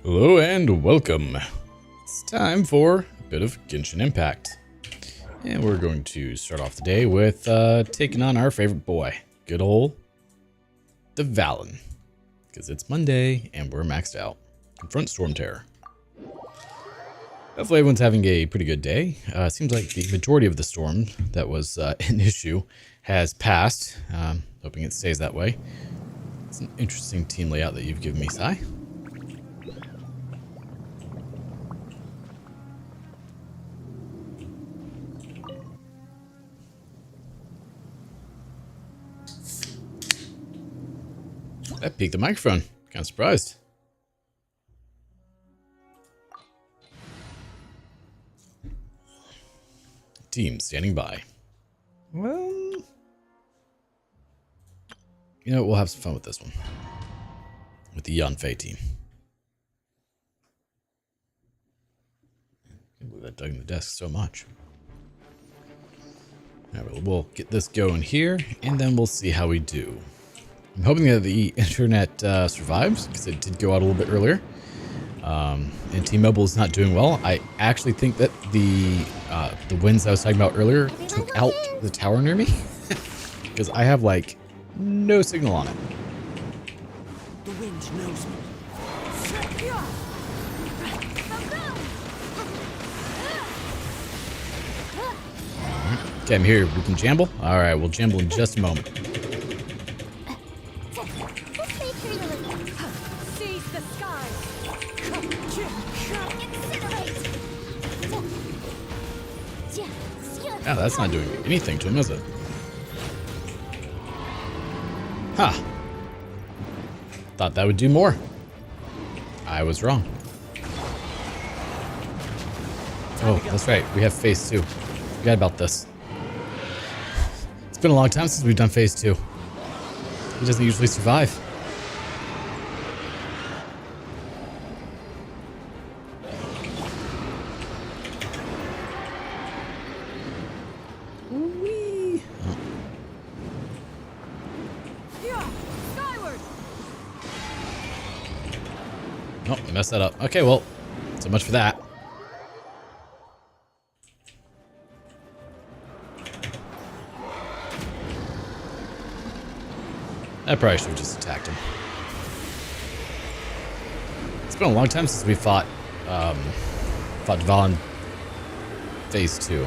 Hello and welcome. It's time for a bit of Genshin Impact. And we're going to start off the day with taking on our favorite boy, good old the Valen. Because it's Monday and we're maxed out. Confront Storm Terror. Hopefully everyone's having a pretty good day. Seems like the majority of the storm that was an issue has passed. Hoping it stays that way. It's an interesting team layout that you've given me, Sai. That peaked the microphone. Kind of surprised. Team standing by. Well, you know, we'll have some fun with this one. With the Yanfei team. I can't believe that dug in the desk so much. Alright, we'll get this going here, and then we'll see how we do. I'm hoping that the internet survives, because it did go out a little bit earlier. And T-Mobile is not doing well. I actually think that the winds I was talking about earlier took out the tower near me. Because I have, like, no signal on it. The wind knows me. Okay, I'm here. We can jamble? Alright, we'll jamble in just a moment. Yeah, that's not doing anything to him, is it? Huh. Thought that would do more. I was wrong. Oh, that's right. We have phase 2. Forgot about this. It's been a long time since we've done phase 2. He doesn't usually survive. Nope, I messed that up. Okay, well, so much for that. I probably should have just attacked him. It's been a long time since we fought Valen phase 2.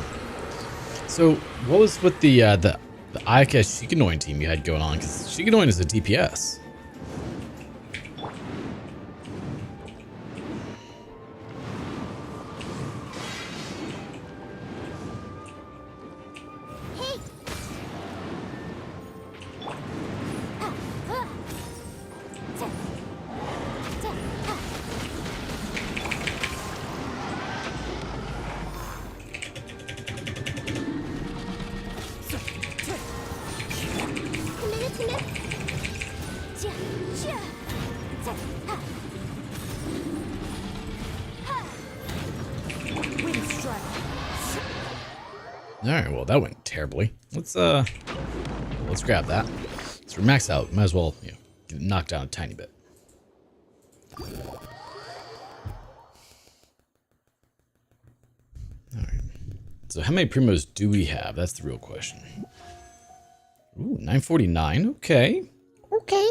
So, what was with the Ayaka Shikanoin team you had going on? Because Shikanoin is a DPS. Alright, well that went terribly. Let's grab that. So we're maxed out. Might as well, you know, get it knocked down a tiny bit. Alright. So how many primos do we have? That's the real question. Ooh, 949. Okay. Okay.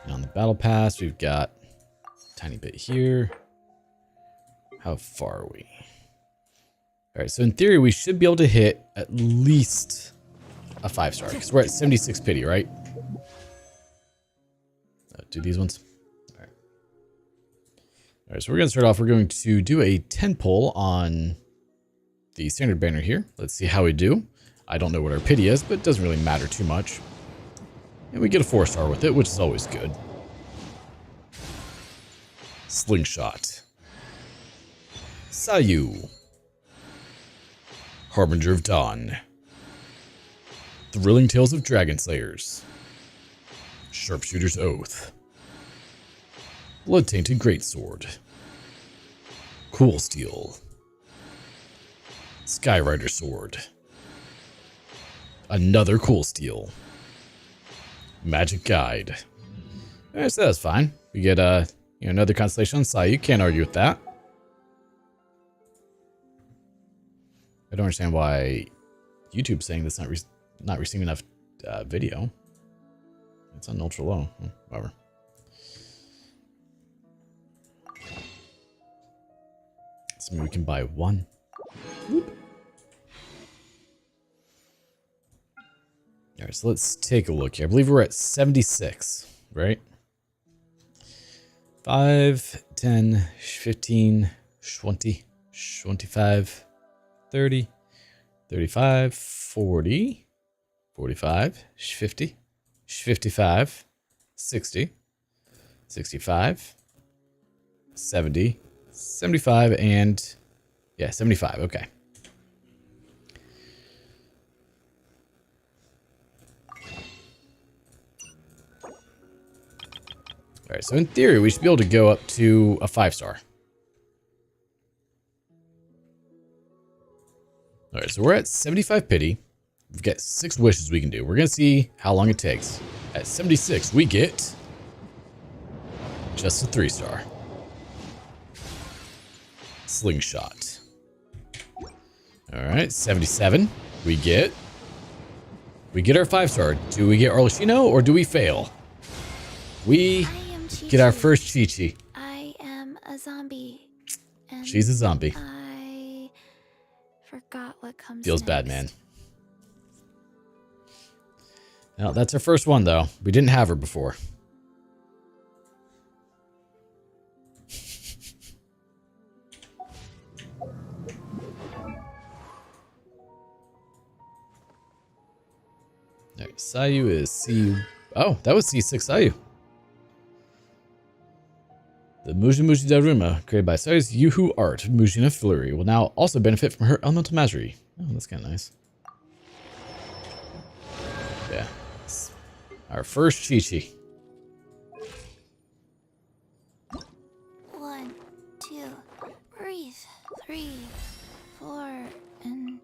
And on the battle pass, we've got a tiny bit here. How far are we? All right, so in theory, we should be able to hit at least a 5-star because we're at 76 pity, right? Do these ones. All right, so we're going to start off. We're going to do a 10 pull on the standard banner here. Let's see how we do. I don't know what our pity is, but it doesn't really matter too much. And we get a 4-star with it, which is always good. Slingshot. Sayu. Harbinger of Dawn. Thrilling Tales of Dragon Slayers. Sharpshooter's Oath. Blood-Tainted Greatsword. Cool Steel. Skyrider Sword. Another Cool Steel. Magic Guide. So that's fine. We get another constellation on Sai. You can't argue with that. I don't understand why YouTube's saying this not receiving enough video. It's on ultra low. Whatever. So maybe we can buy one. Whoop. All right, so let's take a look here. I believe we're at 76, right? 5, 10, 15, 20, 25, 30, 35, 40, 45, 50, 55, 60, 65, 70, 75, and yeah, 75. Okay. All right, so in theory, we should be able to go up to a 5-star. All right, so we're at 75 pity. We've got 6 wishes we can do. We're going to see how long it takes. At 76, we get just a 3-star. Slingshot. All right, 77, we get our 5-star. Do we get Arlecchino or do we fail? We get our first Chi-Chi. I am a zombie. And she's a zombie. I forgot what comes Feels next. bad, man. Now, that's our first one, though. We didn't have her before. All right, Sayu is C. Oh, that was C6 Sayu. The Muji Muji Daruma, created by Sayu's Yuhu Art, Mujina Flurry, will now also benefit from her elemental mastery. Oh, that's kind of nice. Yeah. Our first Chi-Chi. 1, 2, breathe. 3, 4, and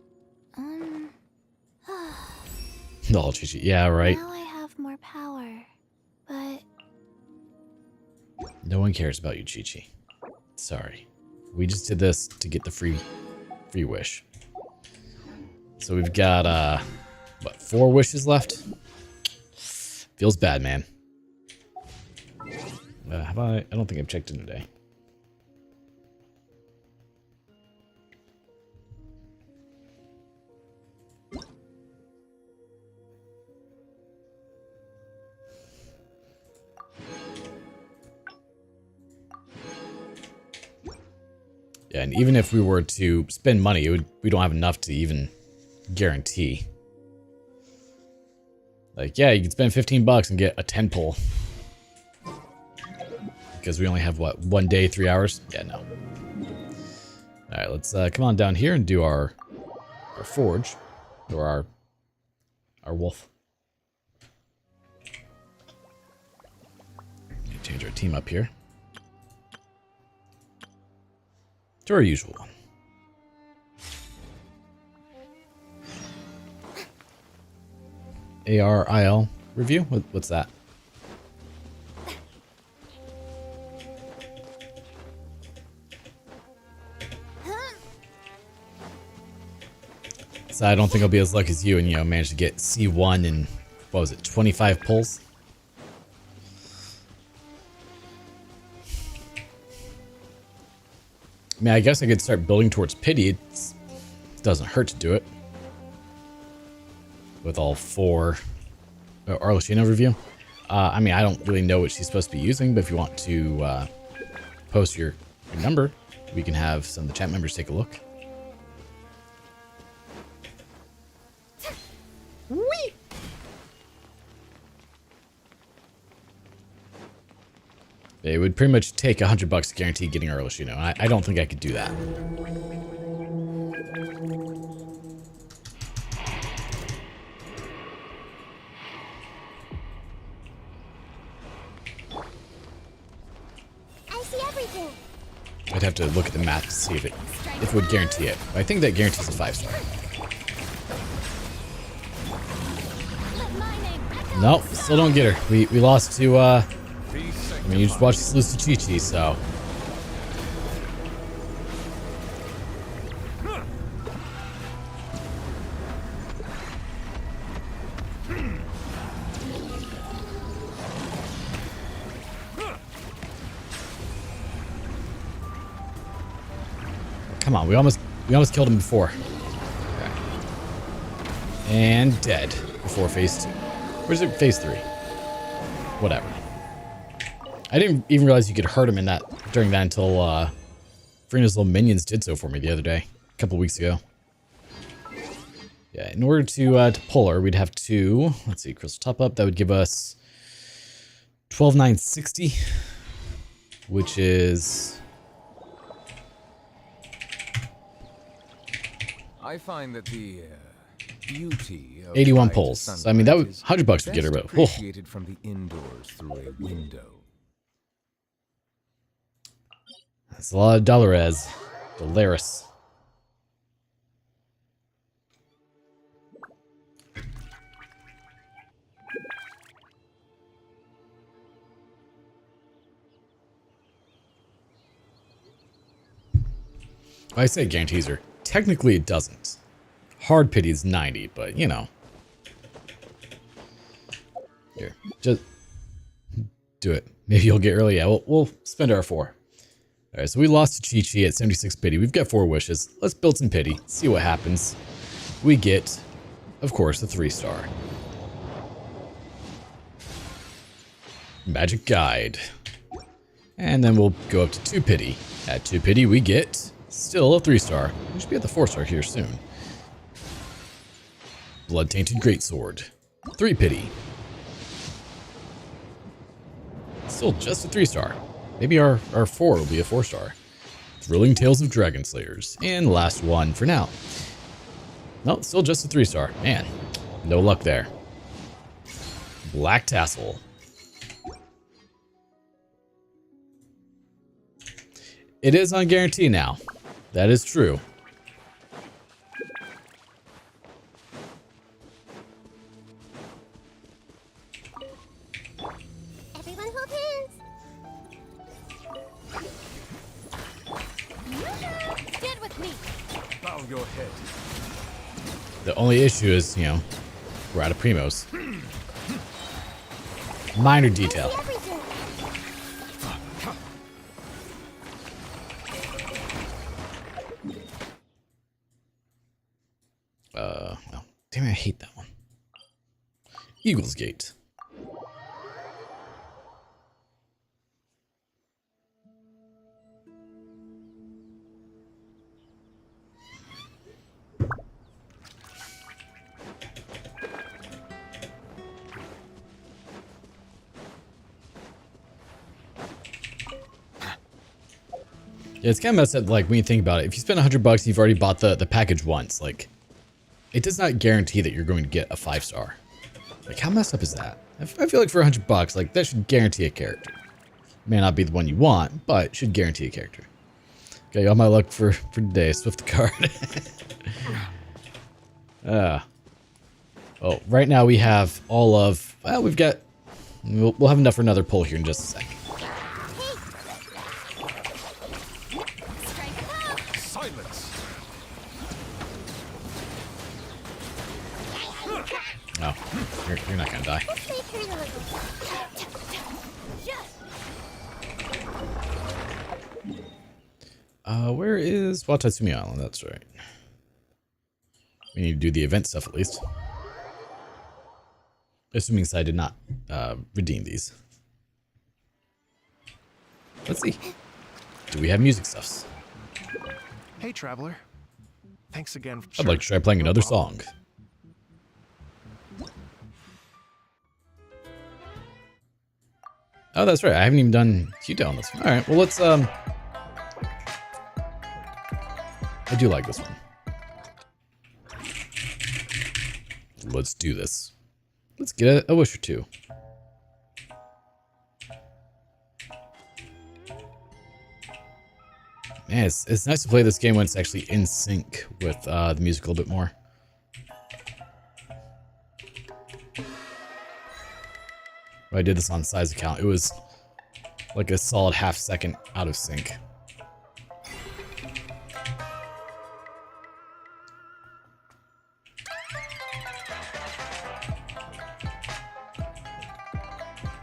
Oh, Chi-Chi. Yeah, right. now I have more power, but No one cares about you, Chi-Chi. Sorry. We just did this to get the free wish. So we've got, what, 4 wishes left? Feels bad, man. Have I don't think I've checked in today. Yeah, and even if we were to spend money, we don't have enough to even guarantee. Like, yeah, you can spend 15 bucks and get a 10 pull. Because we only have, what, 1 day, 3 hours? Yeah, no. Alright, let's come on down here and do our forge. Or our wolf. Change our team up here. To our usual one. ARIL review? What's that? So I don't think I'll be as lucky as you and, manage to get C1 and, what was it, 25 pulls? I mean, I guess I could start building towards pity. It doesn't hurt to do it. With all 4 Arlecchino review. I mean, I don't really know what she's supposed to be using, but if you want to post your number, we can have some of the chat members take a look. Whee! It would pretty much take $100 to guarantee getting Arlecchino. I don't think I could do that. I see everything. I'd have to look at the math to see if it would guarantee it. But I think that guarantees a 5-star. Let my name echo. Nope, still don't get her. We lost to I mean, you just watched us lose to Chi-Chi, so. Come on, we almost killed him before. Okay. And dead before phase 2. Where's it? Phase 3. Whatever. I didn't even realize you could hurt him in that during that until Farina's little minions did so for me the other day, a couple weeks ago. Yeah, in order to pull her, we'd have to, let's see, crystal top up. That would give us 12,960, which is. I find that the beauty of 81 bright pulls. So, I sunlight mean, that would is $100 would get her, best but oh. appreciated from the indoors through a window. That's a lot of Dolares. Dolaris. I say guarantees her. Technically, it doesn't. Hard pity is 90, but you know. Here, just do it. Maybe you'll get early. Yeah, we'll spend our 4. All right, so we lost to Chi-Chi at 76 pity. We've got 4 wishes. Let's build some pity. See what happens. We get, of course, a 3-star. Magic Guide. And then we'll go up to 2 pity. At 2 pity, we get still a 3-star. We should be at the 4-star here soon. Blood-tainted greatsword. 3 pity. Still just a 3-star. Maybe our 4 will be a 4-star. Thrilling Tales of Dragon Slayers. And last one for now. No, still just a 3-star. Man, no luck there. Black Tassel. It is on guarantee now. That is true. Everyone hold hands. Stand with me. Bow your head. The only issue is, you know, we're out of primos. Minor detail. Everything. Oh, damn it, I hate that one. Eagle's Gate. Yeah, it's kind of messed up, like, when you think about it. If you spend $100, you've already bought the package once. Like, it does not guarantee that you're going to get a 5-star. Like, how messed up is that? I feel like for $100, like, that should guarantee a character. May not be the one you want, but should guarantee a character. Okay, all my luck for today. Swift the card. Oh, right now we have all of... Well, we've got... We'll have enough for another pull here in just a second. Silence. No, you're not gonna die. Where is Watatsumi Island? That's right. We need to do the event stuff at least. Assuming I did not redeem these. Let's see. Do we have music stuffs? Hey, traveler. Thanks again. I'd like to try playing another song. Oh, that's right. I haven't even done Q-Down on this one. All right. Well, let's I do like this one. Let's do this. Let's get a wish or two. Man, it's nice to play this game when it's actually in sync with the music a little bit more. When I did this on Sai's account, it was like a solid half second out of sync.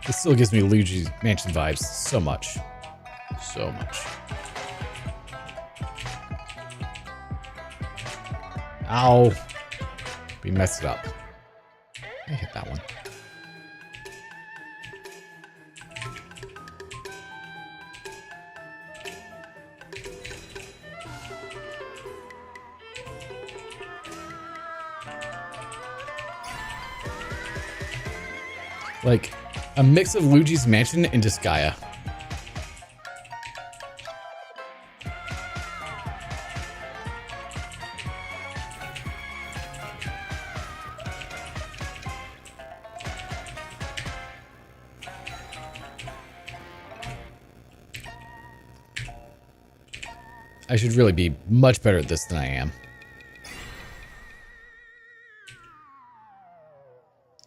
This still gives me Luigi's Mansion vibes so much. So much. Ow. We messed it up. I hit that one. Like a mix of Luigi's Mansion and Disgaea. I should really be much better at this than I am.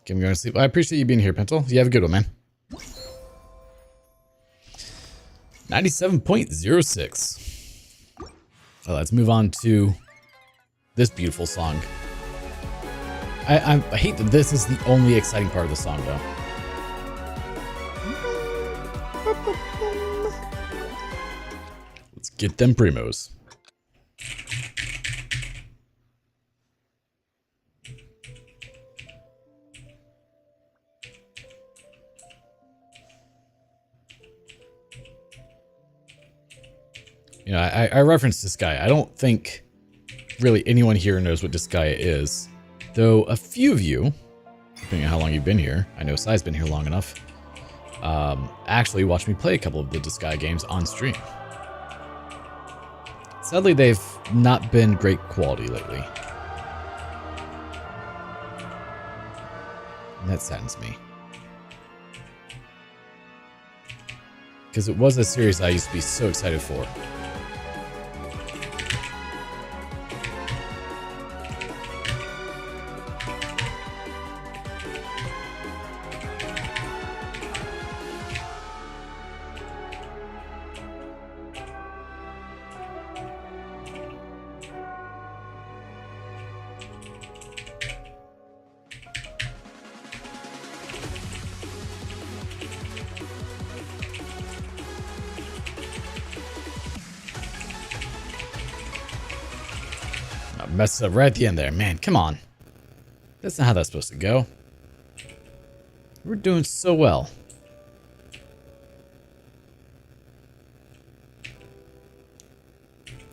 Okay, I'm going to sleep. I appreciate you being here, Pentel. You have a good one, man. 97.06. Well, let's move on to this beautiful song. I hate that this is the only exciting part of the song, though. Let's get them primos. You know, I referenced Disgaea. I don't think really anyone here knows what Disgaea is. Though a few of you, depending on how long you've been here, I know Sai's been here long enough, actually watched me play a couple of the Disgaea games on stream. Sadly, they've not been great quality lately. And that saddens me. Because it was a series I used to be so excited for. Messed up right at the end there. Man, come on. That's not how that's supposed to go. We're doing so well.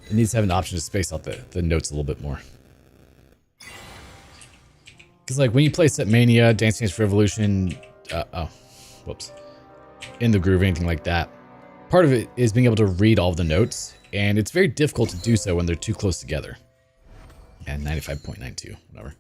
It needs to have an option to space out the notes a little bit more. Because like when you play Setmania, Dance Dance Revolution, whoops. In the Groove, anything like that, part of it is being able to read all of the notes, and it's very difficult to do so when they're too close together. And 95.92, whatever.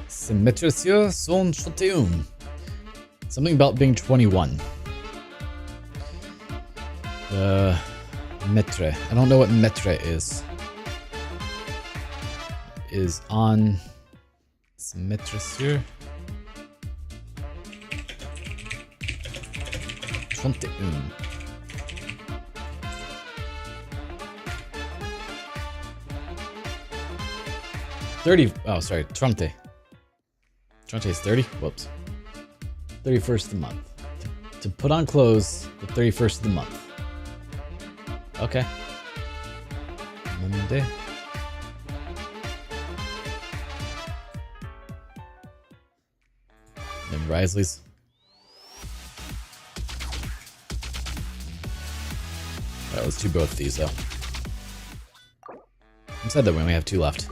Symmetricia son 21. Something about being 21. Metre. I don't know what metre is. Is on Symmetricia. 21. Oh, sorry, Trente. Trente is 30? Whoops. 31st of the month. To put on clothes the 31st of the month. Okay. Monday. Then Risley's. Alright, let's do both of these though. I'm sad that we only have 2 left.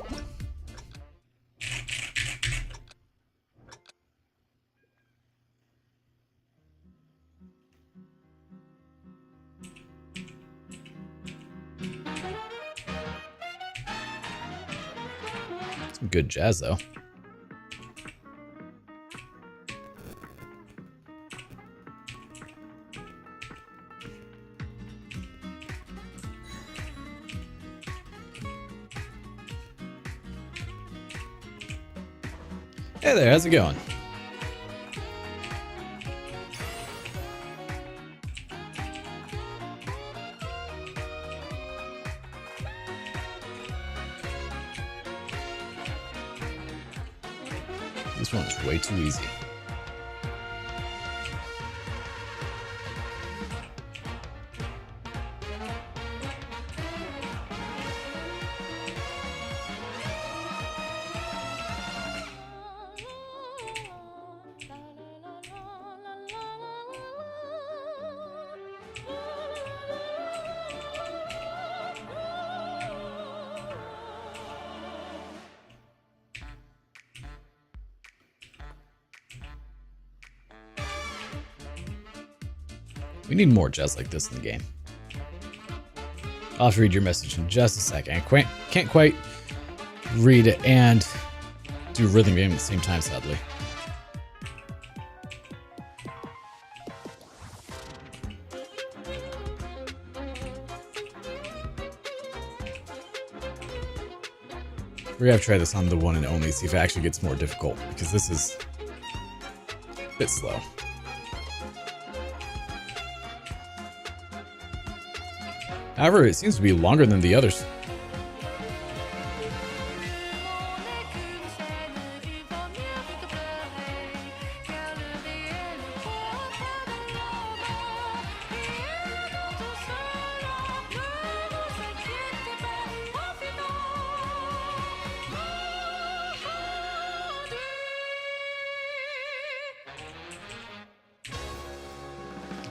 Some good jazz though. Hey there, how's it going? This one is way too easy. We need more jazz like this in the game. I'll have to read your message in just a second. I can't quite read it and do rhythm game at the same time, sadly. We're gonna have to try this on the one and only, see if it actually gets more difficult, because this is a bit slow. However, it seems to be longer than the others.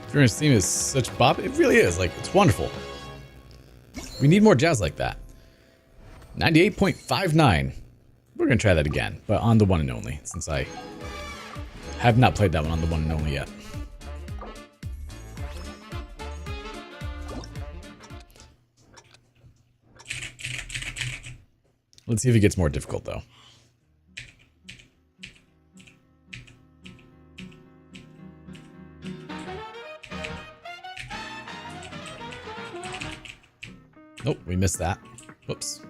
Furious theme is such bop. It really is. Like, it's wonderful. We need more jazz like that. 98.59. We're going to try that again, but on the one and only, since I have not played that one on the one and only yet. Let's see if it gets more difficult, though. Nope, we missed that. Whoops.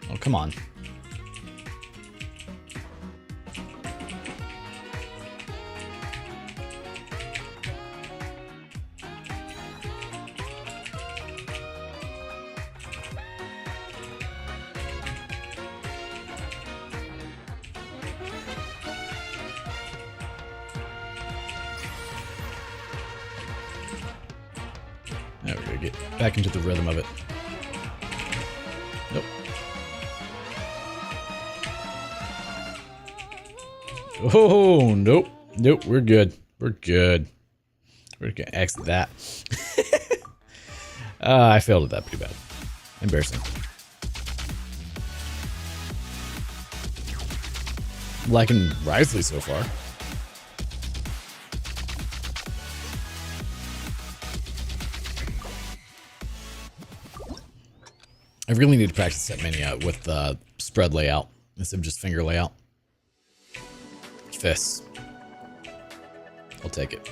Oh, come on. There we go, get back into the rhythm of it. Nope. Oh, nope. Nope, we're good. We're good. We're gonna exit that. I failed at that pretty bad. Embarrassing. Liking Risley so far. I really need to practice that menu with spread layout instead of just finger layout. Fists. I'll take it.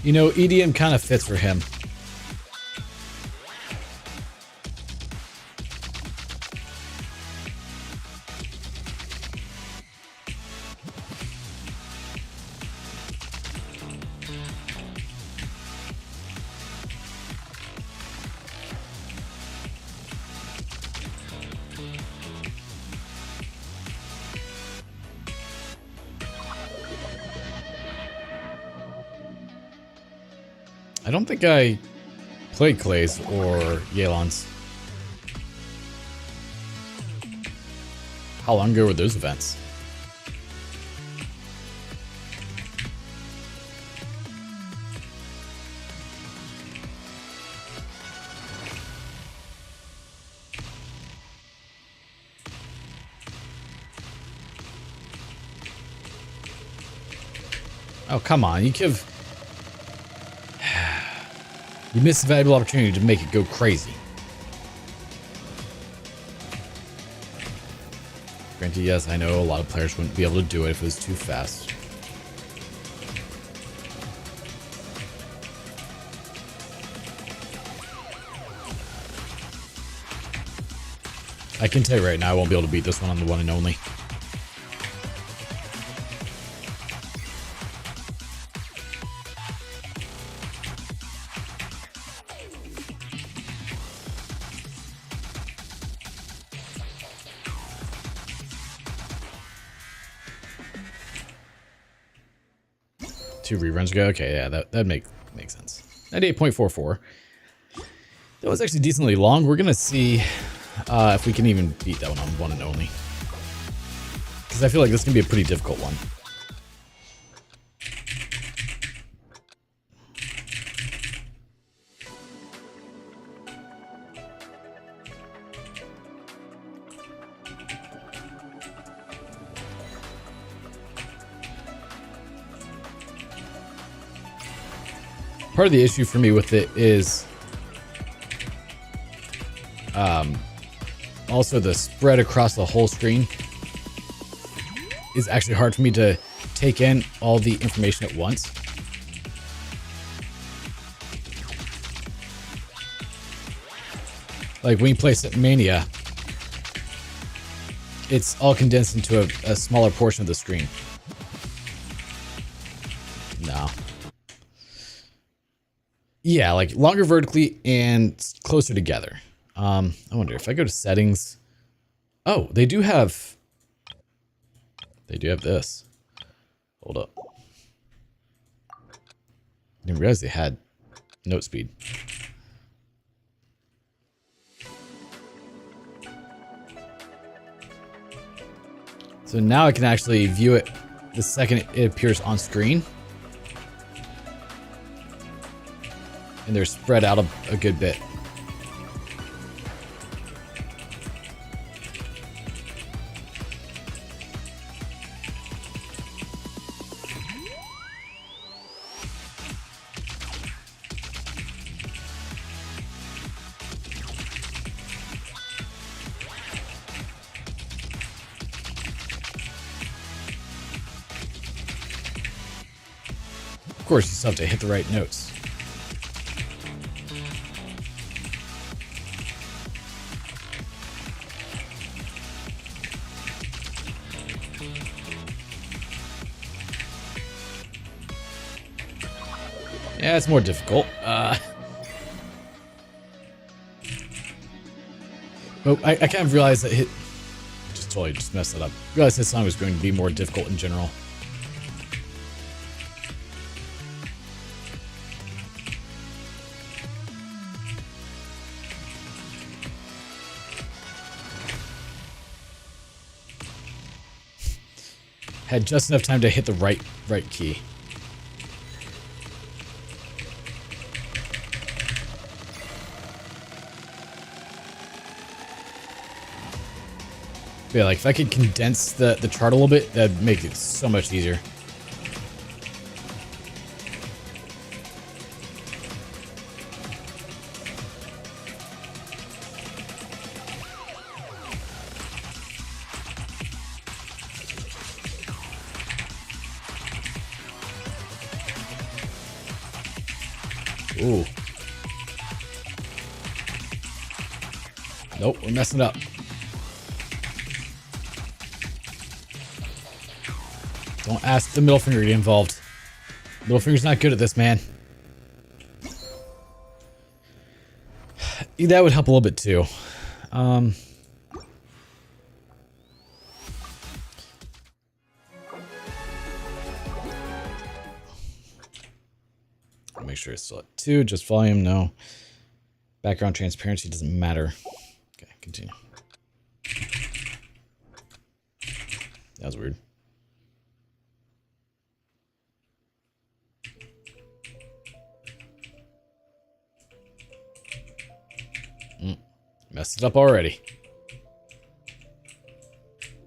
You know, EDM kind of fits for him. I don't think I played Clay's or Yelan's. How long ago were those events? Oh, come on. You missed a valuable opportunity to make it go crazy. Granted, yes, I know a lot of players wouldn't be able to do it if it was too fast. I can tell you right now, I won't be able to beat this one on the one and only. Two reruns ago? Okay, yeah, that makes sense. 98.44. That was actually decently long. We're going to see if we can even beat that one and only. Because I feel like this is going to be a pretty difficult one. Part of the issue for me with it is also the spread across the whole screen is actually hard for me to take in all the information at once. Like when you play Mania, it's all condensed into a smaller portion of the screen. No. Yeah, like longer vertically and closer together. I wonder if I go to settings. Oh, they do have this. Hold up. I didn't realize they had note speed. So now I can actually view it the second it appears on screen. And they're spread out a good bit. Of course, you still have to hit the right notes. Yeah, it's more difficult. But I kind of realized that just totally messed it up. Realized this song was going to be more difficult in general. Had just enough time to hit the right key. Yeah, like if I could condense the chart a little bit, that'd make it so much easier. Ooh. Nope, we're messing up. Don't ask the middle finger to get involved. Middle finger's not good at this, man. That would help a little bit too. Make sure it's still at 2. Just volume, no. Background transparency doesn't matter. Okay, continue. That was weird. Messed it up already.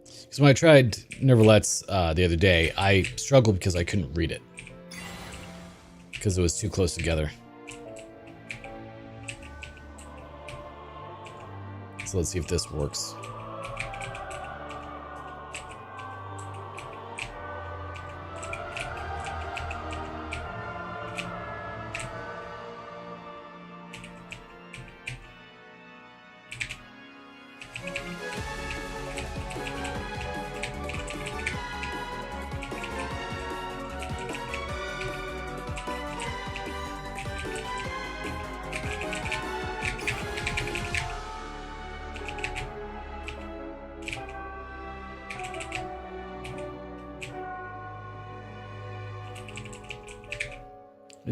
Because when I tried Neverlet's the other day, I struggled because I couldn't read it. because it was too close together. So let's see if this works.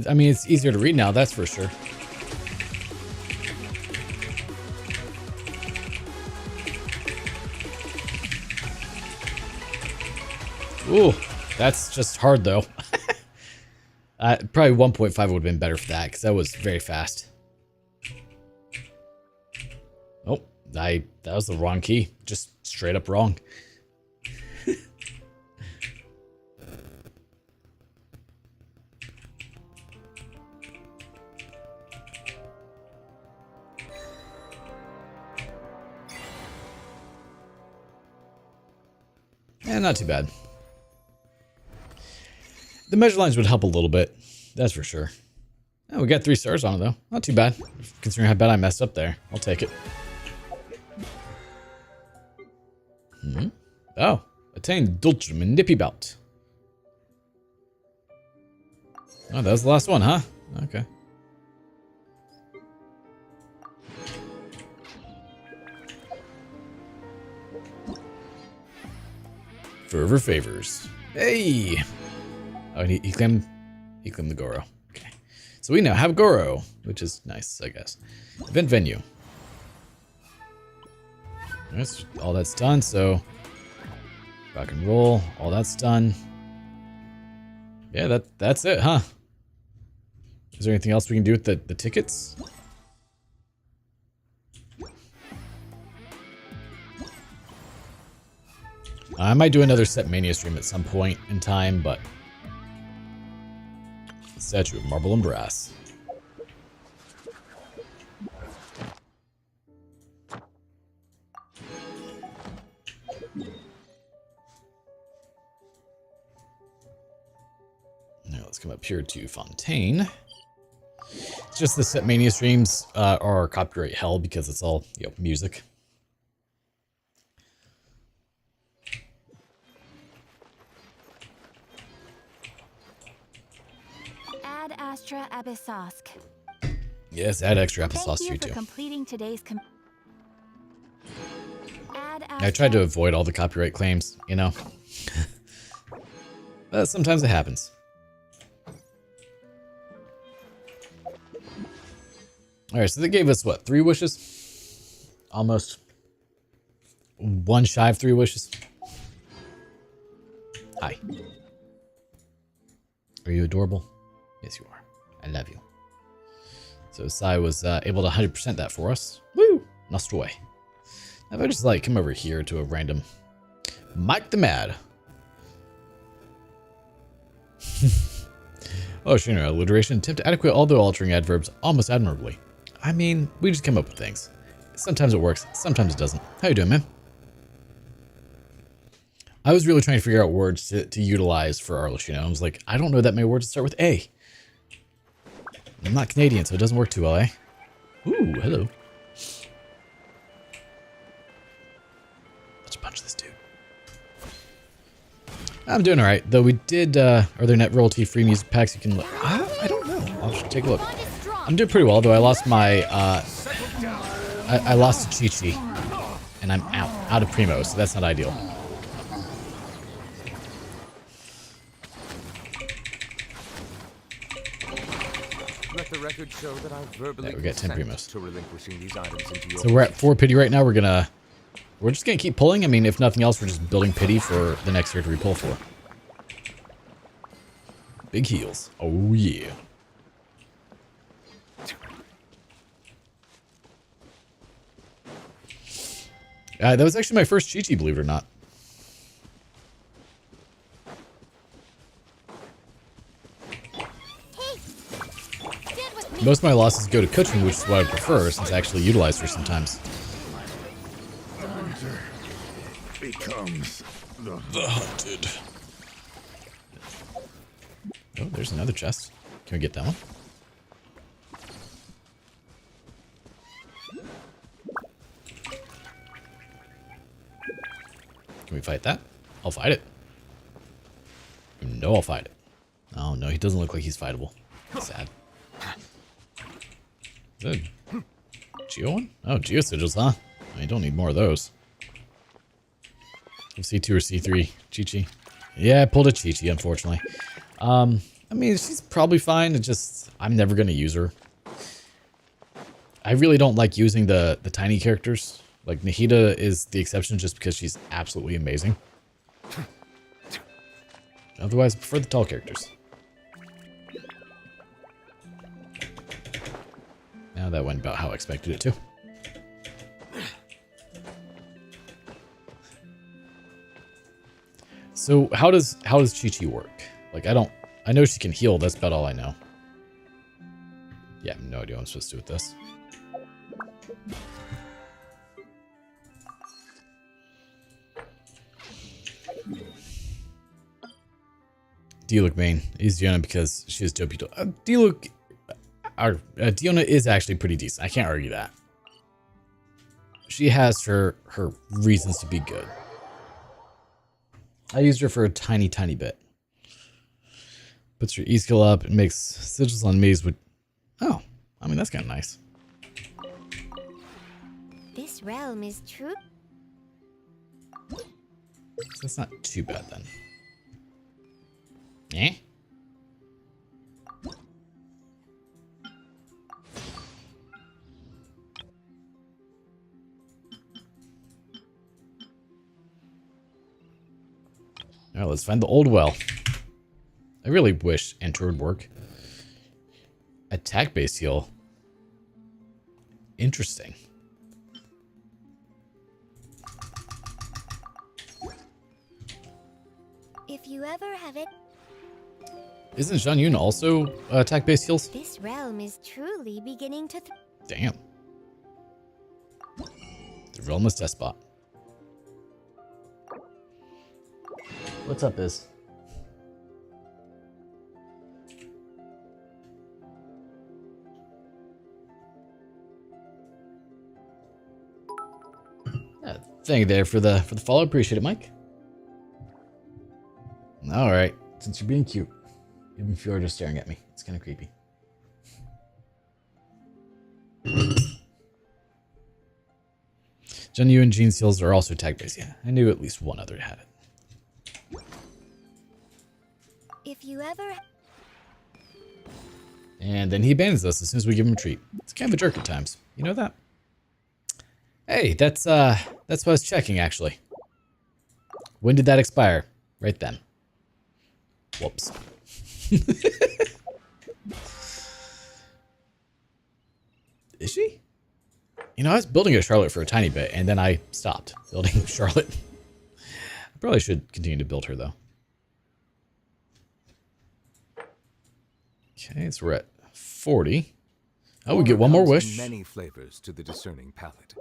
I mean, it's easier to read now, that's for sure. Ooh, that's just hard though. Probably 1.5 would have been better for that because that was very fast. Oh, that was the wrong key. Just straight up wrong. Not too bad. The measure lines would help a little bit, that's for sure. Oh, we got 3 stars on it though. Not too bad, considering how bad I messed up there. I'll take it. Oh, attained Dulcim and Nippy Belt. Oh, that was the last one, huh? Okay. Fervor favors. Hey! Oh, and he claimed the Goro. Okay. So we now have Goro, which is nice, I guess. Event venue. All that's done, so rock and roll, all that's done. Yeah, that's it, huh? Is there anything else we can do with the tickets? I might do another Set Mania stream at some point in time, but statue of marble and brass. Now let's come up here to Fontaine. It's just the Set Mania streams are copyright held because it's all, you know, music. Add Astra Abyssosk. Yes, add extra applesauce Thank to you you for too. completing today's I tried to avoid all the copyright claims, you know. But sometimes it happens. Alright, so they gave us, what, 3 wishes? Almost. 1 shy of 3 wishes. Hi. Are you adorable? Yes, you are. I love you. So Sai was able to 100% that for us. Woo! Nostroy. Now if I just like come over here to a random Mike the Mad. Oh, sure, no, alliteration. Attempt to adequate all the altering adverbs almost admirably. I mean, we just come up with things. Sometimes it works, sometimes it doesn't. How you doing, man? I was really trying to figure out words to utilize for Arlecchino. I was like, I don't know that many words that start with A. I'm not Canadian, so it doesn't work too well, eh? Ooh, hello. Let's punch this dude. I'm doing alright, though we did, are there net royalty-free music packs you can look? I don't know. I'll just take a look. I'm doing pretty well, though. I lost my, I lost to Chi-Chi, and I'm out of Primo, so that's not ideal. Let the record show that I verbally we got 10 consent Primos. to relinquishing these items into your So we're at 4 pity right now. We're just gonna keep pulling. I mean, if nothing else, we're just building pity for the next year to repull for. Big heals. Oh yeah. That was actually my first Chi-Chi, believe it or not. Hey, most of my losses go to coaching, which is what I prefer, since I actually utilize her sometimes. The hunter becomes The hunted. Oh, there's another chest. Can we get that one? Can we fight that? I'll fight it. You know I'll fight it. Oh no, he doesn't look like he's fightable. Sad. Is that a Geo one? Oh, Geo sigils, huh? I don't need more of those. C2 or C3. Chi-Chi. Yeah, I pulled a Chi-Chi, unfortunately. I mean, she's probably fine. It's just, I'm never going to use her. I really don't like using the tiny characters. Like, Nahida is the exception just because she's absolutely amazing. Otherwise, I prefer the tall characters. Now that went about how I expected it to. So how does Chi-Chi work? Like, I know she can heal, that's about all I know. Yeah, I have no idea what I'm supposed to do with this. Diluc main is Diona because she has dope util. Diona is actually pretty decent. I can't argue that. She has her reasons to be good. I used her for a tiny bit. Puts your E skill up and makes sigils on enemies with. Oh, I mean that's kind of nice. This realm is true. That's not too bad then. Eh? Alright, let's find the old well. I really wish enter would work. Attack-based heal. Interesting. If you ever have it, Isn't Zhang Yun also attack-based heals? this realm is truly beginning to. Damn. The realm is despot. What's up, Iz? Thank you there for the follow. Appreciate it, Mike. All right, since you're being cute, even if you're just staring at me, it's kind of creepy. Zhang Yu and Jean Seals are also tag based. Yeah, I knew at least one other had it. If you ever. And then he abandons us as soon as we give him a treat. It's kind of a jerk at times. You know that? Hey, that's what I was checking, actually. When did that expire? Right then. Whoops. Is she? You know, I was building a Charlotte for a tiny bit, and then I stopped building Charlotte. I probably should continue to build her, though. Okay, so we're at 40. Oh, we get one more wish. Many flavors to the discerning palate.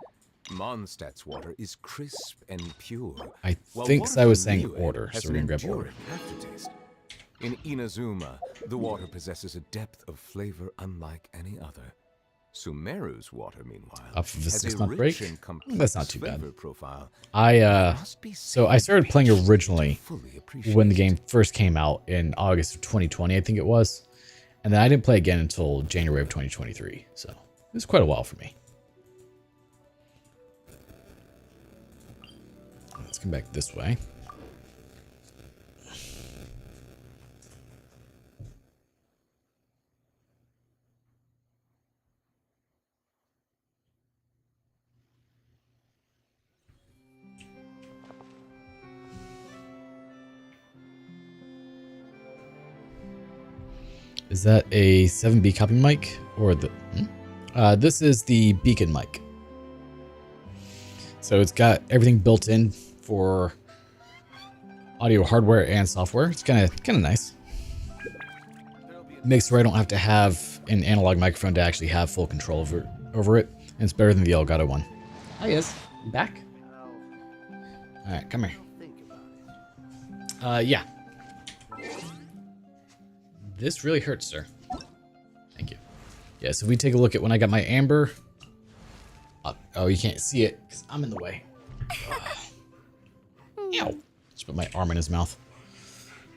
Mondstadt's water is crisp and pure. I while think water I was from saying Niue order, has so we're gonna an grab order. enduring aftertaste. In Inazuma, the water possesses a depth of flavor unlike any other. Sumeru's water, meanwhile, Off of a has 6-month a break? rich and complex That's not too bad. flavor profile. So I started playing originally Fully when the appreciate. game first came out in August of 2020, I think it was. And then I didn't play again until January of 2023. So it was quite a while for me. Let's come back this way. Is that a 7B copy mic or the? This is the beacon mic. So it's got everything built in for audio hardware and software. It's kind of nice. Makes it where I don't have to have an analog microphone to actually have full control over it. And it's better than the Elgato one. Hi, yes. You back? Alright, come here. Yeah. This really hurts, sir. Thank you. Yeah, so if we take a look at when I got my amber. Oh, you can't see it because I'm in the way. Ow. Just put my arm in his mouth.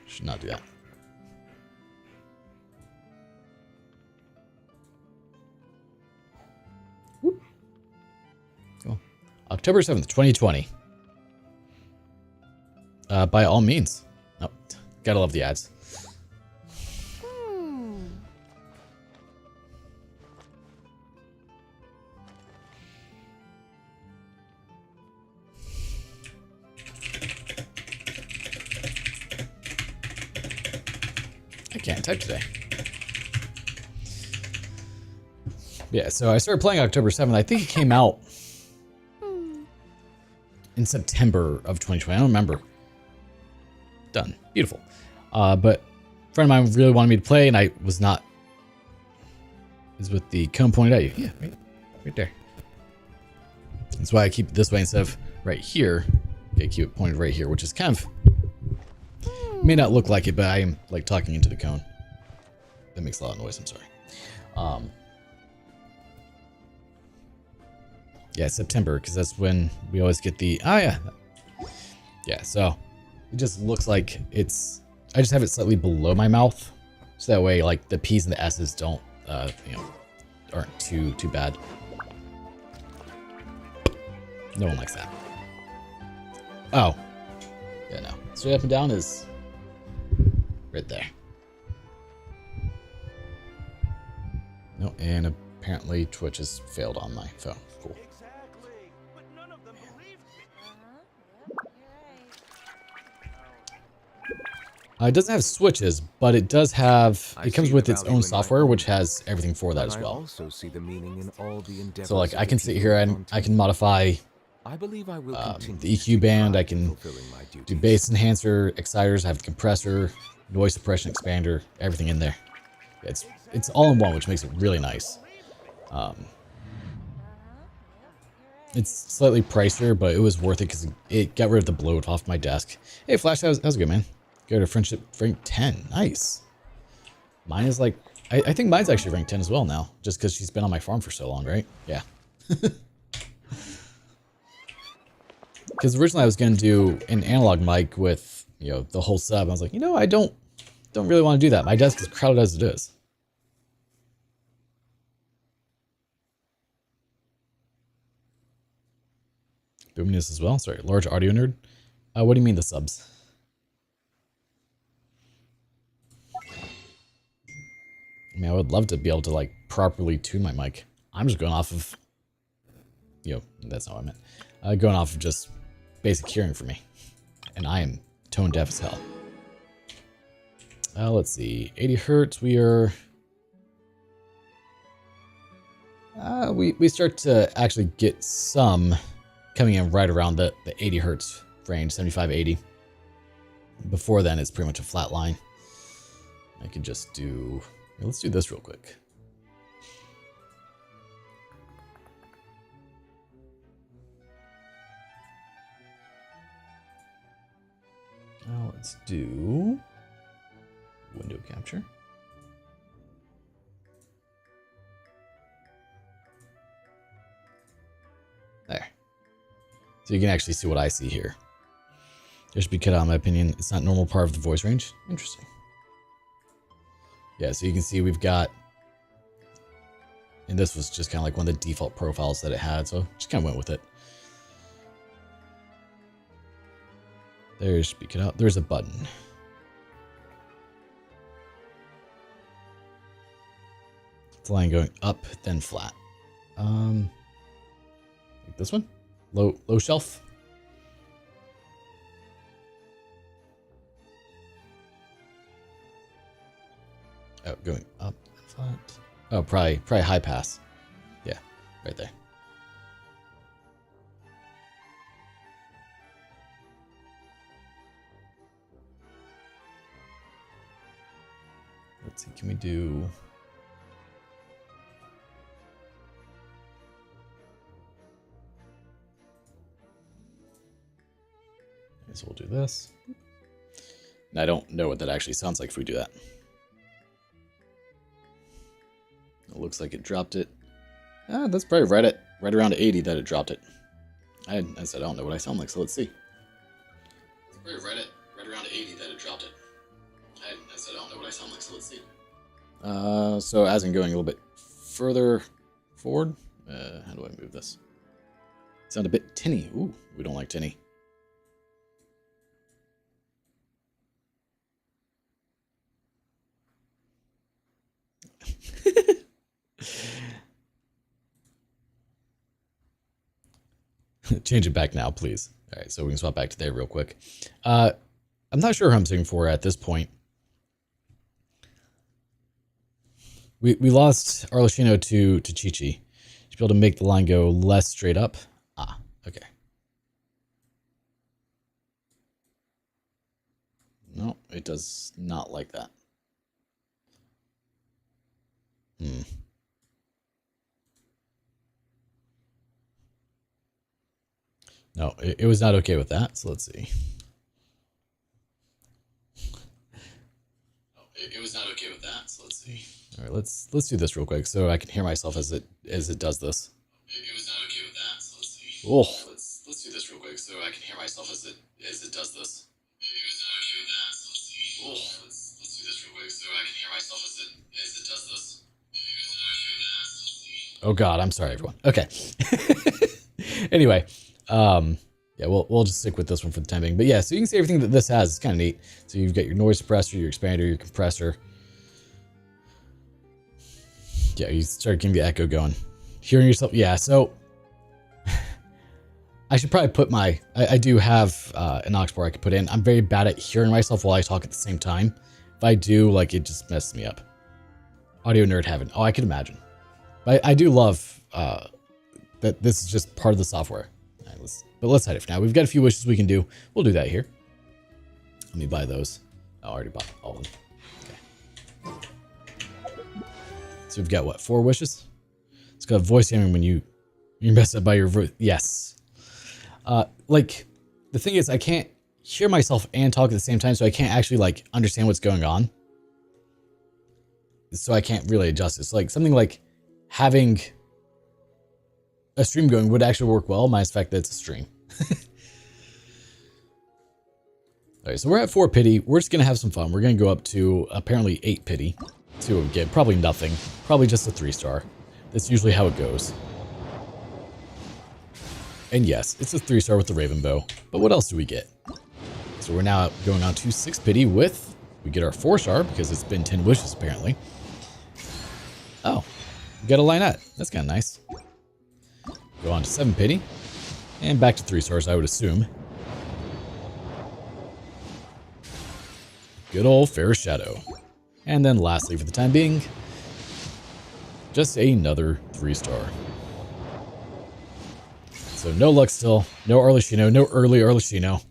Should not do that. Whoop. Cool. October 7th, 2020. By all means. Oh, gotta love the ads. I can't type today. Yeah, so I started playing October 7th. I think it came out in September of 2020. I don't remember. Done. Beautiful. But a friend of mine really wanted me to play, and I was not. Is with the cone pointed at you. Yeah, right there. That's why I keep it this way instead of right here. Okay, keep it pointed right here, which is kind of may not look like it, but I am like talking into the cone. That makes a lot of noise. I'm sorry. Yeah, September, because that's when we always get the. Oh yeah. Yeah. So it just looks like it's. I just have it slightly below my mouth, so that way, like the P's and the S's don't, aren't too bad. No one likes that. Oh. Yeah, no. Straight up and down is right there. No, and apparently Twitch has failed on my phone. Cool. Exactly. But none of them believed me. It doesn't have switches, but it does have. I It comes see with the its value own in my software, which own has everything for that But as I well. also see the meaning in all the endeavors So, like, of I the can sit people here who and I content. can modify I believe I will continue the to EQ band. I strive in can fulfilling my do duties. bass enhancer, exciters. I have the compressor, noise suppression expander, everything in there. It's all in one, which makes it really nice. It's slightly pricier, but it was worth it because it got rid of the bloat off my desk. Hey, Flash, how's it good, man? Go to friendship rank 10. Nice. Mine is like, I think mine's actually ranked 10 as well now, just because she's been on my farm for so long, right? Yeah. Because originally I was going to do an analog mic with, the whole sub. I was like, I don't really want to do that. My desk is crowded as it is. Boominess as well. Sorry, large audio nerd. What do you mean the subs? I mean, I would love to be able to like properly tune my mic. I'm just going off of, that's not what I meant. Going off of just basic hearing for me, and I am tone deaf as hell. Let's see, 80 hertz. We are. We start to actually get some coming in right around the 80 hertz range, 75, 80. Before then, it's pretty much a flat line. I could just do. Let's do this real quick. Now let's do window capture. There. So you can actually see what I see here. There should be cut out, in my opinion. It's not normal part of the voice range. Interesting. Yeah, so you can see we've got, and this was just kind of like one of the default profiles that it had, so just kind of went with it. There should be cut out. There's a button. It's a line going up, then flat. Like this one? Low shelf? Oh, going up and flat. Oh, probably high pass. Yeah, right there. Let's see, can we do... So we'll do this. And I don't know what that actually sounds like if we do that. It looks like it dropped it. That's probably right around 80 that it dropped it. I said I don't know what I sound like, so let's see. It's probably right around 80 that it dropped it. I said I don't know what I sound like, so let's see. So as in going a little bit further forward, how do I move this? Sound a bit tinny. Ooh, we don't like tinny. Change it back now, please. All right, so we can swap back to there real quick. I'm not sure who I'm singing for at this point. We lost Arlecchino to Chi-Chi. To be able to make the line go less straight up. Ah, okay. No, it does not like that. No, it was not okay with that, so let's see. It was not okay with that, so let's see. All right, let's do this real quick so I can hear myself as it does this. It was not okay with that, so let's see. Oh, let's do this real quick so I can hear myself as it does this. It was not okay with that, so let's see. Oh, let's do this real quick so I can hear myself as it does this. It was not okay with that, so let's see. Oh God, I'm sorry, everyone. Okay. Anyway. Yeah, we'll just stick with this one for the time being. But yeah, so you can see everything that this has. It's kind of neat. So you've got your noise suppressor, your expander, your compressor. Yeah, you start getting the echo going. Hearing yourself. Yeah, so I should probably put I do have an aux port I could put in. I'm very bad at hearing myself while I talk at the same time. If I do, like, it just messes me up. Audio nerd heaven. Oh, I can imagine. But I do love that this is just part of the software. But let's hide it for now. We've got a few wishes we can do. We'll do that here. Let me buy those. Oh, I already bought all of them. Okay. So we've got what? 4 wishes? It's got voice jamming when you're messed up by your voice. Yes. Like, the thing is, I can't hear myself and talk at the same time, so I can't actually, like, understand what's going on. So I can't really adjust it. So, like, something like having a stream going would actually work well, minus the fact that it's a stream. Alright, so we're at 4 pity. We're just going to have some fun. We're going to go up to apparently 8 pity. See what we get. Probably nothing. Probably just a 3-star. That's usually how it goes. And yes, it's a 3-star with the Raven Bow. But what else do we get? So we're now going on to 6 pity with... We get our 4-star because it's been 10 wishes apparently. Oh, we got a Lynette. That's kind of nice. Go on to 7 pity. And back to 3 stars, I would assume. Good old Fair Shadow. And then lastly, for the time being, just another 3-star. So no luck still. No Arlecchino. No early Arlecchino.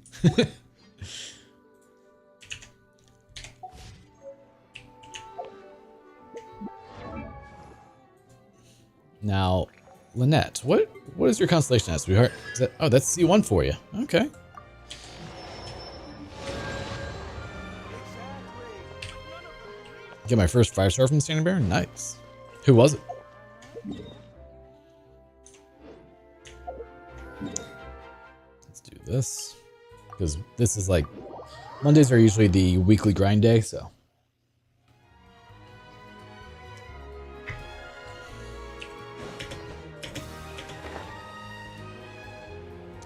Now... Lynette, what is your constellation at, sweetheart? Oh, that's C1 for you. Okay. Get my first 5-star from Standing Bear? Nice. Who was it? Let's do this. Because this is like... Mondays are usually the weekly grind day, so...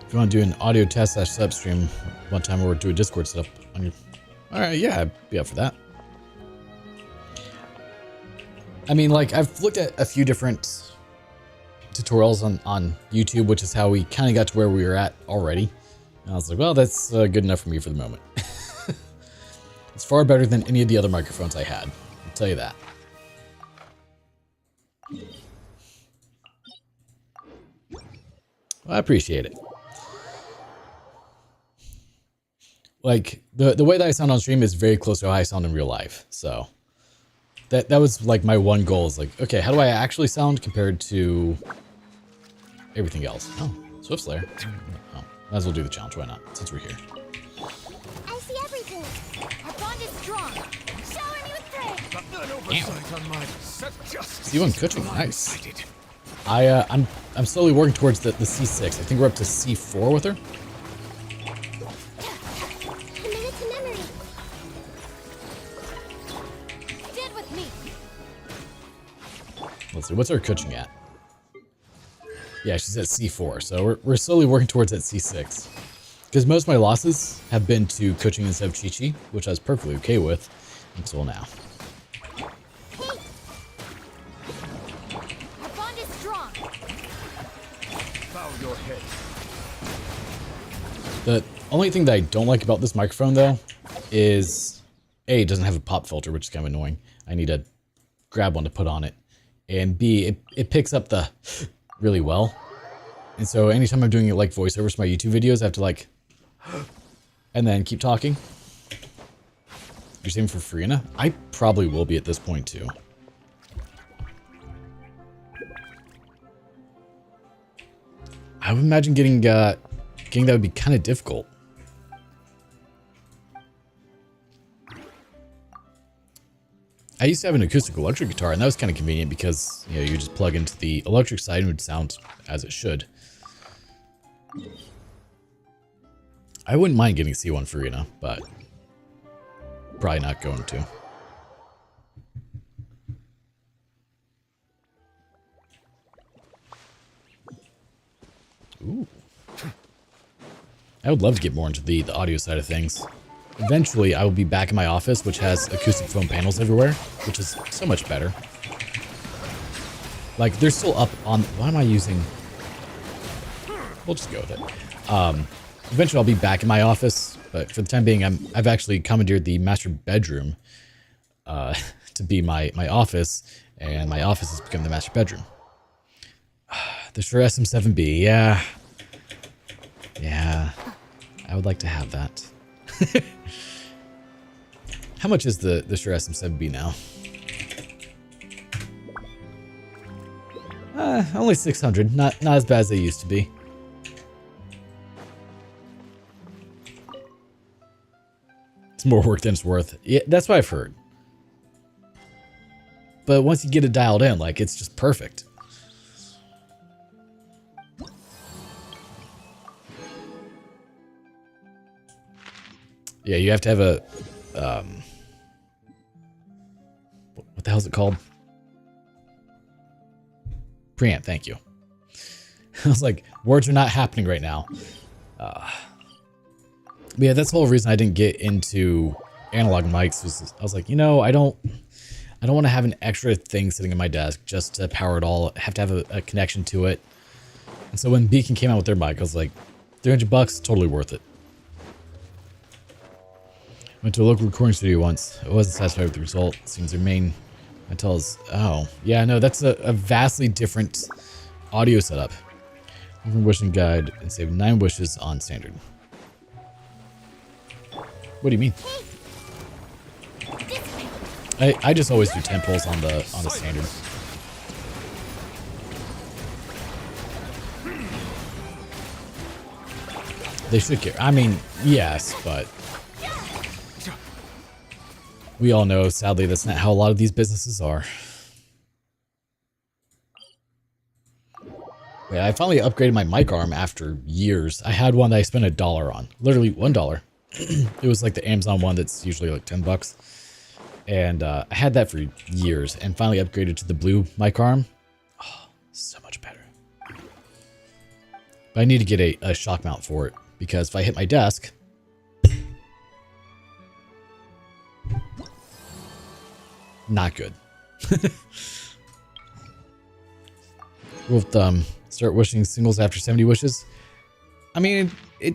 If you want to do an audio test / setup stream one time or do a Discord setup on your... Alright, yeah, I'd be up for that. I mean, like, I've looked at a few different tutorials on YouTube, which is how we kind of got to where we were at already. And I was like, well, that's good enough for me for the moment. It's far better than any of the other microphones I had. I'll tell you that. Well, I appreciate it. Like, the way that I sound on stream is very close to how I sound in real life. So, that was, like, my one goal is, like, okay, how do I actually sound compared to everything else? Oh, Swift Slayer. Oh, might as well do the challenge. Why not? Since we're here. oversight on my justice. C1 coaching, nice. I'm slowly working towards the C6. I think we're up to C4 with her. Commit to memory. Dead with me. Let's see, what's our coaching at? Yeah, she's at C4, so we're slowly working towards that C6. Because most of my losses have been to coaching instead of Chi-Chi, which I was perfectly okay with until now. Our bond is strong. Bow your head. The only thing that I don't like about this microphone, though, is A, it doesn't have a pop filter, which is kind of annoying. I need to grab one to put on it. And B, it picks up the really well. And so anytime I'm doing like voiceovers for my YouTube videos, I have to like, and then keep talking. You're saving for Farina? I probably will be at this point too. I would imagine getting that would be kind of difficult. I used to have an acoustic electric guitar, and that was kind of convenient because, you know, you just plug into the electric side and it would sound as it should. I wouldn't mind getting C1 Farina, but probably not going to. Ooh. I would love to get more into the audio side of things. Eventually, I will be back in my office, which has acoustic foam panels everywhere, which is so much better. Like, they're still up on... What am I using? We'll just go with it. Eventually, I'll be back in my office, but for the time being, I've actually commandeered the master bedroom to be my office, and my office has become the master bedroom. The Shure SM7B, yeah. Yeah, I would like to have that. How much is the Shure SM7B now? Only 600. Not as bad as they used to be. It's more work than it's worth. Yeah, that's what I've heard. But once you get it dialed in, like, it's just perfect. Yeah, you have to have a, what the hell is it called? Preamp, thank you. I was like, words are not happening right now. But yeah, that's the whole reason I didn't get into analog mics. I was like, you know, I don't want to have an extra thing sitting in my desk just to power it all. I have to have a connection to it. And so when Beacon came out with their mic, I was like, $300, totally worth it. Went to a local recording studio once. I wasn't satisfied with the result. Seems their main until is, oh yeah, no, that's a vastly different audio setup. From wishing guide and save 9 wishes on standard. What do you mean? I just always do 10 pulls on the standard. They should care. I mean, yes, but we all know, sadly, that's not how a lot of these businesses are. Yeah, I finally upgraded my mic arm after years. I had one that I spent $1 on. Literally $1. It was like the Amazon one that's usually like $10. And I had that for years and finally upgraded to the blue mic arm. Oh, so much better. But I need to get a shock mount for it because if I hit my desk... Not good. Rule of thumb, start wishing singles after 70 wishes. I mean, it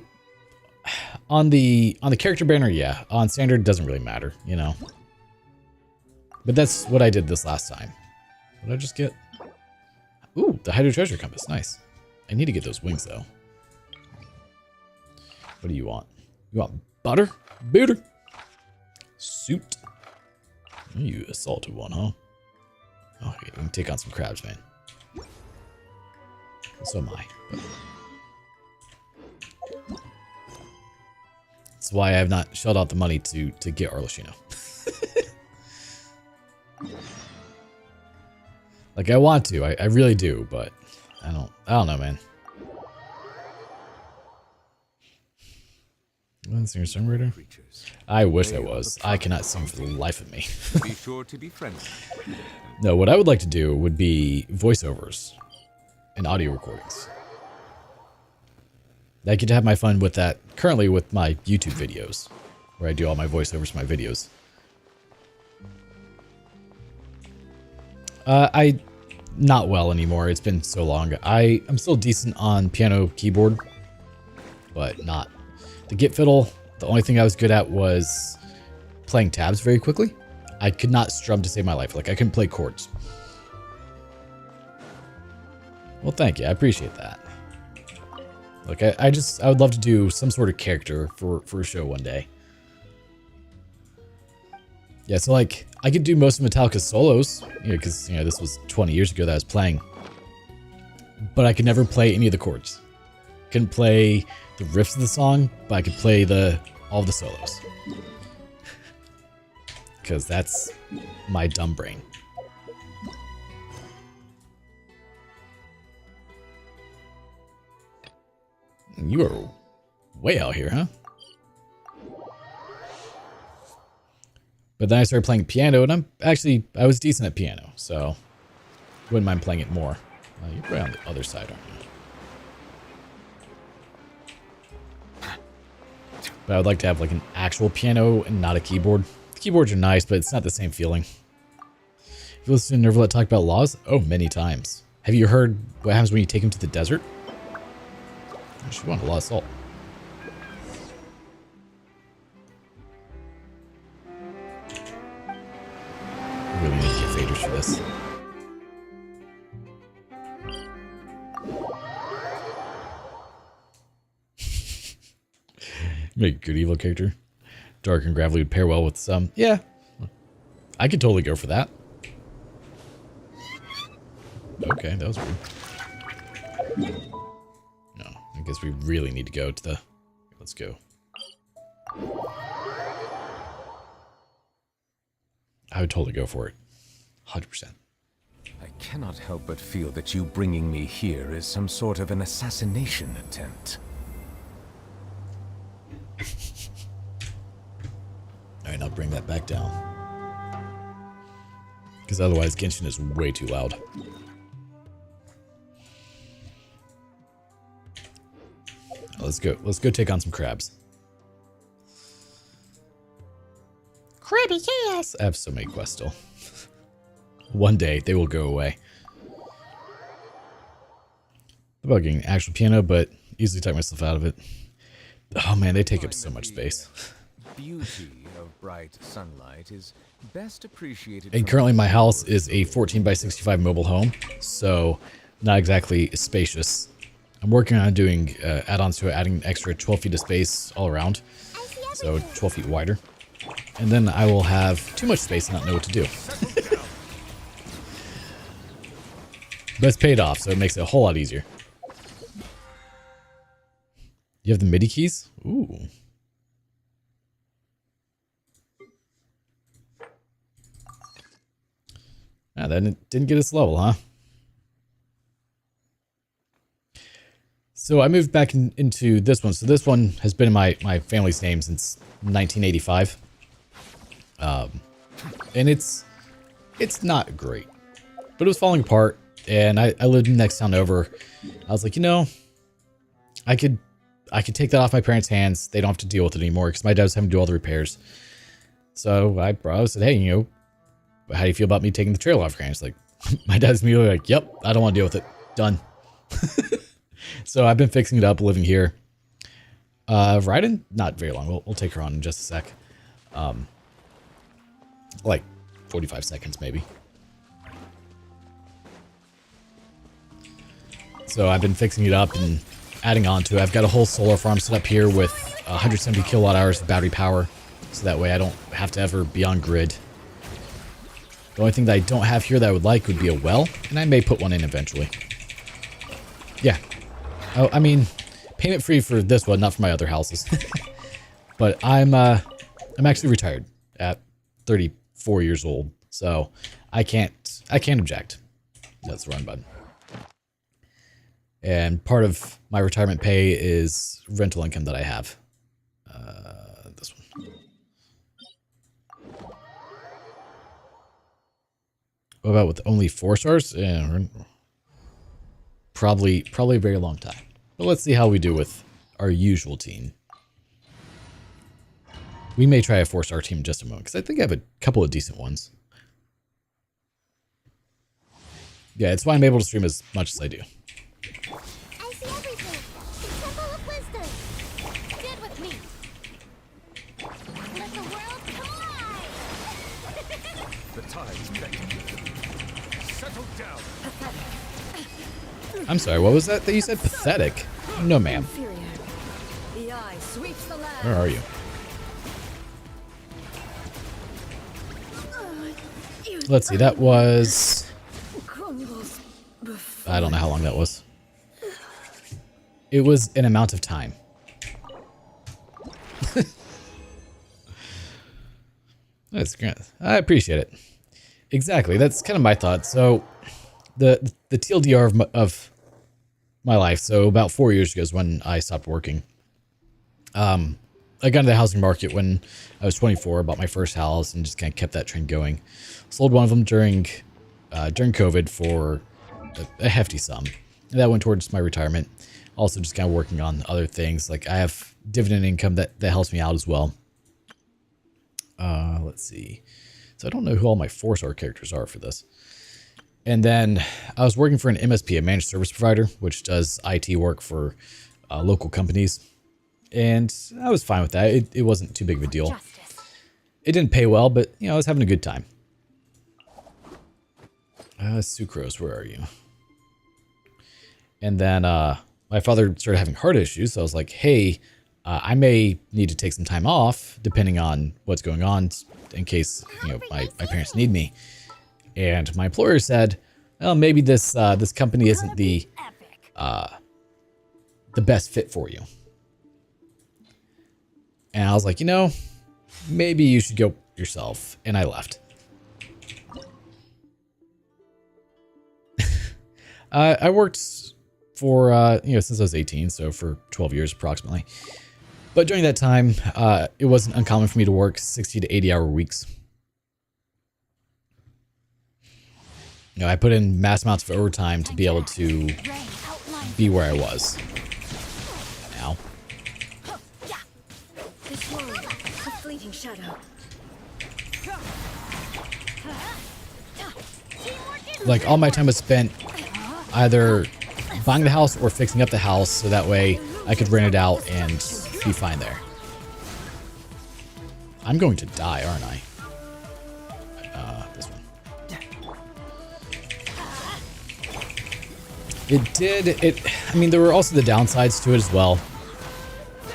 on the character banner, yeah. On standard, doesn't really matter, you know. But that's what I did this last time. What did I just get? Ooh, the Hydro Treasure Compass, nice. I need to get those wings though. What do you want? You want butter? Butter. Suit. You assaulted one, huh? Okay, we can take on some crabs, man. So am I. That's why I have not shelled out the money to get Arlecchino. Like, I want to. I really do, but I don't know, man. Singer-songwriter? I wish I was. I cannot sing for the life of me. Be sure to be friendly. No, what I would like to do would be voiceovers and audio recordings. I get to have my fun with that currently with my YouTube videos, where I do all my voiceovers for my videos. Not well anymore. It's been so long. I'm still decent on piano keyboard, but not. The Git fiddle, the only thing I was good at was playing tabs very quickly. I could not strum to save my life. Like, I couldn't play chords. Well, thank you. I appreciate that. Like, I would love to do some sort of character for a show one day. Yeah, so like, I could do most of Metallica's solos, you know, because, you know, this was 20 years ago that I was playing. But I could never play any of the chords. Couldn't play the riffs of the song, but I could play all of the solos. Because that's my dumb brain. You are way out here, huh? But then I started playing piano, and I was decent at piano, so wouldn't mind playing it more. You're right on the other side, aren't you? But I would like to have like an actual piano and not a keyboard. The keyboards are nice, but it's not the same feeling. Have you listened to Nervalet talk about laws? Oh, many times. Have you heard what happens when you take him to the desert? She wanted a lot of salt. I really need to get faders for this. Make a good evil character. Dark and gravelly would pair well with some. Yeah. I could totally go for that. Okay, that was weird. No, I guess we really need to go to the... Let's go. I would totally go for it. 100%. I cannot help but feel that you bringing me here is some sort of an assassination attempt. Alright, I'll bring that back down. Because otherwise Genshin is way too loud. Let's go. Let's go take on some crabs. Crabby, yes! I have so many quests still. One day, they will go away. About getting an actual piano, but easily talk myself out of it. Oh man, they take up so much space. Beauty of bright sunlight is best appreciated. And currently my house is a 14x65 mobile home, so not exactly spacious. I'm working on doing add-ons to it, adding an extra 12 feet of space all around, so 12 feet wider. And then I will have too much space and not know what to do. But it's paid off, so it makes it a whole lot easier. You have the MIDI keys? Ooh. Ah, that didn't get us level, huh? So I moved back into this one. So this one has been in my family's name since 1985. And it's not great. But it was falling apart, and I lived in the next town over. I was like, you know, I could take that off my parents' hands. They don't have to deal with it anymore because my dad was having to do all the repairs. So I said, hey, you know, how do you feel about me taking the trailer off your hands? Like, my dad's immediately like, yep, I don't want to deal with it. Done. So I've been fixing it up, living here. Raiden, not very long. We'll take her on in just a sec. Like 45 seconds, maybe. So I've been fixing it up and adding on to it. I've got a whole solar farm set up here with 170 kilowatt hours of battery power. So that way I don't have to ever be on grid. The only thing that I don't have here that I would like would be a well. And I may put one in eventually. Yeah. Oh, I mean, payment free for this one, not for my other houses. But I'm actually retired at 34 years old, so I can't object. That's the wrong button. And part of my retirement pay is rental income that I have. This one. What about with only 4 stars? Yeah, probably a very long time. But let's see how we do with our usual team. We may try a 4-star team in just a moment, because I think I have a couple of decent ones. Yeah, it's why I'm able to stream as much as I do. I see everything. The Temple of Wisdom. Stand with me. Let the world collide. The tide's beckon. Settle down. I'm sorry, what was that you said? Pathetic? No, ma'am. Inferior. The eye sweeps the land. Where are you? Let's see, that was... Crumbles before. I don't know how long that was. It was an amount of time. That's great. I appreciate it. Exactly, that's kind of my thought. So, the TLDR of my life, so about 4 years ago is when I stopped working. I got into the housing market when I was 24, bought my first house, and just kind of kept that trend going. Sold one of them during COVID for a hefty sum. And that went towards my retirement. Also just kind of working on other things. Like I have dividend income that helps me out as well. Let's see. So I don't know who all my 4-star characters are for this. And then I was working for an MSP, a managed service provider, which does IT work for local companies. And I was fine with that. It wasn't too big of a deal. Justice. It didn't pay well, but, you know, I was having a good time. Sucrose, where are you? And then my father started having heart issues, so I was like, hey, I may need to take some time off, depending on what's going on, in case, you know, my parents need me. And my employer said, well, maybe this company isn't the best fit for you. And I was like, you know, maybe you should go yourself. And I left. I worked for, you know, since I was 18, so for 12 years approximately. But during that time, it wasn't uncommon for me to work 60 to 80-hour weeks. You know, I put in mass amounts of overtime to be able to be where I was. Now. This world, a fleeting shadow. Like, all my time was spent either buying the house or fixing up the house so that way I could rent it out and be fine there. I'm going to die, aren't I? This one. I mean, there were also the downsides to it as well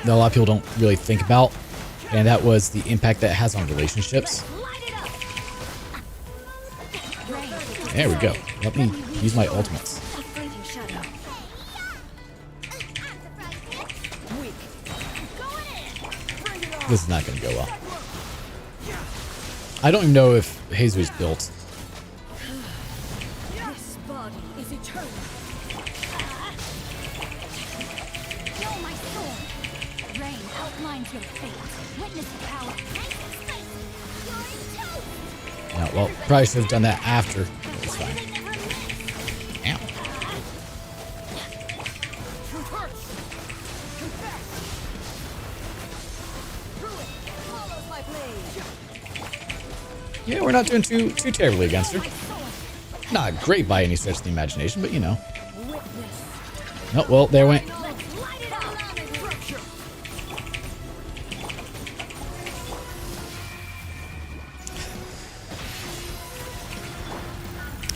that a lot of people don't really think about, and that was the impact that it has on relationships. There we go. Let me use my ultimates. A fleeting shadow. This is not going to go well. I don't even know if Jesus built. This body is eternal. Feel my sword. Rain outlines your fate. Witness the power. No, well, probably should have done that after. It's fine. Ow. Yeah, we're not doing too terribly against her. Not great by any stretch of the imagination, but you know. Oh, well, there went.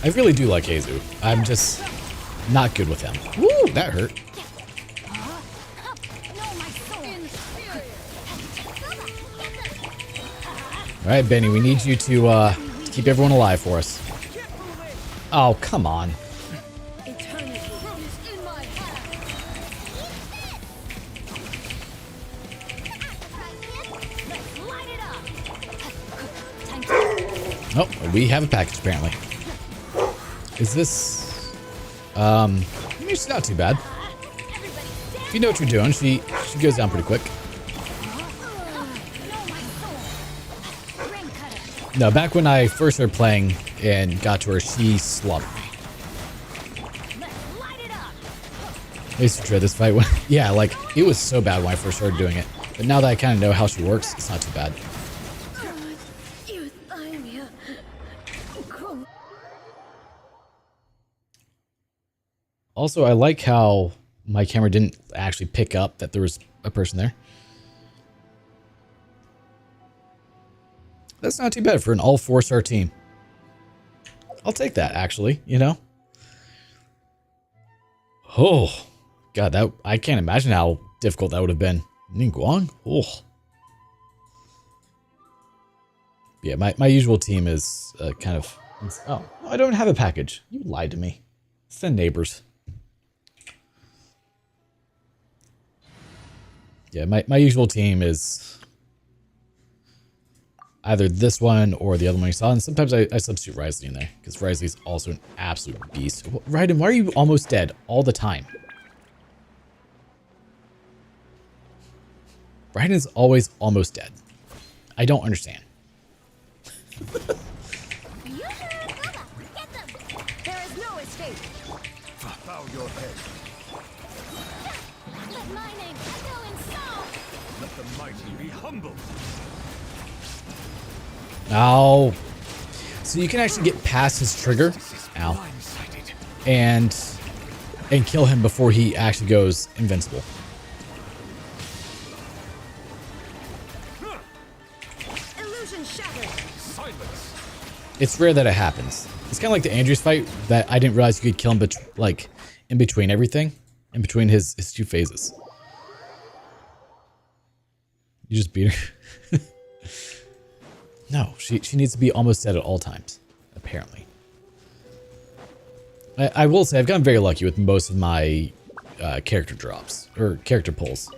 I really do like Jesus. I'm just not good with him. Woo, that hurt. All right, Benny, we need you to keep everyone alive for us. Oh, come on. Oh, we have a package apparently. Is this... it's not too bad. If you know what you're doing, she goes down pretty quick. No, back when I first started playing and got to her, she slaughtered me. I used to dread this fight. Yeah, like, it was so bad when I first started doing it. But now that I kind of know how she works, it's not too bad. Also, I like how my camera didn't actually pick up that there was a person there. That's not too bad for an all 4-star team. I'll take that, actually, you know? Oh, God, that I can't imagine how difficult that would have been. Ningguang? Oh. Yeah, my usual team is kind of... Oh, I don't have a package. You lied to me. It's the neighbors. Yeah, my usual team is either this one or the other one you saw, and sometimes I substitute Risley in there, because Risley's also an absolute beast. Raiden, why are you almost dead all the time? Raiden's always almost dead. I don't understand. There is no escape. Bow your head. Let my name echo in song. Let the mighty be humble. Ow. So you can actually get past his trigger. Ow. And kill him before he actually goes invincible. Illusion shattered. Silence. It's rare that it happens. It's kind of like the Andrews fight that I didn't realize you could kill him, like in between everything, in between his two phases. You just beat her. No, she needs to be almost dead at all times, apparently. I will say I've gotten very lucky with most of my character drops or character pulls,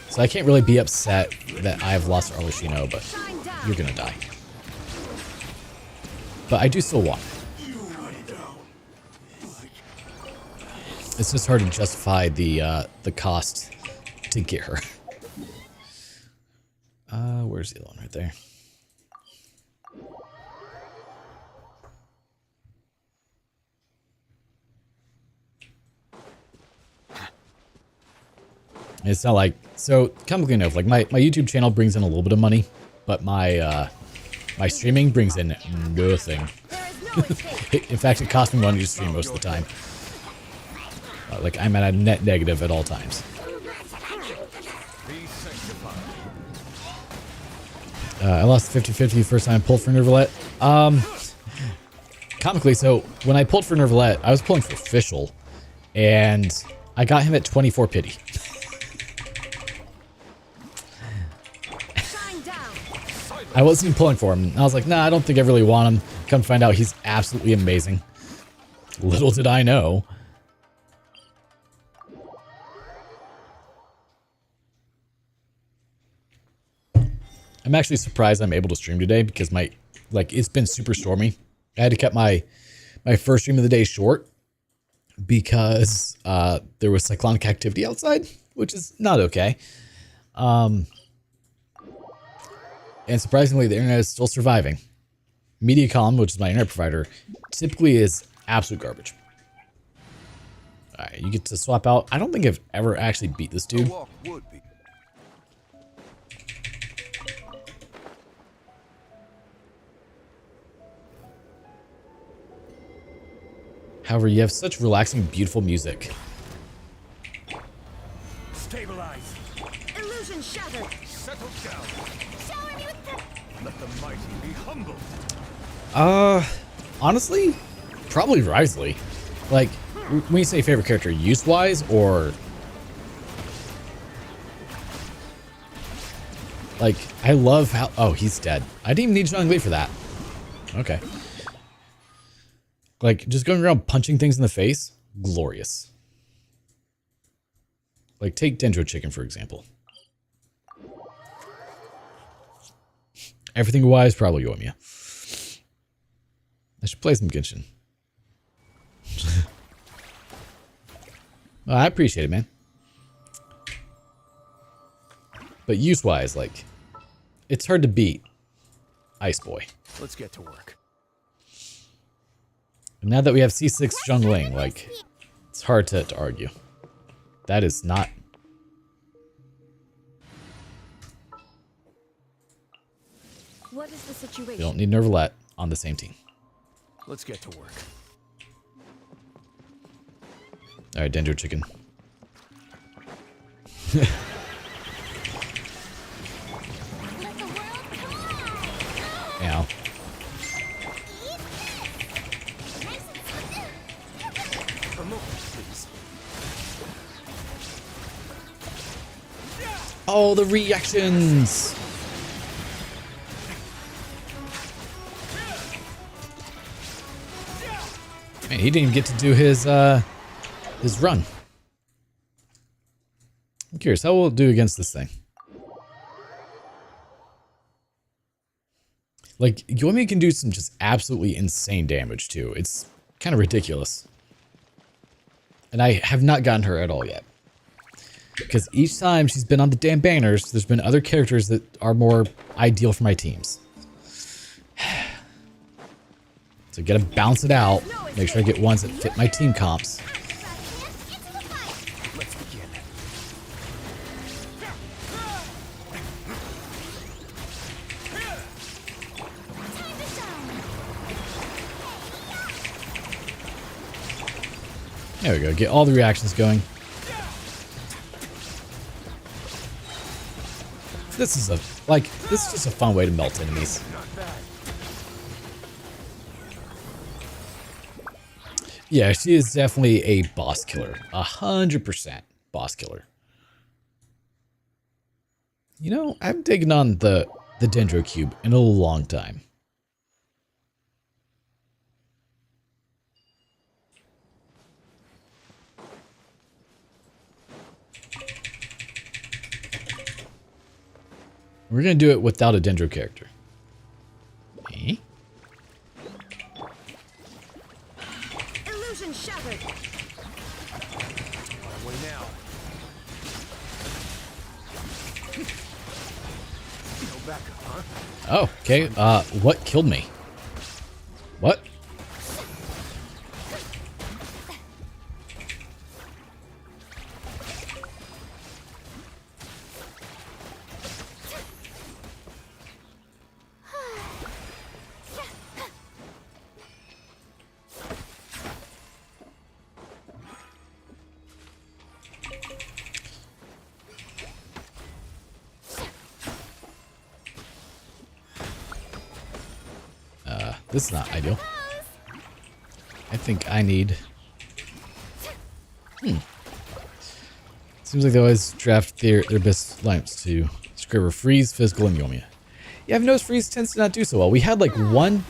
so I can't really be upset that I've lost Arlecchino, but you're gonna die. But I do still want it. It's just hard to justify the cost to get her. Where's the other one? Right there. It's not like, so comically enough, like my YouTube channel brings in a little bit of money, but my my streaming brings in nothing. In fact, it costs me money to stream most of the time. Like I'm at a net negative at all times. I lost 50-50 the first time I pulled for Nervalette. Comically, so when I pulled for Nervalette, I was pulling for Fischl, and I got him at 24 pity. I wasn't even pulling for him. I was like, nah, I don't think I really want him. Come to find out, he's absolutely amazing. Little did I know. I'm actually surprised I'm able to stream today because it's been super stormy. I had to cut my first stream of the day short because there was cyclonic activity outside, which is not okay. And surprisingly, the internet is still surviving. Mediacom, which is my internet provider, typically is absolute garbage. Alright, you get to swap out. I don't think I've ever actually beat this dude. However, you have such relaxing, beautiful music. Stabilize. Illusion shattered. Settle down. Shower me with the... Let the mighty be humble. Honestly, probably Risley. Like, when you say favorite character, use-wise, or... Like, I love how... Oh, he's dead. I didn't even need Zhang Li for that. Okay. Like, just going around punching things in the face, glorious. Like, take Dendro Chicken, for example. Everything wise, probably Yoimiya. I should play some Genshin. Well, I appreciate it, man. But use-wise, like, it's hard to beat Ice Boy. Let's get to work. And now that we have C6 jungling, like, it's hard to argue. That is not... What is the situation? We don't need Nervalette on the same team. Let's get to work. Alright, Dendro Chicken. Let the world come on! Ow. A moment, please. Oh, the reactions! Man, he didn't even get to do his run. I'm curious, how will it do against this thing? Like, Yomi can do some just absolutely insane damage, too. It's kind of ridiculous. And I have not gotten her at all yet. Because each time she's been on the damn banners, there's been other characters that are more ideal for my teams. So gotta balance it out. Make sure I get ones that fit my team comps. Let's begin. There we go. Get all the reactions going. This is just a fun way to melt enemies. Yeah, she is definitely a boss killer. 100% boss killer. You know, I haven't taken on the Dendro Cube in a long time. We're going to do it without a Dendro character. Okay. Illusion shattered. Way now. No backup, huh? Oh, okay. What killed me? What? This is not ideal. I think I need... Seems like they always draft their best lineups to Scriver, Freeze, Physical, and Yomiya. Yeah, I've noticed Freeze tends to not do so well. We had like one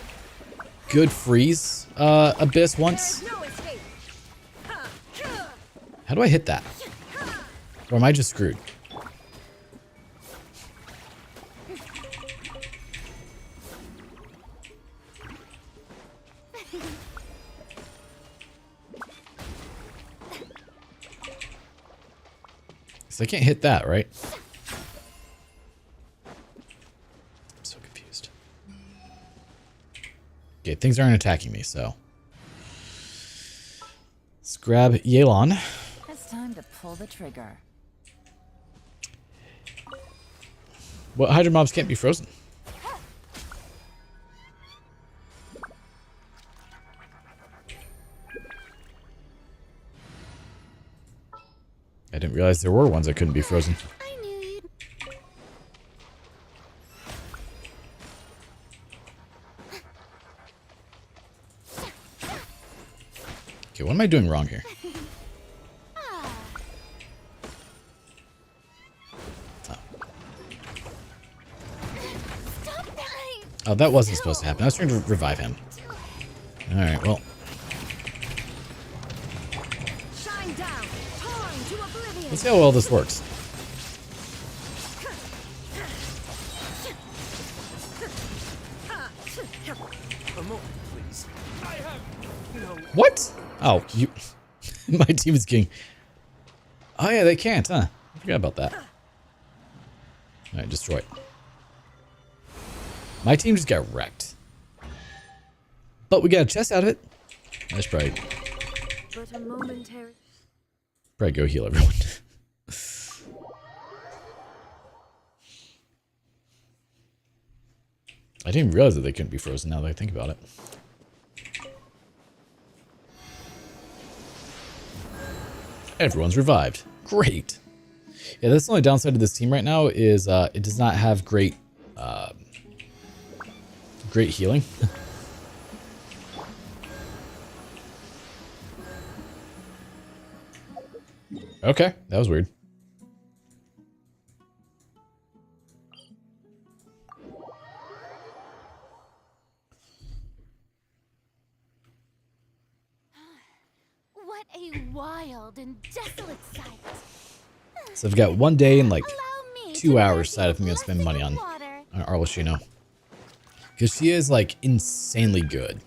good Freeze Abyss once. No escape. How do I hit that? Or am I just screwed? So I can't hit that, right? I'm so confused. Okay, things aren't attacking me, so. Let's grab Yelan. It's time to pull the trigger. What Hydra mobs can't be frozen? I didn't realize there were ones that couldn't be frozen. I knew you'd... Okay, what am I doing wrong here? Oh, that wasn't supposed to happen. I was trying to revive him. Alright, well. Shine down. Torn to oblivion. Let's see how well this works. A moment, please. I have no... What? Oh, you... My team is getting Oh yeah, they can't, huh? I forgot about that. Alright, destroy it. My team just got wrecked. But we got a chest out of it. That's probably But a momentary. probably go heal everyone. I didn't even realize that they couldn't be frozen now that I think about it. Everyone's revived. Great. Yeah, that's the only downside of this team right now is it does not have great great healing. Okay, that was weird. What a wild and desolate sight. So I've got 1 day and like Allow me 2 to hours nurse decided if I'm you gonna spend money blessing on in water. Arlecchino. Because she is like insanely good.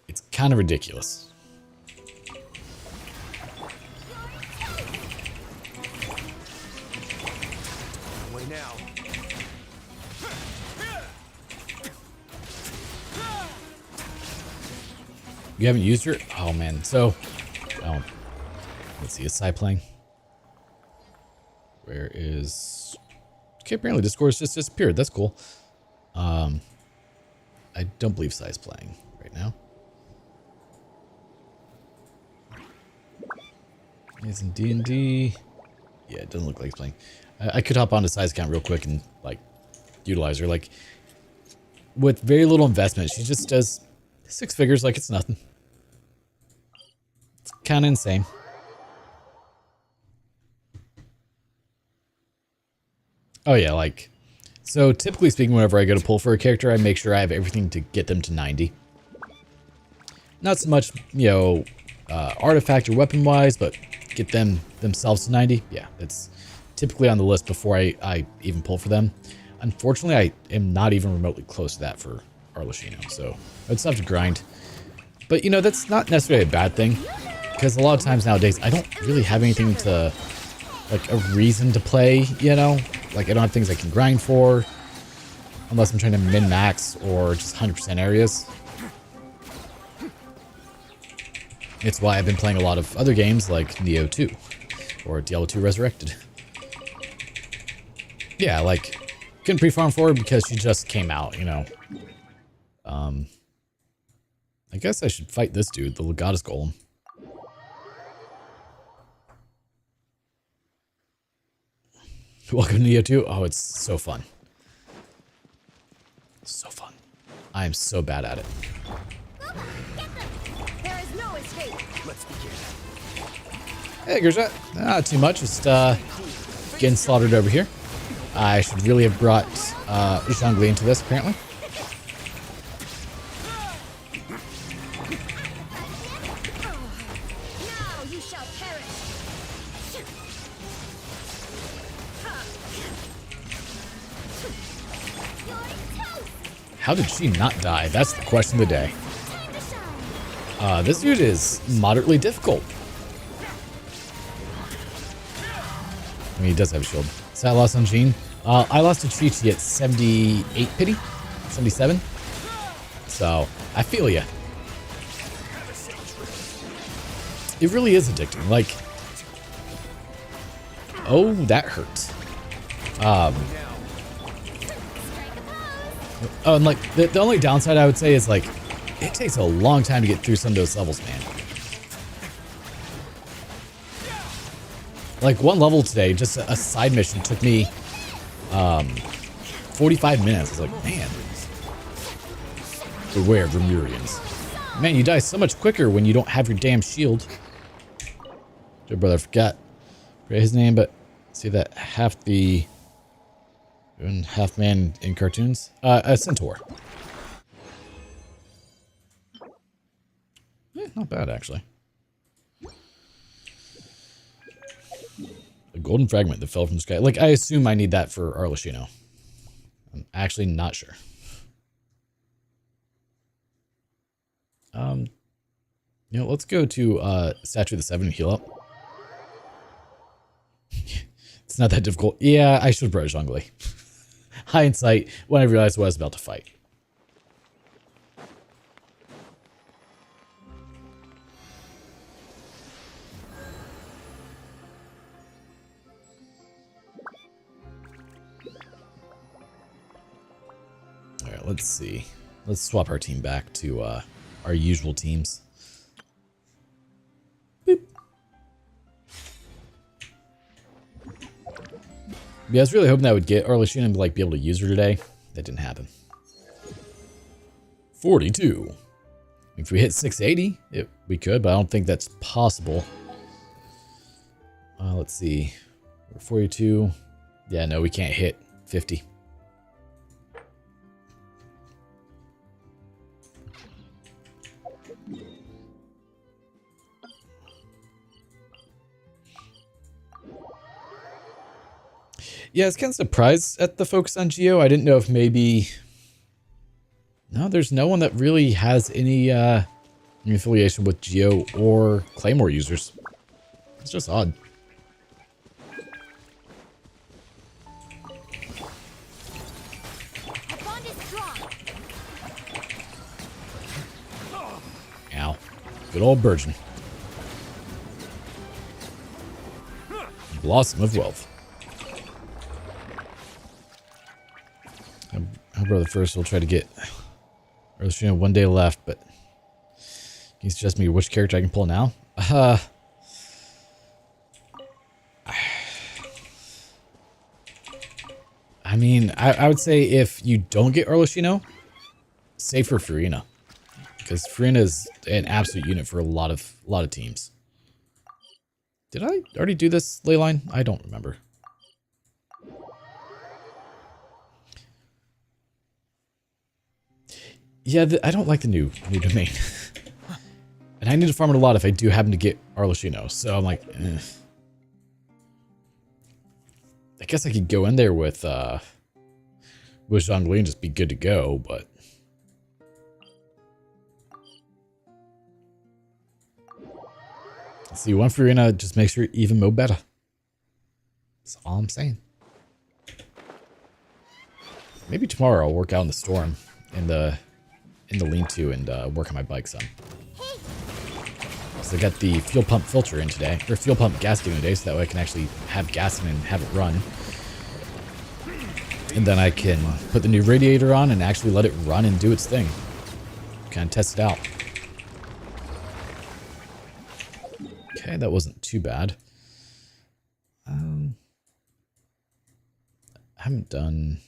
It's kind of ridiculous. Away now. You haven't used her? Oh man, so let's see, is Sai playing? Where is okay, apparently Discord's just disappeared. That's cool. I don't believe Sai's playing right now. He's in D&D. Yeah, it doesn't look like he's playing. I could hop onto Sai's account real quick and like utilize her. Like with very little investment, she just does 6 figures like it's nothing. It's kind of insane. Oh yeah, like, so typically speaking, whenever I go to pull for a character, I make sure I have everything to get them to 90. Not so much, you know, artifact or weapon wise, but get them themselves to 90. Yeah, it's typically on the list before I even pull for them. Unfortunately, I am not even remotely close to that for Arlecchino, so I'd still have to grind. But, you know, that's not necessarily a bad thing, because a lot of times nowadays, I don't really have anything to, like, a reason to play, you know? Like, I don't have things I can grind for, unless I'm trying to min-max or just 100% areas. It's why I've been playing a lot of other games like Neo 2 or Diablo 2 Resurrected. Yeah, like, couldn't pre-farm for her because she just came out, you know. I guess I should fight this dude, the Legatus Golem. Welcome to Neo 2. Oh, it's so fun. So fun. I am so bad at it. There is no escape. Let's begin. Hey, Gerzette. Not too much. Just getting slaughtered over here. I should really have brought Zhongli into this, apparently. Now you shall perish. How did she not die? That's the question of the day. This dude is moderately difficult. I mean, he does have a shield. So I lost on Jean. I lost to Chi-Chi at 78 pity, 77. So I feel ya. It really is addicting. Like, oh, that hurts. Oh, and like the only downside I would say is like it takes a long time to get through some of those levels, man. Like one level today, just a side mission took me 45 minutes. I was like, man, beware of Lemurians. Man, you die so much quicker when you don't have your damn shield. Dear brother, I forgot his name, but see that half man in cartoons? A centaur. Not bad, actually. A golden fragment that fell from the sky. Like, I assume I need that for Arlecchino. I'm actually not sure. You know, let's go to Statue of the Seven and heal up. It's not that difficult. Yeah, I should have brought Zhongli. Hindsight, when I realized what I was about to fight. Alright, let's see. Let's swap our team back to our usual teams. Boop. Yeah, I was really hoping that I would get Arlecchino and like be able to use her today. That didn't happen. 42. If we hit 680, we could, but I don't think that's possible. Let's see. We're 42. Yeah, no, we can't hit 50. Yeah, I was kind of surprised at the focus on Geo. I didn't know if maybe... No, there's no one that really has any affiliation with Geo or Claymore users. It's just odd. Our bond is strong. Ow. Good old Burgeon. Blossom of Wealth. Our brother first will try to get Arlecchino 1 day left, but can you suggest me which character I can pull now? I mean, I would say if you don't get Arlecchino, save for Furina. Because Furina is an absolute unit for a lot of teams. Did I already do this leyline? I don't remember. Yeah, I don't like the new domain. And I need to farm it a lot if I do happen to get Arlecchino. So I'm like, eh. I guess I could go in there with Zhongli and just be good to go, but... See, one Furina just makes her even more better. That's all I'm saying. Maybe tomorrow I'll work out in the storm in the lean-to and work on my bike some. Because I got the fuel pump filter in today, or fuel pump gasket in today, so that way I can actually have gas in and have it run. And then I can put the new radiator on and actually let it run and do its thing. Kind of test it out. Okay, that wasn't too bad. I haven't done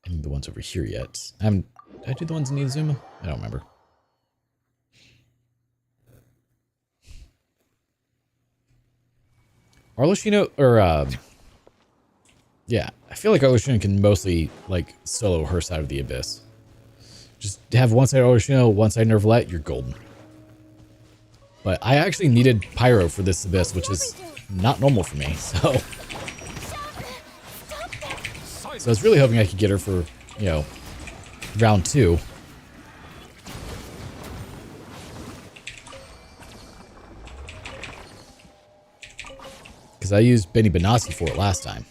any of the ones over here yet. Did I do the ones in Inazuma? I don't remember. Arlecchino, or yeah, I feel like Arlecchino can mostly like solo her side of the abyss. Just have one side Arlecchino, one side Nervalette, you're golden. But I actually needed Pyro for this abyss, which is not normal for me, so... So I was really hoping I could get her for, you know, round 2. Because I used Benny Benassi for it last time.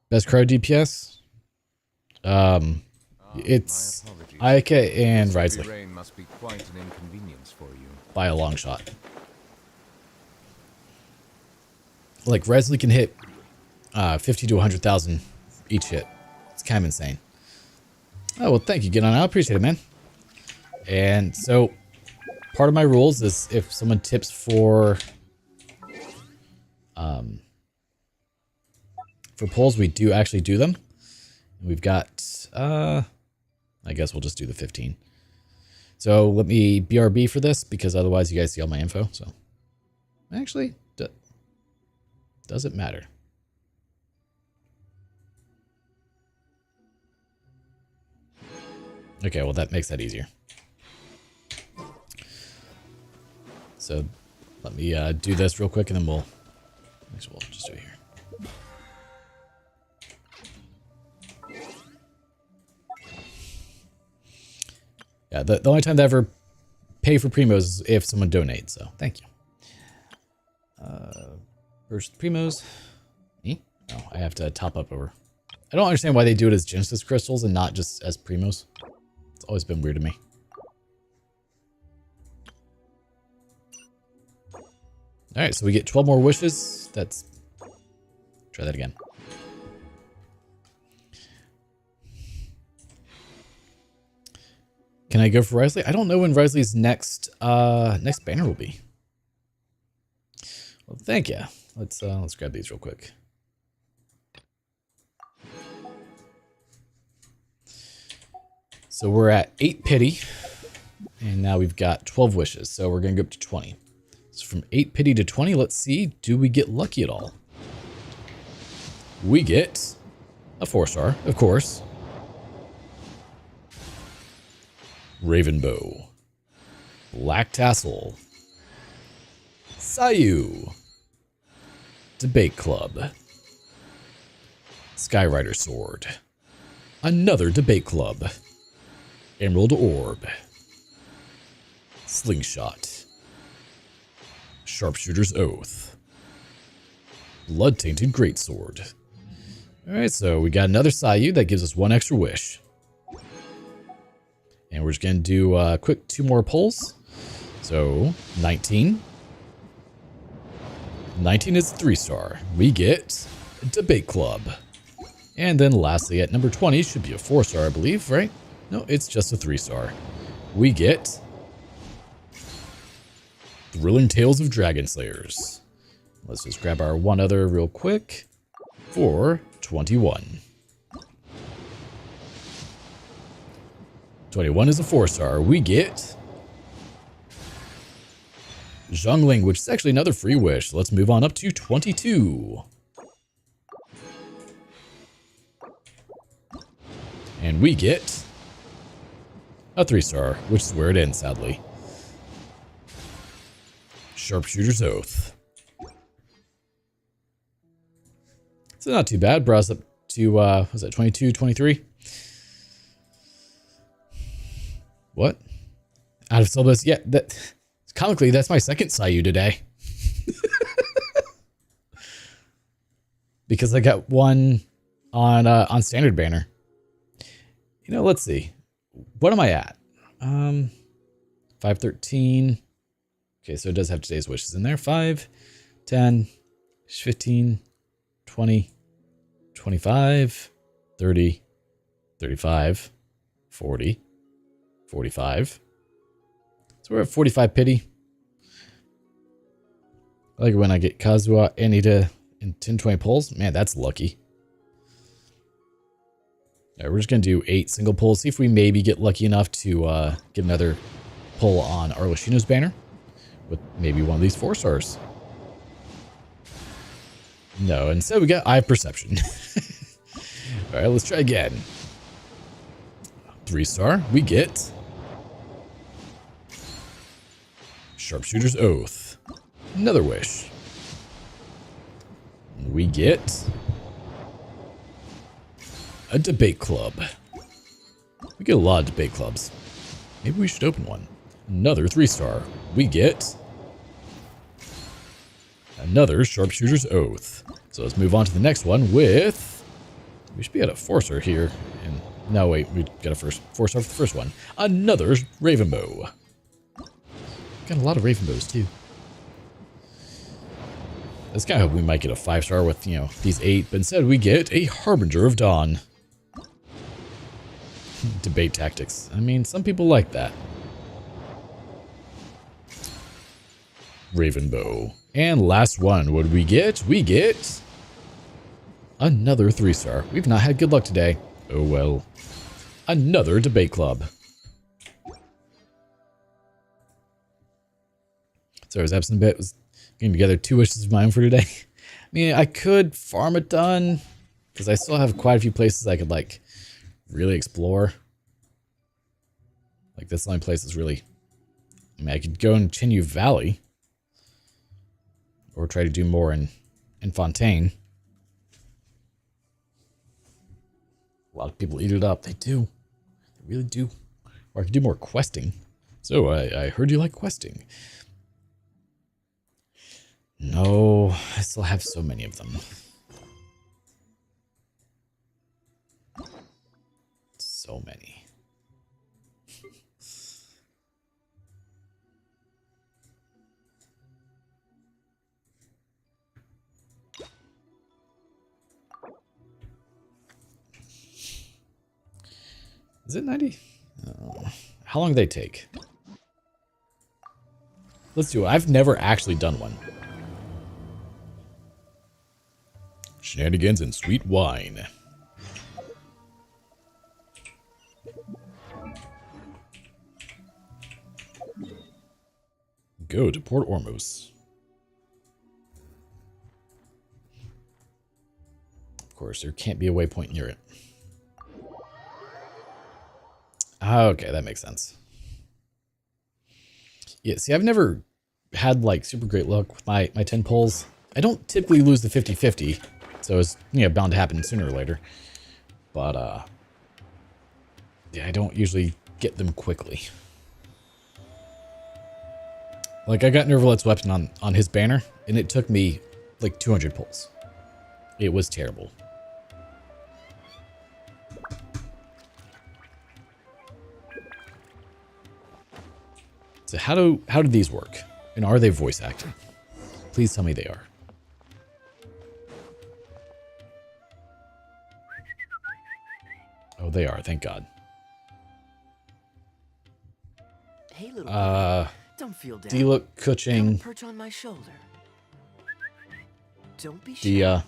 Best crowd DPS? It's Ayaka and Risley. Rain must be quite an inconvenience for you. By a long shot. Like, Risley can hit 50 to 100,000 each hit. It's kind of insane. Oh, well, thank you, Get On. I appreciate it, man. And so, part of my rules is if someone tips for polls, we do actually do them. We've got, I guess we'll just do the 15. So let me BRB for this, because otherwise you guys see all my info. So actually, doesn't matter. Okay, well that makes that easier. So let me do this real quick, and then we'll just do it here. Yeah, the only time that ever pay for primos if someone donates. So thank you. First primos. Me? No, I have to top up over. I don't understand why they do it as Genesis crystals and not just as primos. It's always been weird to me. All right, so we get 12 more wishes. That's... Try that again. Can I go for Risley? I don't know when Risley's next banner will be. Well, thank you. Let's grab these real quick. So we're at 8 pity, and now we've got 12 wishes. So we're gonna go up to 20. So from 8 pity to 20, let's see, do we get lucky at all? We get a 4-star, of course. Ravenbow, Black Tassel, Sayu, Debate Club, Skyrider Sword, another Debate Club, Emerald Orb, Slingshot, Sharpshooter's Oath, Blood-Tainted Greatsword. Alright, so we got another Sayu that gives us 1 extra wish. And we're just going to do a quick 2 more pulls. So, 19. 19 is a 3-star. We get a Debate Club. And then lastly, at number 20, should be a 4-star, I believe, right? No, it's just a 3-star. We get Thrilling Tales of Dragon Slayers. Let's just grab our one other real quick for 21. 21 is a 4-star. We get Zhongling, which is actually another free wish. Let's move on up to 22. And we get a 3-star, which is where it ends, sadly. Sharpshooter's Oath. So not too bad. Brought us up to, was that 22, 23? What? Out of syllabus? Yeah, that comically, that's my second Sayu today. Because I got one on standard banner. You know, let's see. What am I at? 513. Okay, so it does have today's wishes in there. 5, 10, 15, 20, 25, 30, 35, 40. 45. So we're at 45 pity. I like it when I get Kazuha and Ida in 10-20 pulls. Man, that's lucky. Alright, we're just going to do 8 single pulls. See if we maybe get lucky enough to get another pull on Arlecchino's banner. With maybe one of these 4-stars. No, instead we got Eye of Perception. Alright, let's try again. 3-star. We get Sharpshooter's Oath. Another wish. We get a Debate Club. We get a lot of Debate Clubs. Maybe we should open one. Another 3-star. We get another Sharpshooter's Oath. So let's move on to the next one with... We should be at a 4-star here. And no, wait, we got a 4-star for the first one. Another Ravenbow. Got a lot of Ravenbows too. I was kind of hoping we might get a 5-star with, you know, these 8, but instead we get a Harbinger of Dawn. Debate tactics. I mean, some people like that. Ravenbow. And last one, what do we get? We get another 3-star. We've not had good luck today. Oh well. Another Debate Club. So I was absent a bit. Was getting together 2 wishes of my own for today. I mean, I could farm it done because I still have quite a few places I could like really explore. Like this only place is really. I mean, I could go in Chinyu Valley or try to do more in Fontaine. A lot of people eat it up. They do. They really do. Or I could do more questing. So, I heard you like questing. No, I still have so many of them. So many. Is it 90? How long do they take? Let's do it. I've never actually done one. Shenanigans and sweet wine. Go to Port Ormuz. Of course, there can't be a waypoint near it. Okay, that makes sense. Yeah, see, I've never had like super great luck with my 10 pulls. I don't typically lose the 50-50, so it's bound to happen sooner or later. But yeah, I don't usually get them quickly. Like I got Nervalet's weapon on his banner, and it took me like 200 pulls. It was terrible. So how do these work? And are they voice acted? Please tell me they are. Oh, they are, thank God. Hey, little buddy. Don't feel down. Dila Come Kuching. and perch on my shoulder. Don't be shy.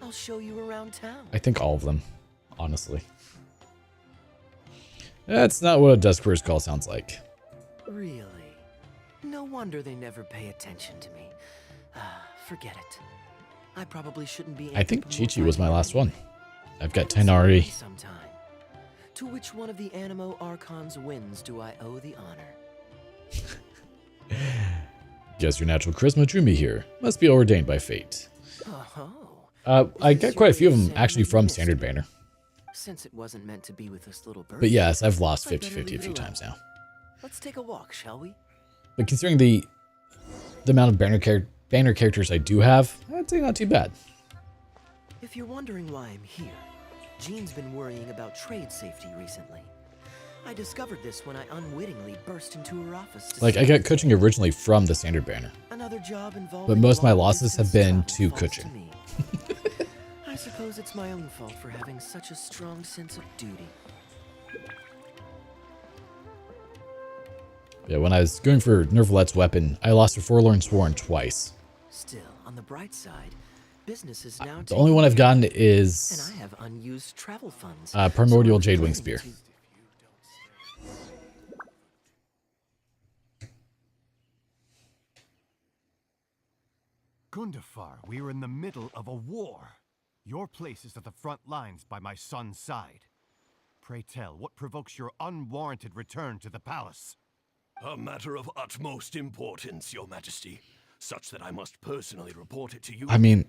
I'll show you around town. I think all of them, honestly. That's not what a Duskwear's call sounds like. Really? No wonder they never pay attention to me. Forget it. I probably shouldn't be. I think able to Chi-Chi was my last one. I've got Let's 10 already. see sometime. To which one of the Animo Archons wins do I owe the honor? Guess your natural charisma drew me here. Must be ordained by fate. Oh. I got quite a few of them actually from Standard Banner. Since it wasn't meant to be with this little bird. But yes, I've lost I'd better 50-50 a leave it few alone. times now. Let's take a walk, shall we? But considering the amount of banner characters I do have, I'd say not too bad. If you're wondering why I'm here, Jean's been worrying about trade safety recently. I discovered this when I unwittingly burst into her office to Like, I got coaching originally from the Standard Banner. another job involving But most of my long losses have distance been to travel falls Kuching. me. I suppose it's my own fault for having such a strong sense of duty. Yeah, when I was going for Nervalet's weapon, I lost a Forlorn Sworn twice. Still, on the bright side, business is now The only one I've gotten is and I have unused travel funds. Primordial so I'm Jadewing planning Spear. to- Gundafar, we are in the middle of a war. Your place is at the front lines by my son's side. Pray tell, what provokes your unwarranted return to the palace? A matter of utmost importance, Your Majesty, such that I must personally report it to you. I mean,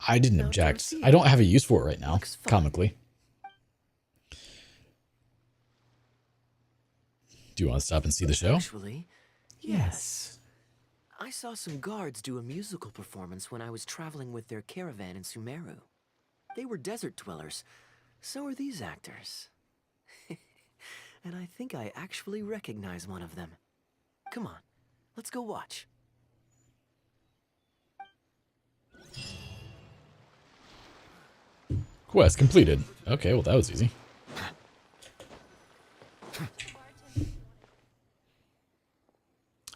I didn't Now, object. Dorothea I don't have a use for it right now, looks fine. comically. Do you want to stop and see the show? Actually, yes. I saw some guards do a musical performance when I was traveling with their caravan in Sumeru. They were desert dwellers. So are these actors. And I think I actually recognize one of them. Come on, let's go watch. Quest completed. Okay, well that was easy.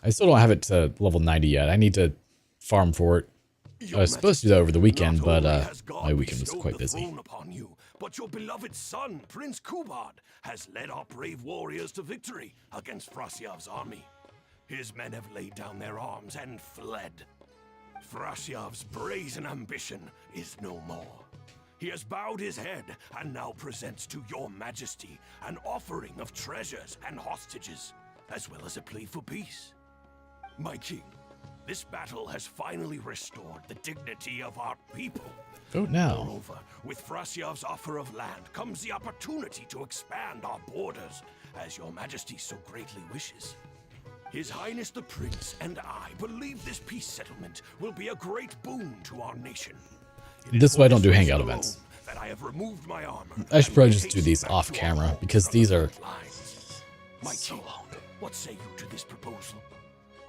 I still don't have it to level 90 yet. I need to farm for it. I was supposed to do that over the weekend, but my weekend was quite busy. Upon you, but your beloved son, Prince Kubad, has led our brave warriors to victory against Frasyav's army. His men have laid down their arms and fled. Frasyav's brazen ambition is no more. He has bowed his head and now presents to your majesty an offering of treasures and hostages, as well as a plea for peace. My king, this battle has finally restored the dignity of our people. Vote now. Moreover, with Frasyav's offer of land comes the opportunity to expand our borders as your majesty so greatly wishes. His Highness the Prince and I believe this peace settlement will be a great boon to our nation. This is why I don't do hangout events. That I have removed my armor. I should probably just do these off camera because these are so long. What say you to this proposal?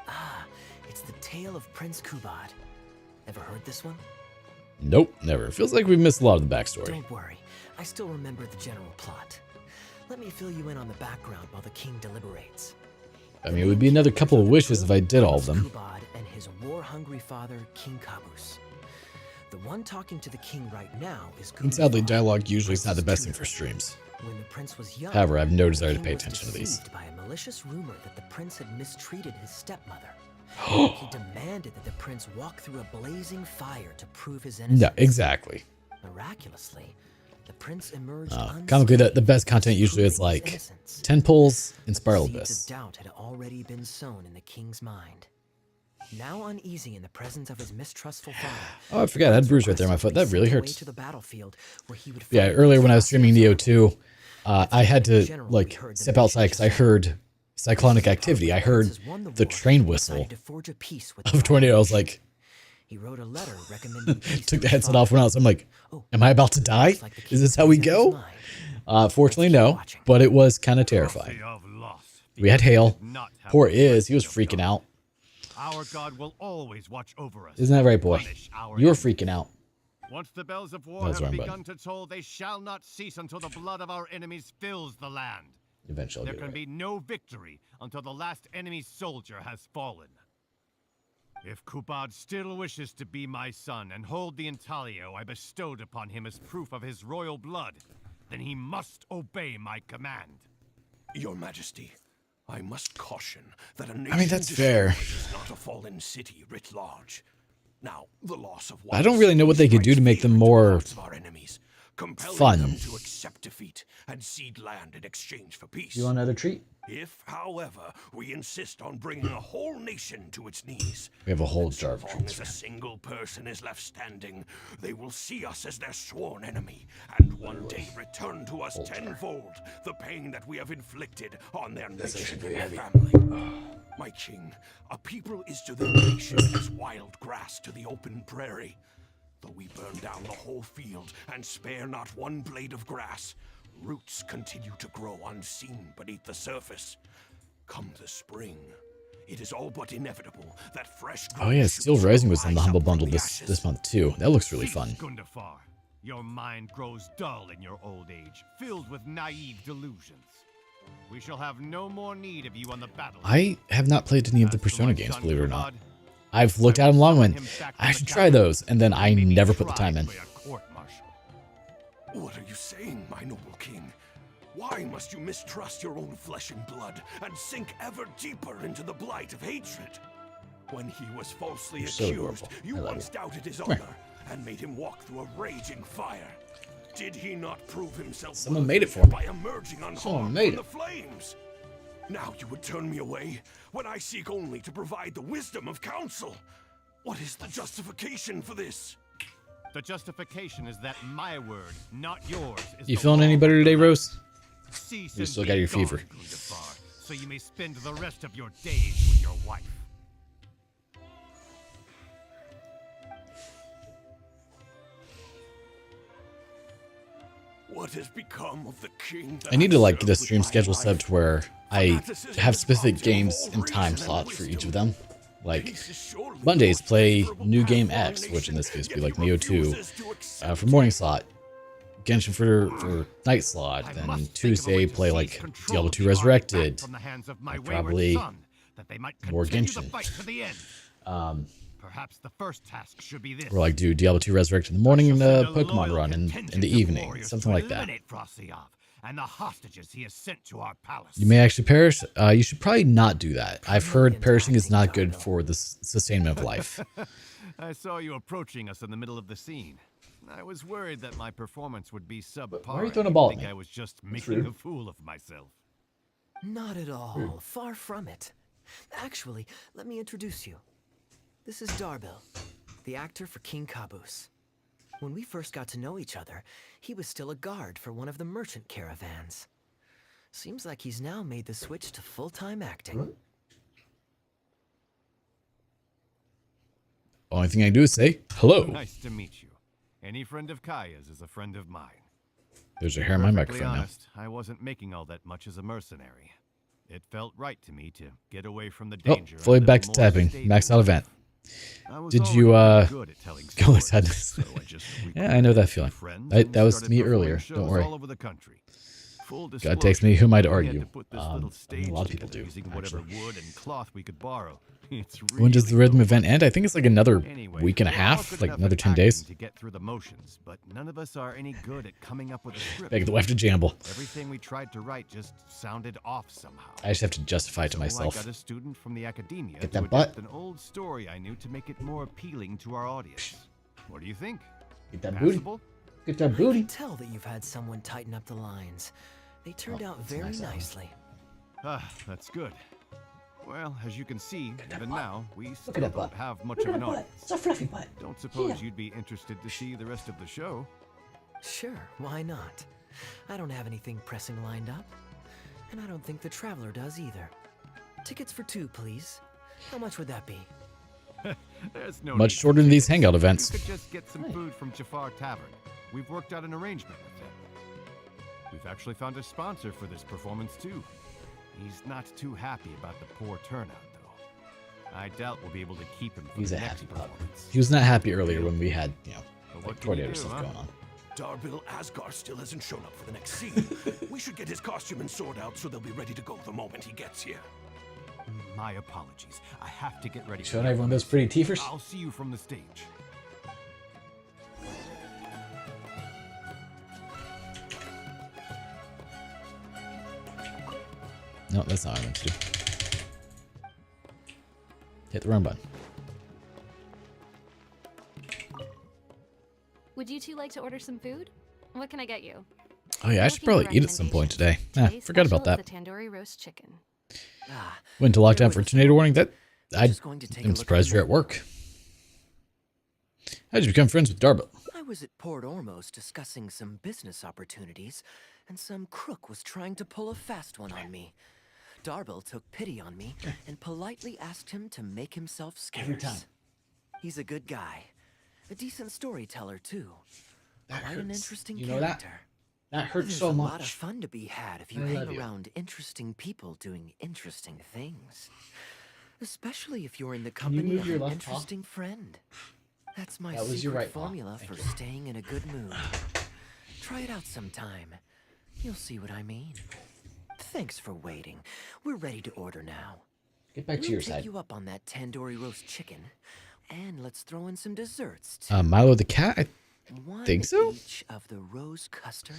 Ah, it's the tale of Prince Kubad. Ever heard this one? Nope, never. Feels like we've missed a lot of the backstory. Don't worry, I still remember the general plot. Let me fill you in on the background while the king deliberates. I mean, it would be another couple of wishes if I did all of them. Kubad and his war-hungry father, King Kabus. The one talking to the king right now is Kubad's And sadly, father, dialogue usually is not the best Prince thing for streams. When the prince was young, However, I have no the desire to king pay was attention to these. deceived by a malicious rumor that the prince had mistreated his stepmother. He demanded that the prince walk through a blazing fire to prove his innocence. No, exactly. Miraculously, the prince emerged Comically, the unscathed, best content usually is proving his like innocence. 10 pulls and Spiral Seeds Abyss. of doubt had already been sown in the king's mind. Now uneasy in the presence of his mistrustful father. Oh, I forgot. I had a bruise right there on my foot. That really sent away hurts. to the battlefield where he would Yeah, fight earlier when I was Frasia's streaming Neo son. 2, I had to like step outside because I heard cyclonic activity. I heard the train whistle Decided to forge a peace with of the a tornado. I was Fire like, He wrote a letter recommending peace took to the his headset father. off when I was. I'm like, Oh, am I about to die? looks like the Is king this how we reads his go? mind. Fortunately, no. But it was kind of terrifying. We had hail. Poor Iz, he was freaking out. Our God will always watch over us. Isn't that right, boy? Punish our You were enemies. freaking out. Once the bells of war That's have wrong begun button. to toll, they shall not cease until the blood of our enemies fills the land. Eventually, There I'll can get it right. be no victory until the last enemy soldier has fallen. If Kubad still wishes to be my son and hold the intaglio I bestowed upon him as proof of his royal blood, then he must obey my command. Your Majesty, I must caution that a nation that's fair. destroyed is not a fallen city writ large. Now, the loss of one I don't really know what they could do to make them more of our enemies, compelling fun. them to accept defeat and cede land in exchange for peace. You want another treat? If, however, we insist on bringing a whole nation to its knees, We have a whole then jar of so long treats. as a single person is left standing, they will see us as their sworn enemy, and one day return to us tenfold the pain that we have inflicted on their nation and their family. My king, a people is to their nation as wild grass to the open prairie. Though we burn down the whole field and spare not one blade of grass, roots continue to grow unseen beneath the surface. Come the spring, it is all but inevitable that fresh Oh yeah, green Steel shoots Rising will was in the rise Humble up from Bundle the this ashes. month too. That looks really Cease, fun. Gundafar. Your mind grows dull in your old age, filled with naive delusions. We shall have no more need of you on the battlefield. I have not played any of the As for Persona my games, son believe it or not. Kubad, I've looked I at them will long summon when him back I from should the try capital, those, and then I and he may be never put the tried time in. by a court-martial. What are you saying, my noble king? Why must you mistrust your own flesh and blood and sink ever deeper into the blight of hatred? When he was falsely You're so accused, adorable. you I love once you. doubted his Come here. honor and made him walk through a raging fire. Did he not prove himself Someone worthy made it for me. by emerging unharmed Someone made from it. the flames? Now you would turn me away when I seek only to provide the wisdom of counsel. What is the justification for this? The justification is that my word, not yours, is You the feeling law any of better the today, land. Rose? Cease You and still be got your gone, fever. Gundafar, so you may spend the rest of your days with your wife. What has become of the king? I need to like get a stream schedule set up to where I have specific games and time slots for each of them. Like Mondays play New Game X, which in this case would be like Neo 2 for morning slot. Genshin for night slot. I Then must think of a Tuesday way to play seize like control Diablo of 2 the artifact Resurrected. from the hands of my and wayward probably son, that they might more continue the Genshin. fight to the end. Perhaps the first task should be this. Or like do Diablo 2 Resurrected in the morning and Shall a send a Pokemon loyal run in contingent the of evening. warriors Something to like that. eliminate Frasiav and the hostages he has sent to our palace. You may actually perish. You should probably not do that. I've heard perishing is not good for the sustainment of life. I saw you approaching us in the middle of the scene. I was worried that my performance would be subpar. why are you and throwing a you'd ball at think me? I was just making a fool of myself. Not at all. Far from it. Actually, let me introduce you. This is Darbil, the actor for King Kabus. When we first got to know each other, he was still a guard for one of the merchant caravans. Seems like he's now made the switch to full-time acting. Only thing I can do is say hello. Nice to meet you. Any friend of Kaya's is a friend of mine. There's a hair on my Perfectly microphone now. honest, I wasn't making all that much as a mercenary. It felt right to me to get away from the Oh, danger. and Floyd live back a to more tapping. stable Max out life. event. I was Did you, already good at telling go with stories, sadness? so I just Yeah, I know that recruited feeling. friends That and was started me performing earlier. Don't shows worry. all over the country. Full God takes me, disclosure, who am I to we had argue? put this I little mean, stage a lot of people together do, using whatever actually. wood and cloth we could borrow. It's When does the really rhythm no event fun. end? I think it's like another Anyway, week and a we're all half, good like enough another at 10 acting days. to get through the motions, but none of us are any good at coming up with a script. Beg the wife to jamble. Everything we tried to write just sounded off somehow. I just have to justify it to So myself. I got a student from the academia Get to that butt. adapt an old story I knew to make it more appealing to our audience. What do you think? Get that booty. Passable? Get that I booty. can tell that you've had someone tighten up the lines. They turned out that's very nice, Alan. nicely. Ah, that's good. Well, as you can see, even now, we still at that don't butt. have much Look of at an that butt. audience. It's a fluffy butt. Don't suppose Yeah. you'd be interested to see the rest of the show. Sure, why not? I don't have anything pressing lined up. And I don't think the Traveler does either. Tickets for 2, please. How much would that be? There's no Much need shorter to than these chase. hangout events. You could just get some food from Jafar Tavern. We've worked out an arrangement with them. We've actually found a sponsor for this performance too. He's not too happy about the poor turnout, though. I doubt we'll be able to keep him for He's the a next happy pup. performance. He was not happy earlier when we had, But like what can you tornado do, stuff huh? going on. Darbil Asgar still hasn't shown up for the next scene. We should get his costume and sword out so they'll be ready to go the moment he gets here. My apologies. I have to get ready. for Showing the everyone those pretty teethers. I'll see you from the stage. No, that's not what I meant to do. Hit the wrong button. Would you two like to order some food? What can I get you? Oh yeah, I should probably eat at some point today. Forgot about that. The tandoori roast chicken. Ah, Went to lockdown for a tornado warning. That I'm just going to take a look at surprised the you're at menu. work. How'd you become friends with Darbil? I was at Port Ormos discussing some business opportunities, and some crook was trying to pull a fast one on me. Darbil took pity on me and politely asked him to make himself scarce. Every time. He's a good guy. A decent storyteller, too. That Quite an hurts. interesting You know that? character. That hurts There's so a lot of much. fun to be had if you I hang love you. around interesting people doing interesting things. Especially if you're in the Can you company move of your an left paw? interesting friend. That's my That was your secret right paw. formula Thank for you. staying in a good mood. Try it out sometime. You'll see what I mean. Thanks for waiting. We're ready to order now. Get back to We'll your take side. you up on that tandoori roast chicken. And let's throw in some desserts, too. Milo the cat? I One think so? each of the rose custard,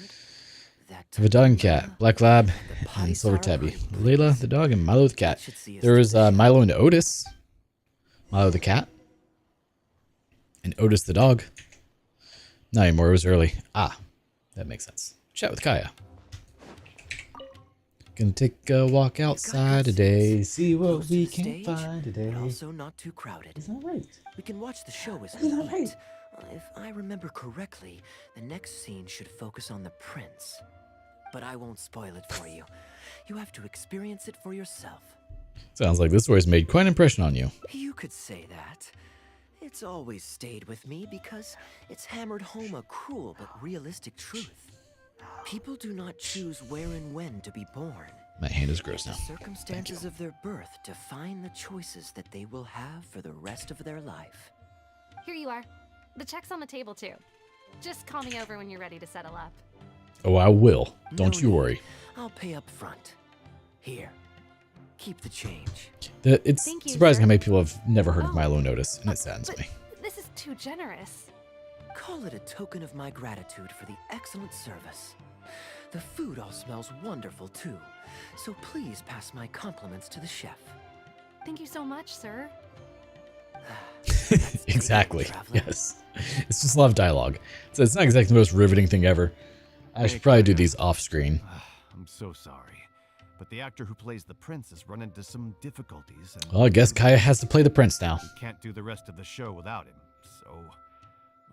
that have a dog and cat. Black Lab the and Silver Patisara Tabby. Fruit. Layla the dog and Milo the cat. Should see us There was through the Milo and Otis. Milo the cat. And Otis the dog. Not anymore, it was early. Ah, that makes sense. Chat with Kaya. Gonna take a walk outside good today, seats. see what Close to we the can stage, find today. but also not too crowded. Isn't that right? We can watch the show as we Isn't that eat. right? If I remember correctly, the next scene should focus on the prince. But I won't spoil it for you. You have to experience it for yourself. Sounds like this story's made quite an impression on you. You could say that. It's always stayed with me because it's hammered home a cruel but realistic truth. People do not choose where and when to be born. My hand is gross The now. circumstances of their birth define the choices that they will have for the rest of their life. Here you are. The check's on the table too. Just call me over when you're ready to settle up. Oh, I will. Don't No you need. worry. I'll pay up front. Here. Keep the change. It's Thank you, surprising sir. how many people have never heard of Oh, Milo and Otis, and it saddens But me. this is too generous. Call it a token of my gratitude for the excellent service. The food all smells wonderful too, so please pass my compliments to the chef. Thank you so much, sir. Let's take it, Exactly. traveler. Yes. It's just a lot of dialogue. So it's not exactly the most riveting thing ever. I should probably do these off screen. I'm so sorry, but the actor who plays the prince has run into some difficulties, and Well, I guess Kaya has to play the prince now. we can't do the rest of the show without him. So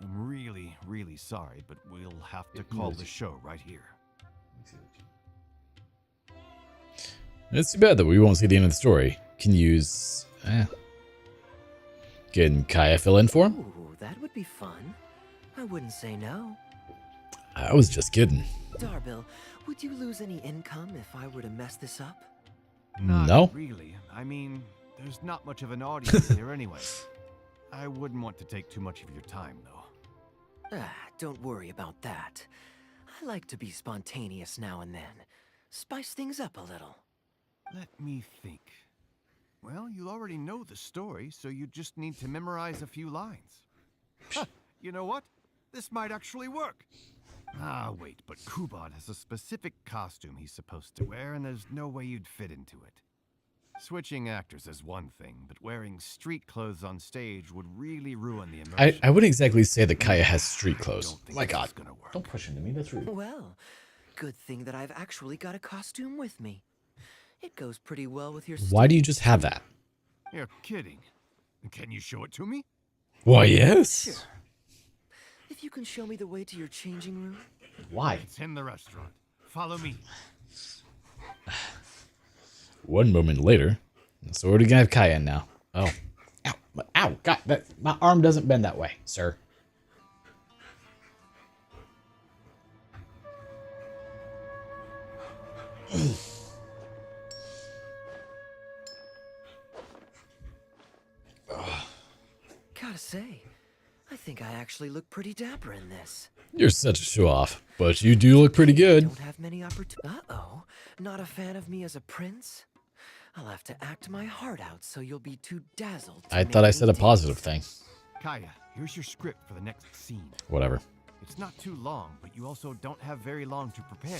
I'm really, really sorry, but we'll have to call the show right here. It's too bad that we won't see the end of the story. Can use... Can Kaya fill in for him? Ooh, that would be fun. I wouldn't say no. I was just kidding. Darbill, would you lose any income if I were to mess this up? Not No. really. I mean, there's not much of an audience here anyway. I wouldn't want to take too much of your time, though. Don't worry about that. I like to be spontaneous now and then. Spice things up a little. Let me think. Well, you already know the story, so you just need to memorize a few lines. Huh, you know what? This might actually work. Ah, wait, but Kubad has a specific costume he's supposed to wear, and there's no way you'd fit into it. Switching actors is one thing, but wearing street clothes on stage would really ruin the immersion. I wouldn't exactly say that Kaya has street clothes. Don't think My this god. is gonna work. Don't push into me. That's rude. Well, good thing that I've actually got a costume with me. It goes pretty well with your Why do you just have that? You're kidding. Can you show it to me? Why, yes. Sure. If you can show me the way to your changing room. Why? It's in the restaurant. Follow me. One moment later. So we're gonna have Kaya in now. Oh. Ow. Ow. God, my arm doesn't bend that way, sir. Gotta say, I think I actually look pretty dapper in this. You're such a show-off, but you do look pretty good. Don't have many Uh-oh, not a fan of me as a prince? I'll have to act my heart out so you'll be too dazzled. I thought I said a positive thing. Kaya, here's your script for the next scene. Whatever. It's not too long, but you also don't have very long to prepare.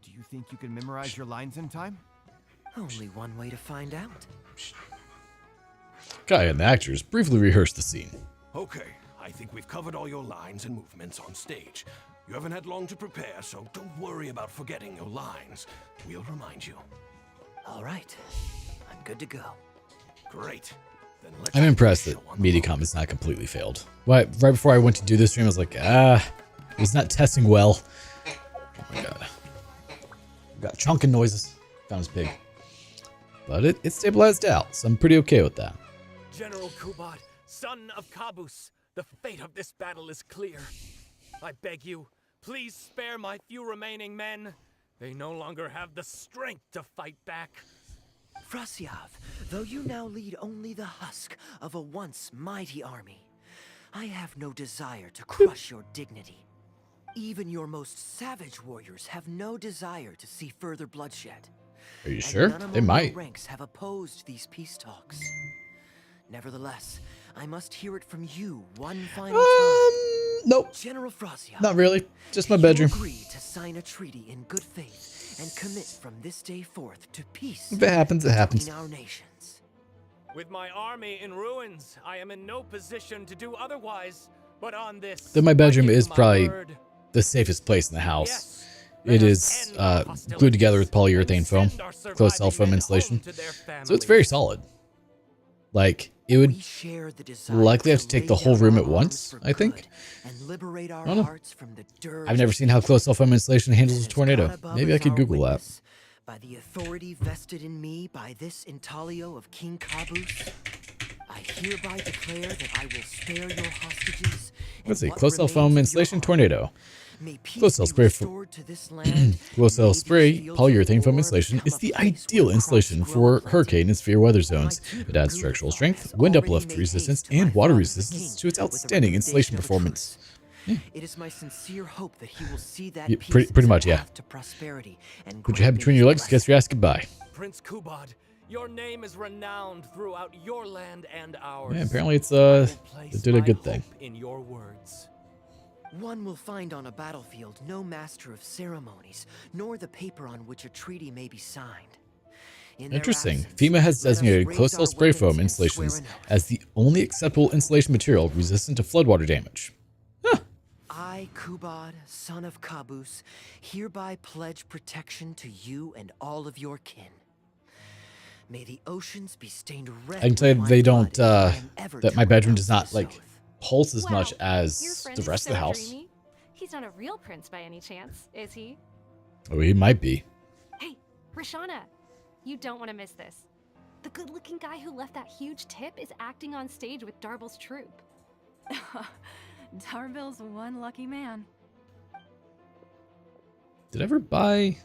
Do you think you can memorize your lines in time? Only one way to find out. Kaya and the actors briefly rehearse the scene. Okay, I think we've covered all your lines and movements on stage. You haven't had long to prepare, so don't worry about forgetting your lines. We'll remind you. All right, I'm good to go. Great. Then let's I'm have impressed the that show on the Mediacom road. has not completely failed. Right before I went to do this stream, I was like, it was not testing well. Oh my god. Got chunking noises. That was big. But it stabilized out, so I'm pretty okay with that. General Kubad, son of Kabus, the fate of this battle is clear. I beg you, please spare my few remaining men. They no longer have the strength to fight back. Frasyav, though you now lead only the husk of a once mighty army, I have no desire to crush your dignity. Even your most savage warriors have no desire to see further bloodshed. Are you And sure? none They among might. your ranks have opposed these peace talks. Nevertheless, I must hear it from you one final time. Nope. General Frasyav. Not really. Just my you bedroom. agree to sign a treaty in good faith and commit from this day forth to peace If it happens, it happens. between our nations. With my army in ruins, I am in no position to do otherwise. But on this, Then my bedroom I give is you my probably word. the safest place in the house. Yes, It let us is end our glued together with hostilities polyurethane foam, and send our close cell surviving foam men insulation. home to their So it's very families. solid. Like, it would We share the desire likely have to take lay the whole down room our at once, arms for I think. good and liberate our I don't know. hearts from the dirge I've never seen how close cell foam insulation handles a Since tornado. God above Maybe I is could our Google that. witness, by the authority vested in me by this intaglio of King Kabus, I hereby declare that I will spare your hostages. and Let's see. what Close cell remains foam of your insulation army. tornado. May peace Close cell be spray restored to this land, Close cell and may these spray fields of polyurethane foam war insulation become is a the place ideal where insulation crops grow for plenty. hurricane and severe weather zones. My It adds tutor structural Guthar strength, has wind already uplift made resistance, haste to my and water father, the resistance king, to its with the outstanding installation recommendation of the performance. troops. It is my sincere hope that he will see that Yeah, peace pretty as a much, yeah. path to prosperity and Put your head grant me between his your legs in case blessing. you ask goodbye. Prince Kubad, your name is renowned throughout your land and ours. Yeah, apparently it's I will they place did a my good thing. hope in your words. One will find on a battlefield no master of ceremonies, nor the paper on which a treaty may be signed. In their Interesting. absence, FEMA has let us designated raise close our cell spray weapons foam and installations swear an oath. as the only acceptable insulation material resistant to floodwater damage. I, Kubad, son of Kabus, hereby pledge protection to you and all of your kin. May the oceans be stained red. I can tell you with my they blood don't, if I am ever that to my bedroom renounce does not, this like, oath. pulse as much Your as friend the is rest of the so house. dreamy. He's not a real prince by any chance, is he? Oh, he might be. Hey, Rashana, You don't want to miss this. The good-looking guy who left that huge tip is acting on stage with Darble's troupe. Darble's one lucky man. Did I ever buy?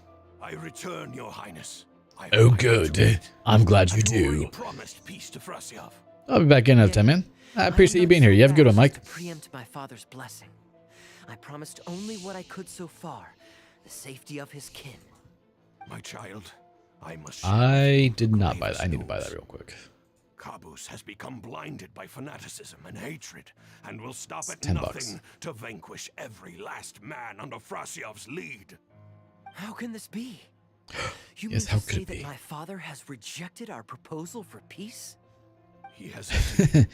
I return, Your Highness. Oh, good. I'm glad you do. Promised peace to Frasiov. I'll be back in another time, man. I appreciate you being here. You have a good one, Mike. To preempt my father's blessing. I promised only what I could so far, the safety of his kin. My child, I must. I did not buy that. I need to buy that real quick. Kabus has become blinded by fanaticism and hatred, and will stop at $10. nothing to vanquish every last man under Frasiov's lead. How can this be? You Yes, mean how to could say it that be? my father has rejected our proposal for peace? He has hesitated.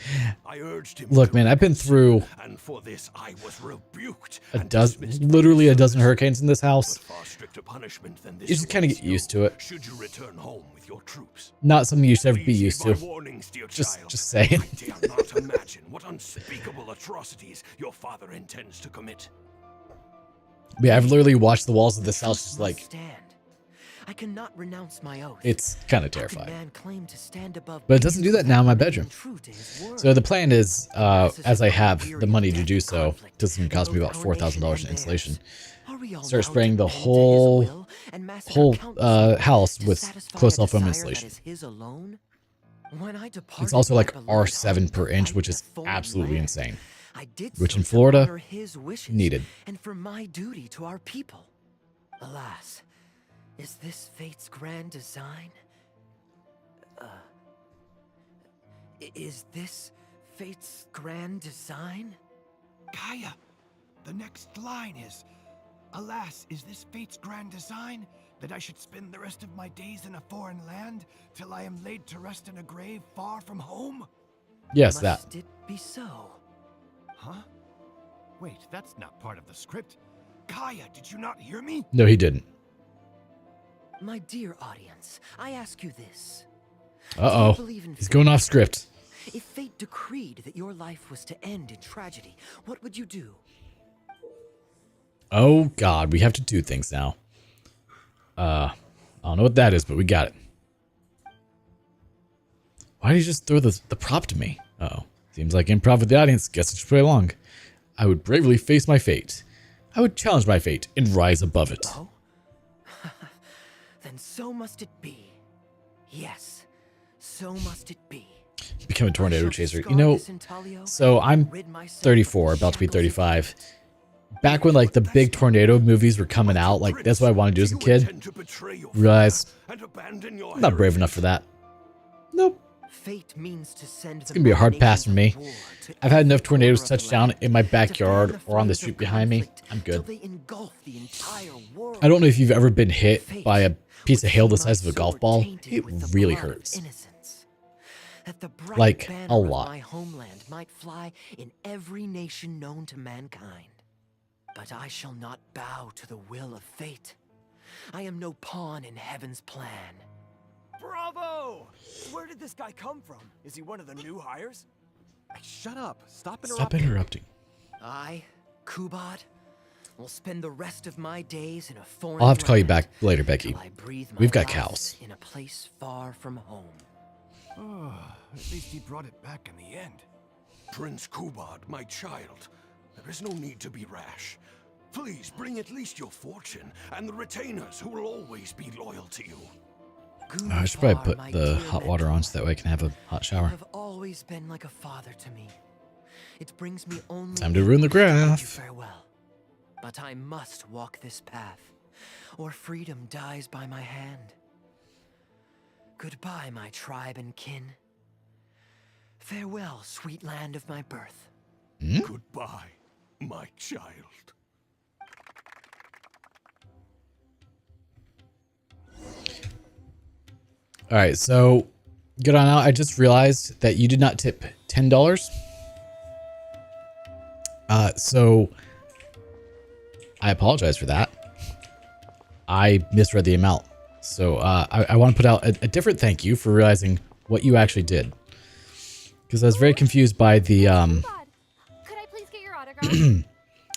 I urged him. Look, to man, I've been through and for this I was rebuked. a and dozen, dismissed from literally a service. dozen hurricanes in this house. But far stricter punishment than this You just kind of awaits get used to it. Should you return home with your troops? Not something you should ever be Please used heed to. my warnings, dear Just child. saying. I dare not imagine what unspeakable atrocities your father intends to commit. Yeah, I've literally watched the walls of this house just Must like, stand. I cannot renounce my oath. it's kind of How could terrifying. man claim to stand above But it doesn't do that now in my bedroom. true to his word? So the plan is, as I have the money to do so, it doesn't cost me about $4,000 in insulation. Are we all Start bound spraying to the bend to his whole will and massacre countless house to with satisfy close a cell foam desire insulation. that is his alone? When I It's departed also my like beloved R7 home per to inch, fight which in is a foreign absolutely land, insane. I did Which so in to Florida, honor his wishes needed. and for my duty to our people. Alas, is this fate's grand design? Is this fate's grand design? Kaya, the next line is, alas, is this fate's grand design, that I should spend the rest of my days in a foreign land, till I am laid to rest in a grave far from home? Yes, that. Must it be so? Huh? Wait, that's not part of the script. Kaya, did you not hear me? No, he didn't. My dear audience, I ask you this. Uh-oh. Do you believe in He's fate? going off script. If fate decreed that your life was to end in tragedy, what would you do? Oh, God. We have to do things now. I don't know what that is, but we got it. Why did you just throw the prop to me? Uh-oh. Seems like improv with the audience. Guess I should play along. I would bravely face my fate. I would challenge my fate and rise above it. Oh? Then so must it be. Yes, so must it be. Become a tornado I shall chaser. You discard know, this intaglio so I'm and rid myself of 34, the about to be shackles of 35. fate. Back when like the big tornado movies were coming out, like that's what I wanted to do as a kid. Realized I'm not brave enough for that. Nope. Fate means to send It's gonna be a hard pass for me. I've had enough tornadoes touch down in my backyard or on the street behind me. I'm good. I don't know if you've ever been hit by a piece of hail the size of a golf ball. It really hurts. Like, a lot. My homeland might fly in every nation known to mankind. But I shall not bow to the will of fate. I am no pawn in heaven's plan. Bravo! Where did this guy come from? Is he one of the new hires? Hey, shut up. Stop Stop interrupting. interrupting. I, Kubad, will spend the rest of my days in a foreign I'll have to call you land back later, Becky. till I breathe my We've got last cows. in a place far from home. Oh, at least he brought it back in the end. Prince Kubad, my child, there is no need to be rash. Please bring at least your fortune and the retainers who will always be loyal to you. I should probably put the hot water on so that way I can have a hot You shower. have always been like a father to me. It brings me only Time to ruin the anguish to bid you graph. farewell. But I must walk this path, or freedom dies by my hand. Goodbye, my tribe and kin. Farewell, sweet land of my birth. Goodbye, my child. All right, so get on out. I just realized that you did not tip $10. So I apologize for that. I misread the amount. So I want to put out a different thank you for realizing what you actually did. Because I was very confused by the Could I please get your autograph?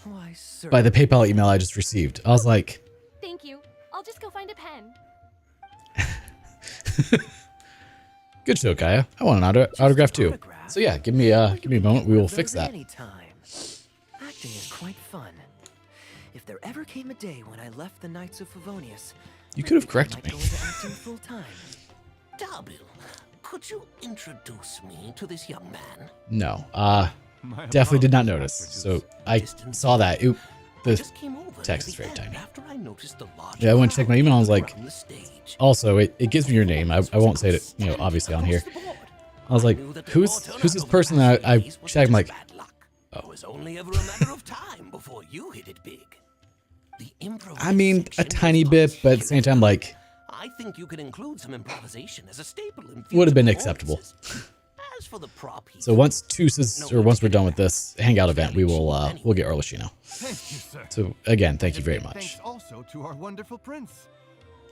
Why, sir. by the PayPal email I just received. I was like, Thank you. I'll just go find a pen. Good show, Kaya. I want an autograph too. So yeah, give me a moment. We will fix that. Acting is quite fun. If there ever came a day when I left the Knights of Favonius, You could have corrected me. go into acting full time. Darbil, could you introduce me to this young man? No, definitely did not notice. So I saw that. Oop, the text is very tiny. After I noticed the large Yeah, I went to check my email. I was like, around the stage. also, it gives me your name. I won't say it, obviously on here. I was like, who's this person that I checked? I'm like, Bad luck. It was only ever a matter of time before you hit it big. The I mean, a improvisation tiny was bit, but at the same time, like, I think you could include some improvisation as a staple in would have been future acceptable. performances. As for the prop heap, So once once we're done with this hangout event, we'll get Arlecchino. Thank you, sir. So again, thank you very And much. Thanks also to our wonderful prince.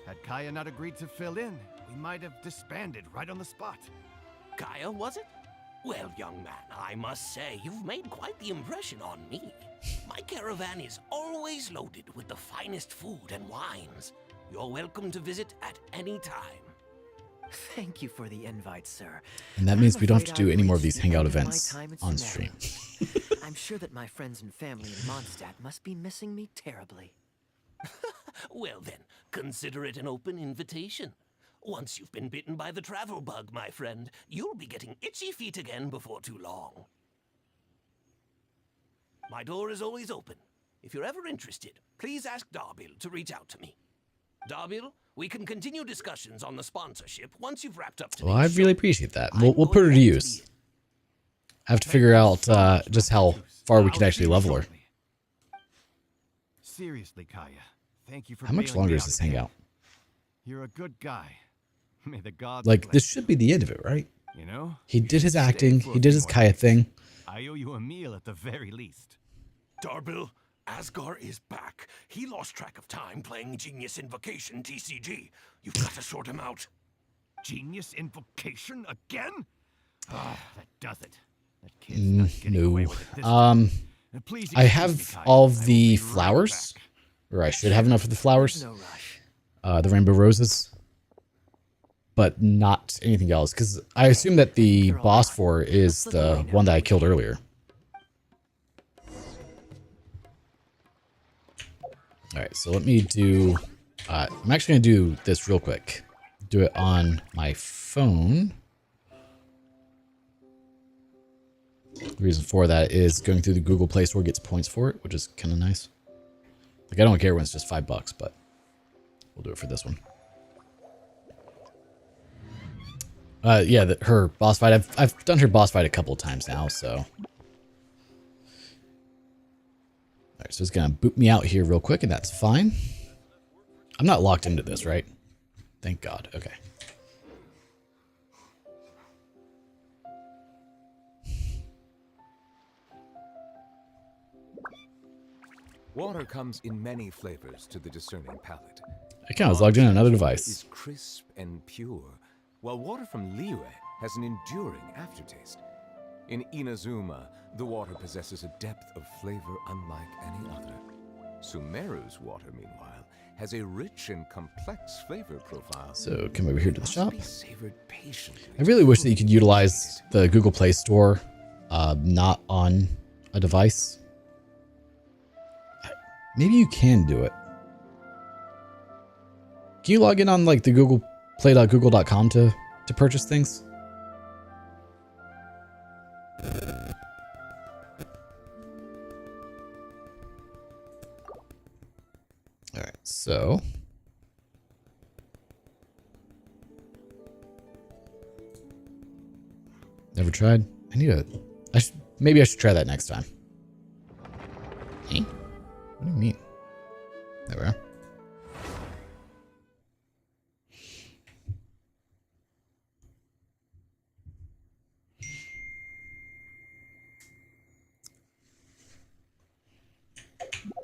Had Kaya not agreed to fill in, we might have disbanded right on the spot. Kaya, was it? Well, young man, I must say you've made quite the impression on me. My caravan is always loaded with the finest food and wines. You're welcome to visit at any time. Thank you for the invite, sir. And that I'm means we don't have to afraid do I've any more of reached these the hangout end of my events time in on Sumeru. stream. I'm sure that my friends and family in Mondstadt must be missing me terribly. Well then, consider it an open invitation. Once you've been bitten by the travel bug, my friend, you'll be getting itchy feet again before too long. My door is always open. If you're ever interested, please ask Darbil to reach out to me. Darbil, we can continue discussions on the sponsorship once you've wrapped up today's Well, I really show. appreciate that. I'm We'll put her going to back use. I have to figure out just how far we can actually level her. Seriously, Kaya, thank you for How much bailing longer me is out this again. hangout? You're a good guy. May the gods Like, bless this should be the end of it, right? you. You know? He did his Stay acting. for He a did few his more Kaya days. thing. I owe you a meal at the very least. Darbil, Asgar is back. He lost track of time playing Genius Invocation TCG. You've got to sort him out. Genius invocation again? Ah, that does it. That kid's not getting away No. with it this time. Please I excuse me, have Kaya. all I of will the be right flowers. back. Or I should have enough of the flowers. No rush. The rainbow roses. But not anything else. Because I assume that the boss for is the one that I killed earlier. Alright, so let me do... I'm actually going to do this real quick. Do it on my phone. The reason for that is going through the Google Play Store gets points for it, which is kind of nice. Like, I don't care when it's just $5, but we'll do it for this one. Yeah, her boss fight. I've done her boss fight a couple of times now, so. All right, so it's gonna boot me out here real quick, and that's fine. I'm not locked into this, right? Thank God. Okay. Water comes in many flavors to the discerning palate. Okay, I was logged in on another Is device. crisp and pure, while water from Liyue has an enduring aftertaste. In Inazuma, the water possesses a depth of flavor unlike any other. Sumeru's water, meanwhile, has a rich and complex flavor profile. So come over here to the shop. Be savored patiently. I really wish that you could utilize the Google Play Store, not on a device. Maybe you can do it. Can you log in on like the Google Play.google.com to purchase things? All right, so never tried. I need a. Maybe I should try that next time. Eh? What do you mean? There we are.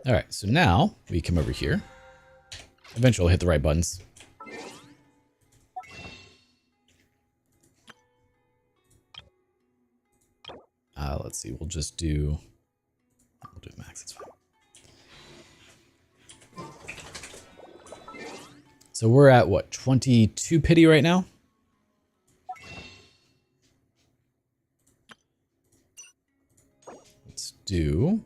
All right, so now we come over here. Eventually, we'll hit the right buttons. Let's see. We'll just do. We'll do max. It's fine. So we're at what, 22 pity right now? Let's do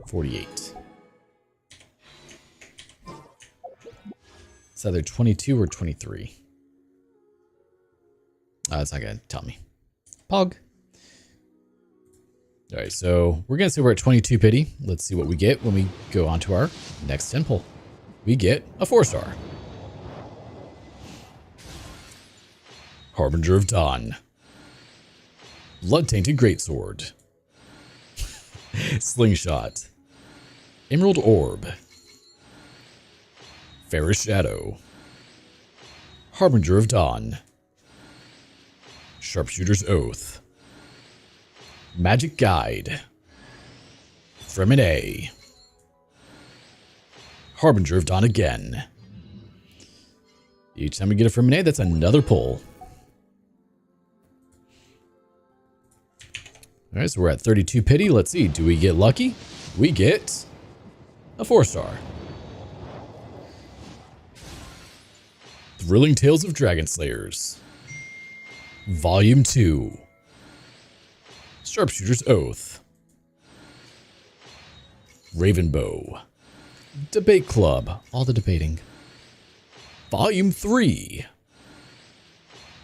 48. It's either 22 or 23. It's not gonna tell me. Pog. All right, so we're gonna say we're at 22 pity. Let's see what we get when we go on to our next temple. We get a 4-star. Harbinger of Dawn. Blood-tainted greatsword. Slingshot. Emerald Orb. Fairest Shadow. Harbinger of Dawn. Sharpshooter's Oath. Magic Guide. Fremine. Harbinger of Dawn again. Each time we get a Fremine, that's another pull. Alright, so we're at 32 pity. Let's see, do we get lucky? We get a 4-star. Thrilling Tales of Dragon Slayers. Volume 2. Sharpshooter's Oath. Ravenbow. Debate Club. All the debating. Volume 3.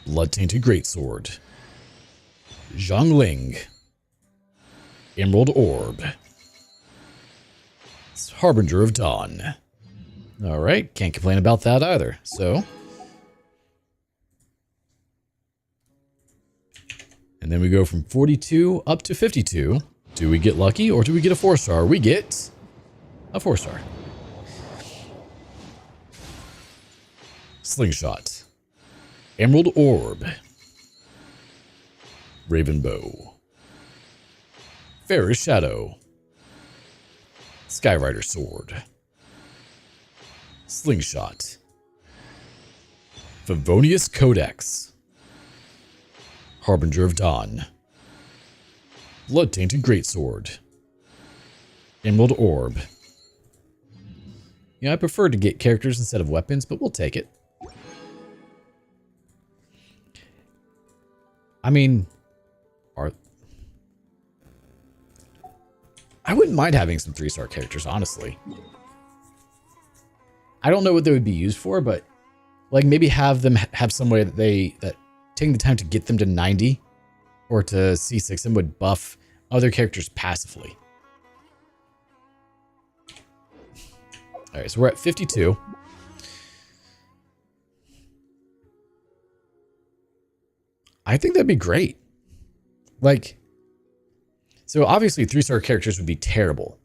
Blood-tainted Greatsword. Zhongling. Emerald Orb. Harbinger of Dawn. Alright, can't complain about that either. So, and then we go from 42 up to 52. Do we get lucky or do we get a 4-star? We get a 4-star. Slingshot. Emerald Orb. Ravenbow. Fairest Shadow. Skyrider Sword. Slingshot. Favonius Codex. Harbinger of Dawn. Blood-tainted Greatsword. Emerald Orb. Yeah, I prefer to get characters instead of weapons, but we'll take it. I mean, I wouldn't mind having some 3-star characters, honestly. I don't know what they would be used for, but like maybe have them have some way that taking the time to get them to 90 or to C6 them would buff other characters passively. All right, so we're at 52. I think that'd be great. Like, so obviously 3-star characters would be terrible,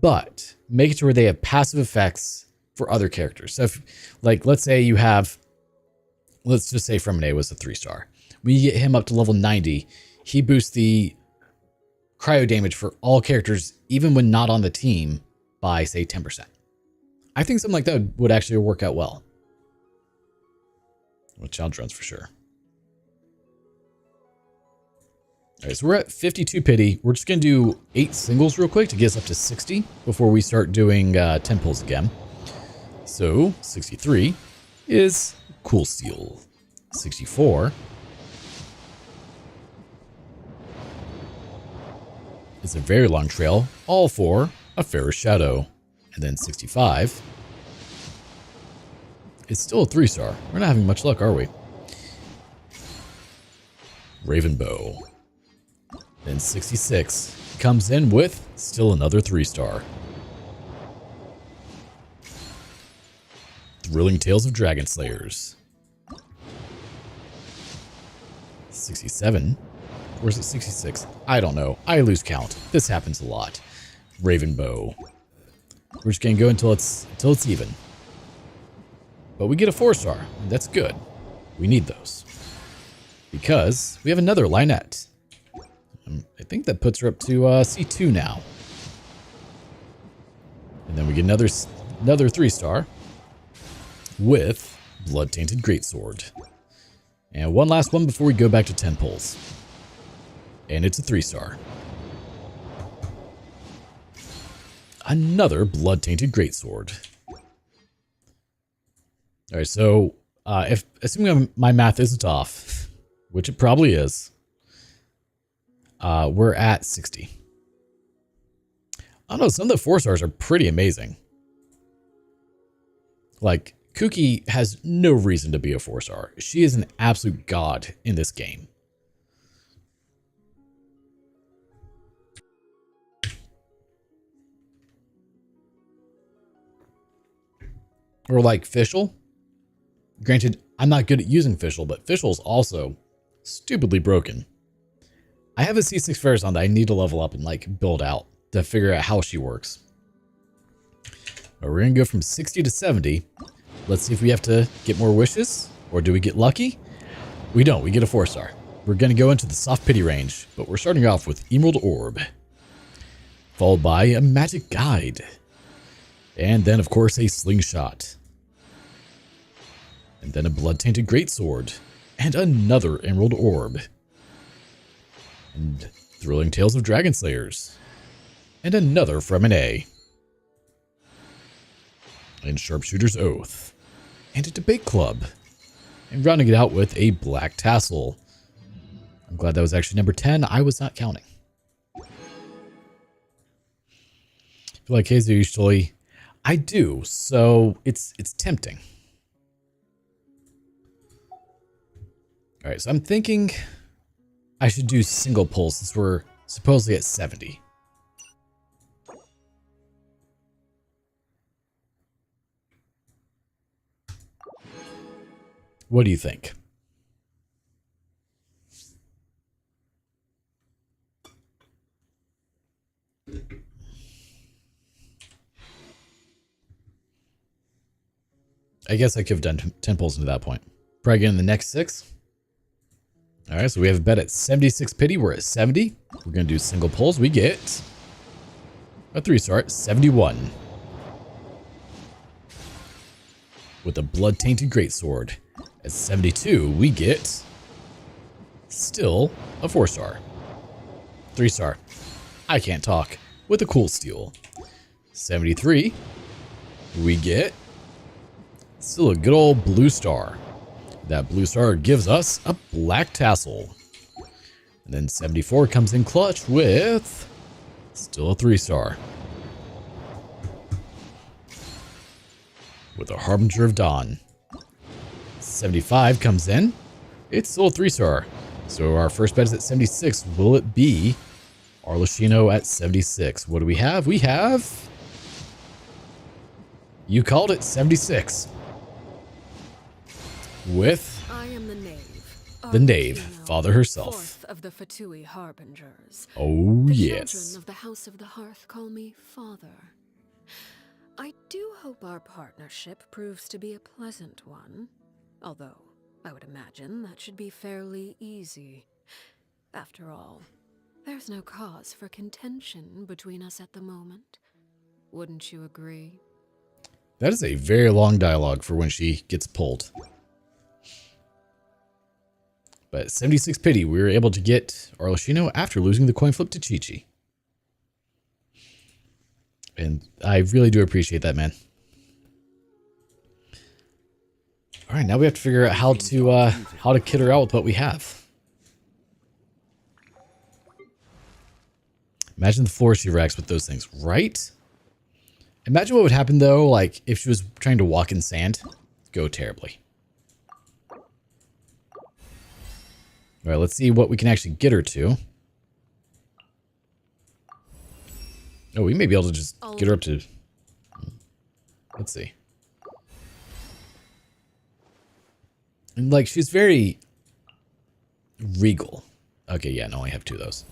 but make it to where they have passive effects for other characters. So if, like, let's say you have, let's just say Fremine was a 3-star. When you get him up to level 90, he boosts the cryo damage for all characters, even when not on the team, by say 10%. I think something like that would actually work out well. With challenge runs for sure. All right, so we're at 52 pity. We're just going to do 8 singles real quick to get us up to 60 before we start doing 10 pulls again. So 63 is Cool Steel. 64 is a Very Long Trail, all for a Fairest Shadow. And then 65 is still a 3-star. We're not having much luck, are we? Ravenbow. Then 66 comes in with still another 3-star. Thrilling Tales of Dragon Slayers. 67. Or is it 66? I don't know. I lose count. This happens a lot. Ravenbow. We're just going to go until it's even. But we get a 4-star. That's good. We need those. Because we have another Lynette. I think that puts her up to C2 now. And then we get another 3-star with Blood-tainted Greatsword. And one last one before we go back to 10 pulls. And it's a 3-star. another blood-tainted greatsword. All right, so if assuming my math isn't off, which it probably is, we're at 60. I don't know, some of the 4-stars are pretty amazing. Like, Kuki has no reason to be a 4-star. She is an absolute god in this game. Or like Fischl. Granted, I'm not good at using Fischl, but Fischl's also stupidly broken. I have a C6 Farazan that I need to level up and like build out to figure out how she works. But we're going to go from 60 to 70. Let's see if we have to get more wishes, or do we get lucky? We don't, we get a 4-star. We're going to go into the soft pity range, but we're starting off with Emerald Orb, followed by a Magic Guide, and then of course a Slingshot, and then a Blood-Tainted Greatsword, and another Emerald Orb, and Thrilling Tales of Dragon Slayers, and another from an A, and Sharpshooter's Oath, and a Debate Club, and rounding it out with a Black Tassel. I'm glad that was actually number 10. I was not counting. I feel like Hazel usually... I do, so it's tempting. Alright, so I'm thinking I should do single pulls since we're supposedly at 70. What do you think? I guess I could have done 10 pulls into that point. Probably get in the next 6. Alright, so we have a bet at 76 pity. We're at 70. We're going to do single pulls. We get a 3-star at 71. With a Blood-Tainted Greatsword. At 72, we get still a 4-star. 3-star. I can't talk. With a Cool Steel. 73, we get still a good old blue star. That blue star gives us a Black Tassel. And then 74 comes in clutch with still a 3-star. With a Harbinger of Dawn. 75 comes in. It's still a 3-star. So our first bet is at 76. Will it be Arlecchino at 76? What do we have? We have... You called it, 76. With... I am the knave. The knave, Arlecchino, Father herself. Fourth of the Fatui Harbingers. Oh, The yes. children of the House of the Hearth call me Father. I do hope our partnership proves to be a pleasant one. Although, I would imagine that should be fairly easy. After all, there's no cause for contention between us at the moment. Wouldn't you agree? That is a very long dialogue for when she gets pulled. But 76 pity, we were able to get Arlecchino after losing the coin flip to Chi-Chi. And I really do appreciate that, man. All right, now we have to figure out how to kid her out with what we have. Imagine the floor she wrecks with those things, right? Imagine what would happen though, like if she was trying to walk in sand. Go terribly. All right, let's see what we can actually get her to. Oh, we may be able to just get her up to... Let's see. And like, she's very regal. Okay, yeah, no, I have 2 of those.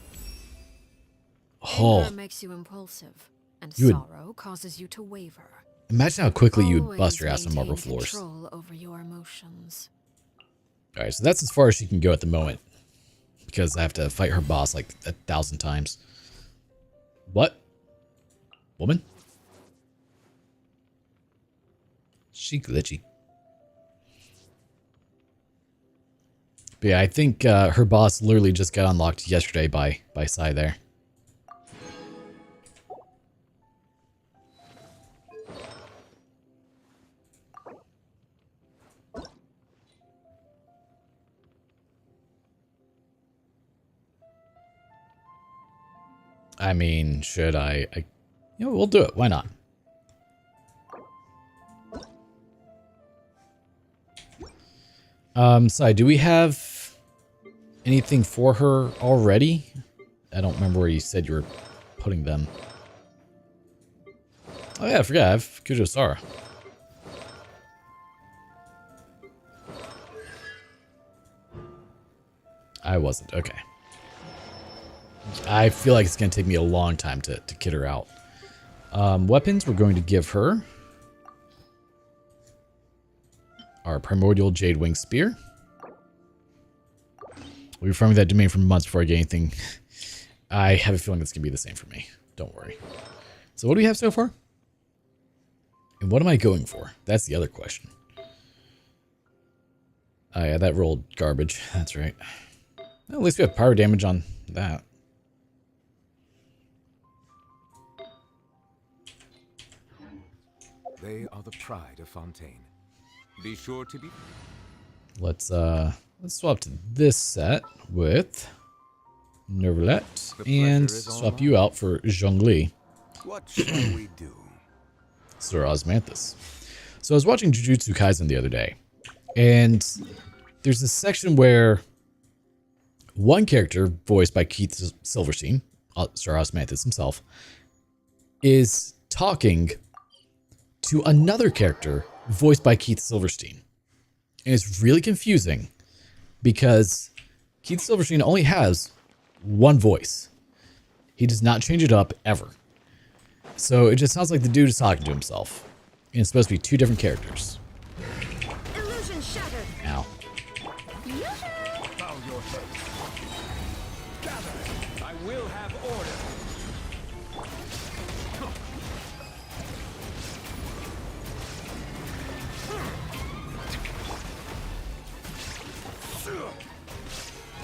Oh, Anger makes you impulsive, and You would- sorrow causes you to waver. imagine how quickly you'd Always bust her ass on marble maintain floors. control over your emotions. All right, so that's as far as she can go at the moment. Because I have to fight her boss like 1,000 times. What? Woman? She glitchy. But yeah, I think her boss literally just got unlocked yesterday by Sai there. I mean, should I you know, we'll do it. Why not? Sorry, do we have anything for her already? I don't remember where you said you were putting them. Oh yeah, I forgot. I have Kujosara. I wasn't. Okay. I feel like it's going to take me a long time to kit her out. Weapons, we're going to give her our Primordial Jade Wing Spear. We'll be farming that domain for months before I get anything. I have a feeling it's going to be the same for me. Don't worry. So what do we have so far? And what am I going for? That's the other question. Oh yeah, that rolled garbage. That's right. Well, at least we have power damage on that. They are the pride of Fontaine. Be sure to be... Let's swap to this set with Nervalette and swap you out for Zhongli. What shall we do? Sir Osmanthus. So I was watching Jujutsu Kaisen the other day, and there's this section where one character, voiced by Keith Silverstein, Sir Osmanthus himself, is talking to another character voiced by Keith Silverstein. And it's really confusing because Keith Silverstein only has one voice. He does not change it up ever. So it just sounds like the dude is talking to himself. And it's supposed to be two different characters. Illusion shattered. Ow. Bow your head. Gather. I will have order.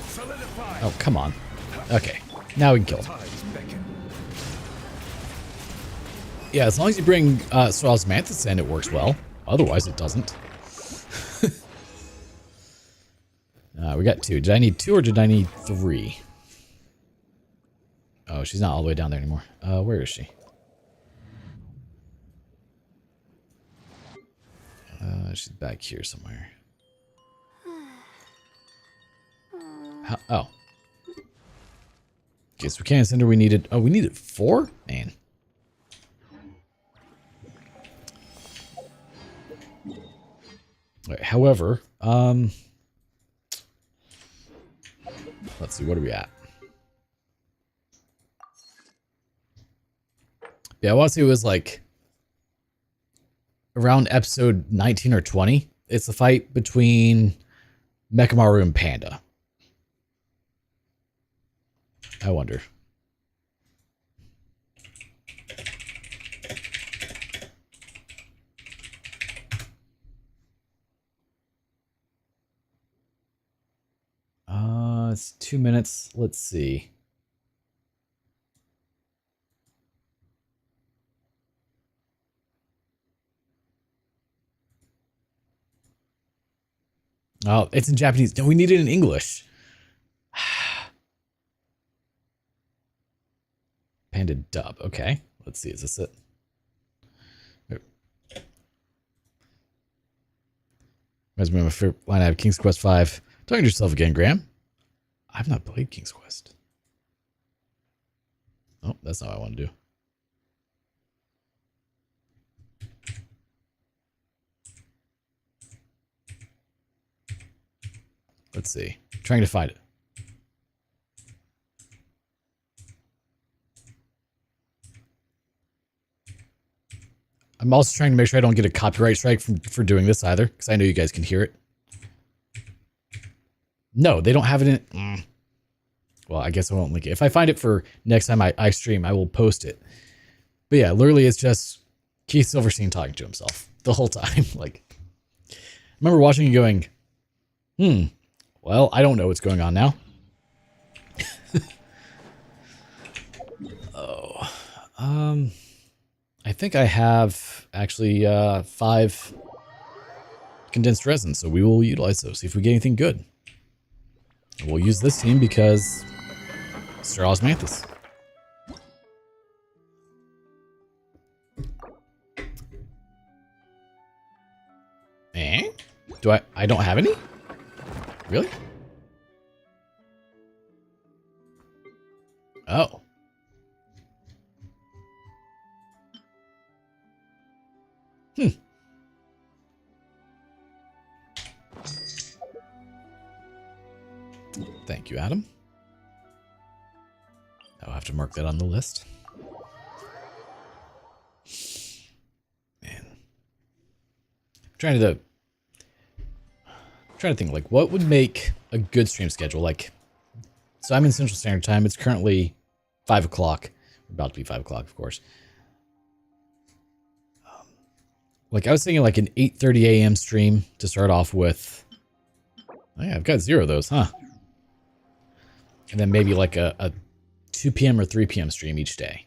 Solidify. Oh, come on. Okay. Now we can kill him. Tides beckon. Yeah, as long as you bring Sir Osmanthus in, it works well. Otherwise, it doesn't. We got two. Did I need two or did I need three? Oh, she's not all the way down there anymore. Where is she? She's back here somewhere. Oh. Okay, so we can't send her. We needed... Oh, we needed 4? Man. Right, however, let's see, what are we at? Yeah, I want to say it was like around episode 19 or 20. It's the fight between Mechamaru and Panda. I wonder. It's 2 minutes. Let's see. Oh, it's in Japanese. No, we need it in English. Panda dub. Okay. Let's see. Is this it? Reminds me of my favorite line out of King's Quest 5. Talking to yourself again, Graham. I've not played King's Quest. Oh, that's not what I want to do. Let's see. I'm trying to find it. I'm also trying to make sure I don't get a copyright strike for doing this either, because I know you guys can hear it. No, they don't have it in... Well, I guess I won't link it. If I find it for next time I stream, I will post it. But yeah, literally it's just Keith Silverstein talking to himself the whole time. Like, I remember watching and going, well, I don't know what's going on now. I think I have actually 5 condensed resin, so we will utilize those, see if we get anything good. We'll use this team because Sir Osmanthus. I don't have any? Really? Oh. Thank you, Adam. I'll have to mark that on the list. Man. I'm trying to think, like, what would make a good stream schedule? Like, so I'm in Central Standard Time. It's currently 5 o'clock. About to be 5 o'clock, of course. Like, I was thinking like an 8:30 a.m. stream to start off with. Oh, yeah, I've got 0 of those, huh? And then maybe like a 2 p.m. or 3 p.m. stream each day.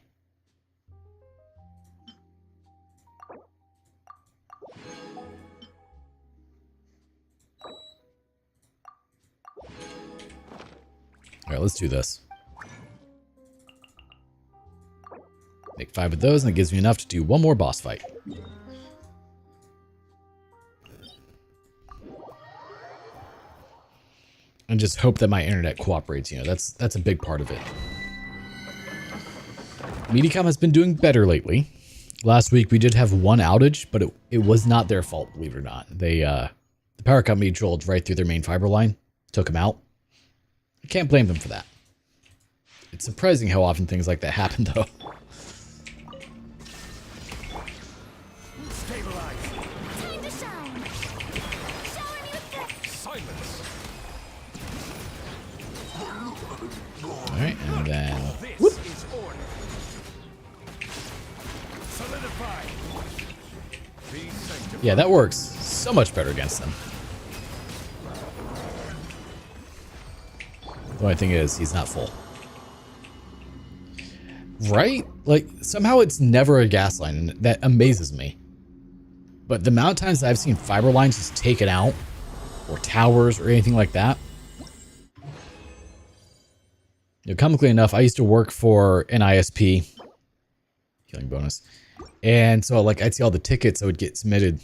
All right, let's do this. Make 5 of those, and it gives me enough to do 1 more boss fight. And just hope that my internet cooperates. You know, that's a big part of it. Mediacom has been doing better lately. Last week we did have 1 outage, but it was not their fault, believe it or not. They the power company drilled right through their main fiber line, took them out. I can't blame them for that. It's surprising how often things like that happen, though. Alright, and then... Whoop. Yeah, that works so much better against them. The only thing is, he's not full. Right? Like, somehow it's never a gas line, and that amazes me. But the amount of times that I've seen fiber lines just taken out, or towers, or anything like that. You know, comically enough, I used to work for an ISP. Healing bonus. And so, like, I'd see all the tickets that would get submitted.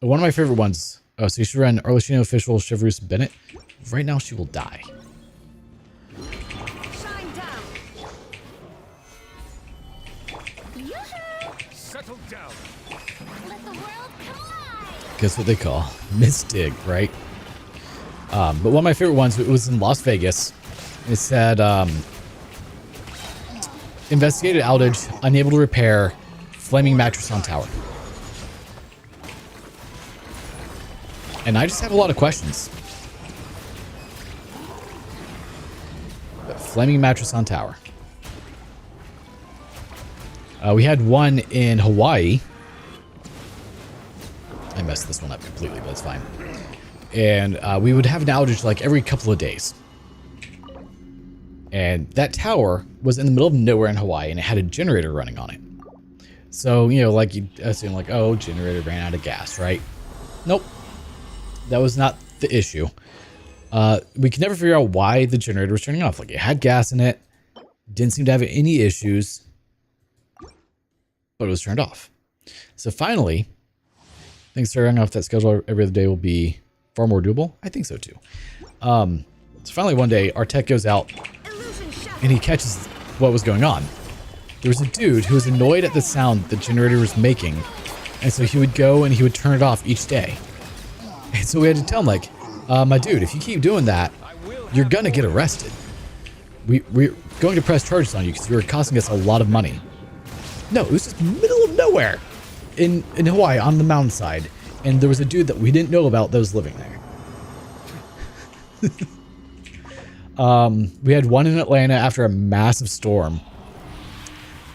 One of my favorite ones. Oh, so you should run Arlecchino official Chivalrous Bennett. Right now, she will die. Shine down. Settle down. Let the world collide. Guess what they call Misdig, right? But one of my favorite ones, it was in Las Vegas. It said, investigated outage, unable to repair, flaming mattress on tower. And I just have a lot of questions. But flaming mattress on tower. We had one in Hawaii. I messed this one up completely, but it's fine. And we would have an outage like every couple of days. And that tower was in the middle of nowhere in Hawaii, and it had a generator running on it. So, you know, like you assume, like, oh, generator ran out of gas, right? Nope. That was not the issue. We could never figure out why the generator was turning off. Like, it had gas in it, didn't seem to have any issues, but it was turned off. So finally, things starting off that schedule every other day will be far more doable. I think so too. So finally one day, our tech goes out and he catches what was going on. There was a dude who was annoyed at the sound the generator was making, and so he would go and he would turn it off each day. And so we had to tell him, like, my dude, if you keep doing that, you're gonna get arrested. We're going to press charges on you because you were costing us a lot of money. No, it was just middle of nowhere in Hawaii on the mountainside, and there was a dude that we didn't know about that was living there. We had one in Atlanta after a massive storm.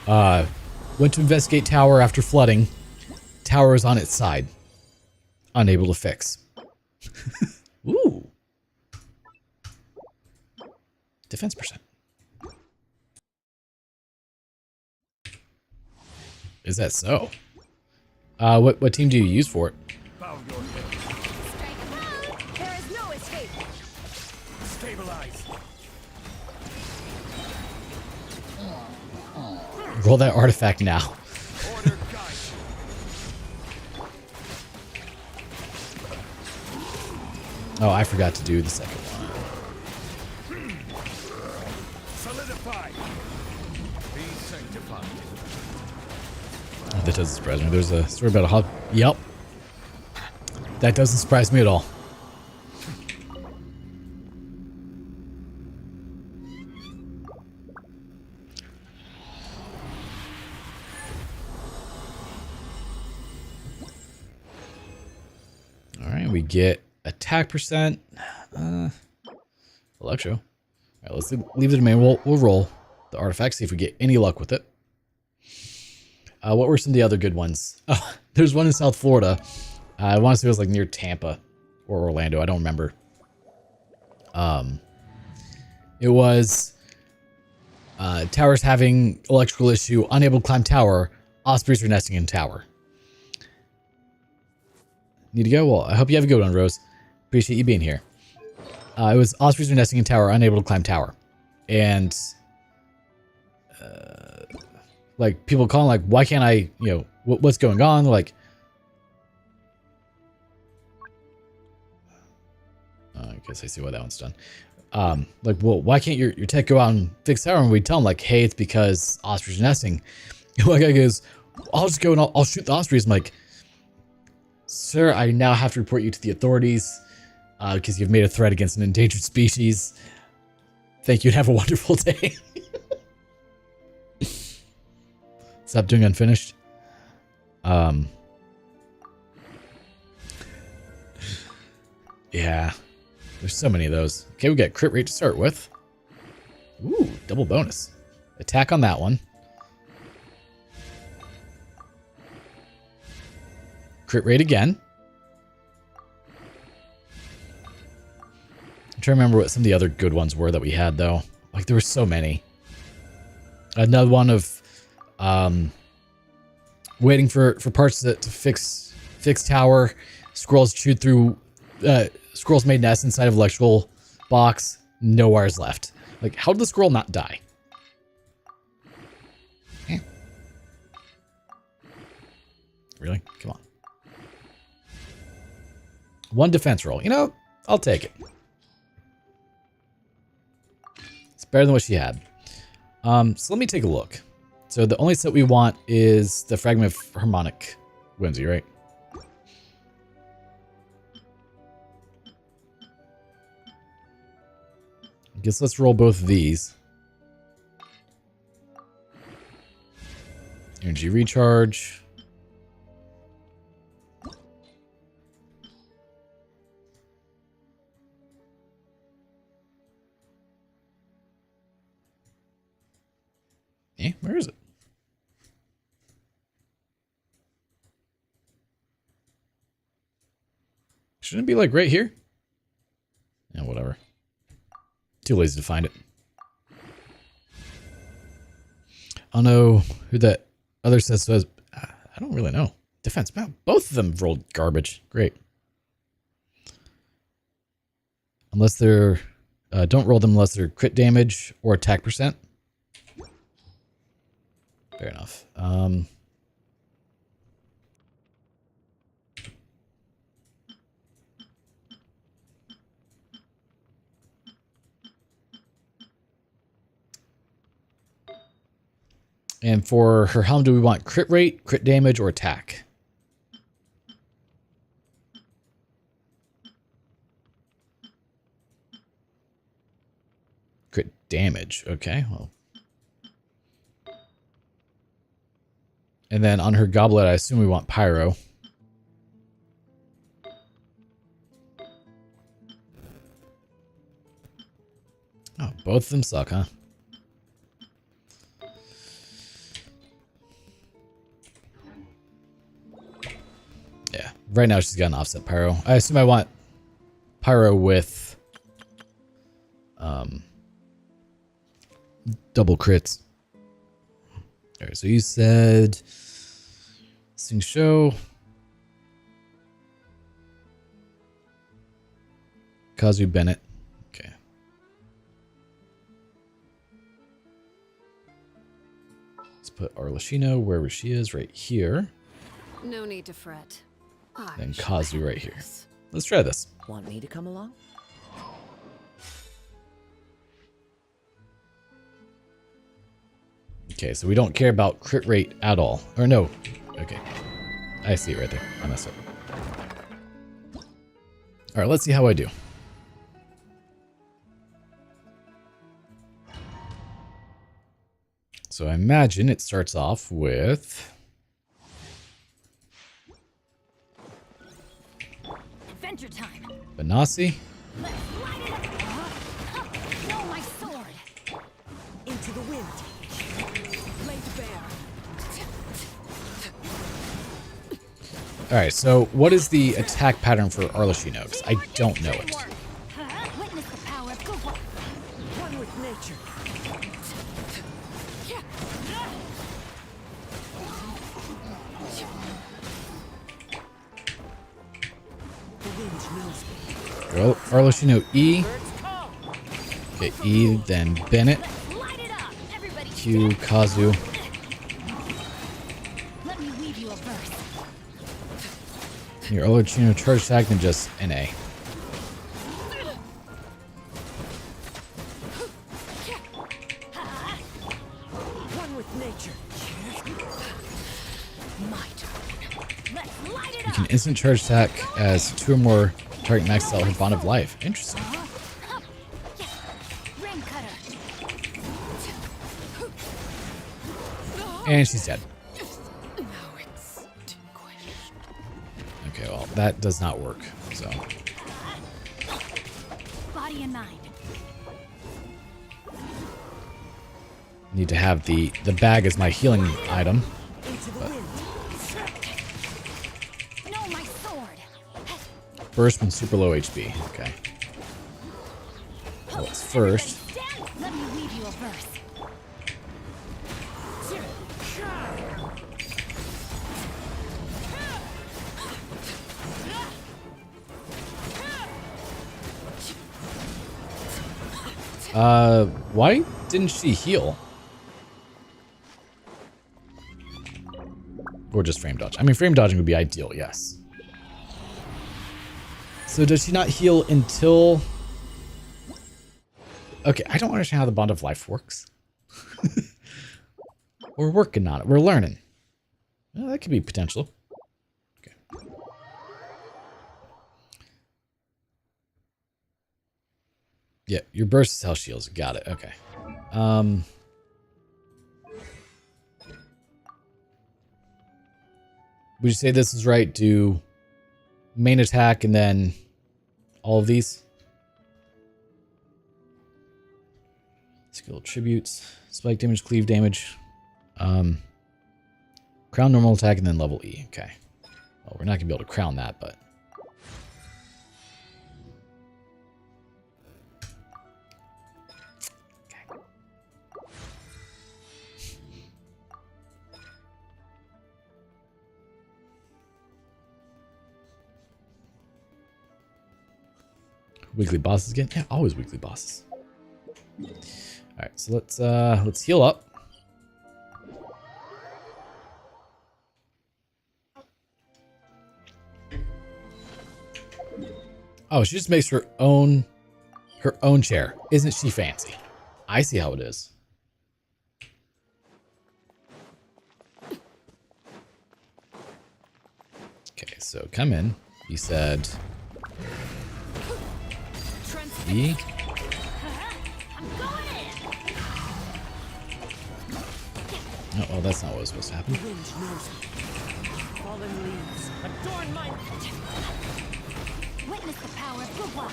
Went to investigate tower after flooding. Tower is on its side. Unable to fix. Ooh. Defense percent. Is that so? What team do you use for it? There is no escape. Stabilize. Roll that artifact now. Order guide. Oh, I forgot to do the second one. Solidify. Be sanctified. That doesn't surprise me. There's a story about a hop. Yep. That doesn't surprise me at all. Alright, we get attack percent. Electro. Alright, let's leave the domain. We'll roll the artifact, see if we get any luck with it. What were some of the other good ones? Oh, there's one in South Florida. I want to say it was like near Tampa or Orlando. I don't remember. It was towers having electrical issue, unable to climb tower. Ospreys are nesting in tower. Need to go? Well, I hope you have a good one, Rose. Appreciate you being here. It was Ospreys are nesting in tower, unable to climb tower. And like people calling like, why can't I, you know, what's going on? Like, I guess I see why that one's done. Like, well, why can't your tech go out and fix tower? And we tell them like, hey, it's because Ospreys are nesting. And one guy goes, I'll just go and I'll shoot the Ospreys. I'm like, sir, I now have to report you to the authorities because you've made a threat against an endangered species. Thank you and have a wonderful day. Stop doing unfinished. Yeah, there's so many of those. Okay, we got crit rate to start with. Ooh, double bonus. Attack on that one. Crit rate again. I'm trying to remember what some of the other good ones were that we had, though. Like, there were so many. Another one of waiting for parts to fix tower. Squirrels chewed through... squirrels made nests inside of electrical box. No wires left. Like, how did the squirrel not die? Eh. Really? Come on. One defense roll. You know, I'll take it. It's better than what she had. So let me take a look. So the only set we want is the Fragment of Harmonic Whimsy, right? I guess let's roll both of these. Energy recharge. Eh, where is it? Shouldn't it be like right here? Yeah, whatever. Too lazy to find it. I don't know who that other set was. I don't really know. Defense. Man, both of them rolled garbage. Great. Unless they're... don't roll them unless they're crit damage or attack percent. Fair enough. And for her helm, do we want crit rate, crit damage, or attack? Crit damage. Okay, well. And then on her goblet, I assume we want pyro. Oh, both of them suck, huh? Yeah, right now she's got an offset pyro. I assume I want pyro with double crits. All right, so you said Sing Show, Kazu Bennett. Okay. Let's put Arlecchino wherever she is, right here. No need to fret. Then Kazu right here. Let's try this. Want me to come along? Okay, so we don't care about crit rate at all. Or no. Okay. I see it right there. I messed up. Alright, let's see how I do. So I imagine it starts off with... Adventure time. Benassi. Let's light it up. Throw my sword. Into the wind. Laid bare. Alright, so what is the attack pattern for Arlecchino? Because I don't know it. Witness the power of Kupa. One with nature. The wind knows me. Go Arlecchino E. Okay, E, then Bennett. Light it up. Everybody. Q, Kazu. Let me weave you a verse. Your Arlecchino charge attack, then just NA. One with nature. My turn. Let's light it You up. can instant charge attack as 2 or more target maxed out her Bond of Life. Interesting. Rain cutter. And she's dead. Now extinguished. Okay, well, that does not work. So, Body and mind. need to have the bag as my healing item. Into the wind. No, my sword. Burst when super low HP. Okay. Well, it's first. Stand. Let me weave you a verse. Why didn't she heal? Or just frame dodge. I mean, frame dodging would be ideal, yes. So does she not heal until... Okay, I don't understand how the Bond of Life works. We're working on it. We're learning. Well, that could be potential. Okay. Yeah, your burst is health shields. Got it. Okay. Would you say this is right? Do main attack and then all of these? Skill attributes, spike damage, cleave damage, crown normal attack, and then level E. Okay. Well, we're not gonna be able to crown that, but okay. Weekly bosses again? Yeah, always weekly bosses. All right, so let's heal up. Oh, she just makes her own chair. Isn't she fancy? I see how it is. Okay, so come in. He said E. Oh, well, that's not what was supposed to happen. The wind knows me. Fallen leaves. Adorn my... Witness the power of Kupa.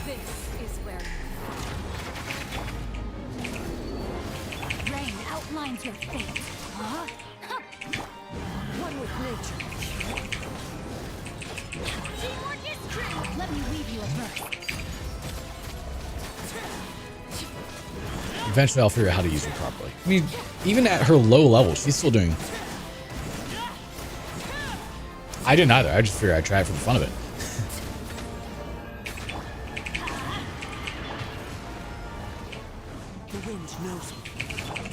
This is where Rain outlines your fate. Huh? One with nature. Teamwork is true. Let me weave you a verse. Eventually, I'll figure out how to use her properly. I mean, even at her low level, she's still doing... I didn't either. I just figured I'd try it for the fun of it. The wind knows me.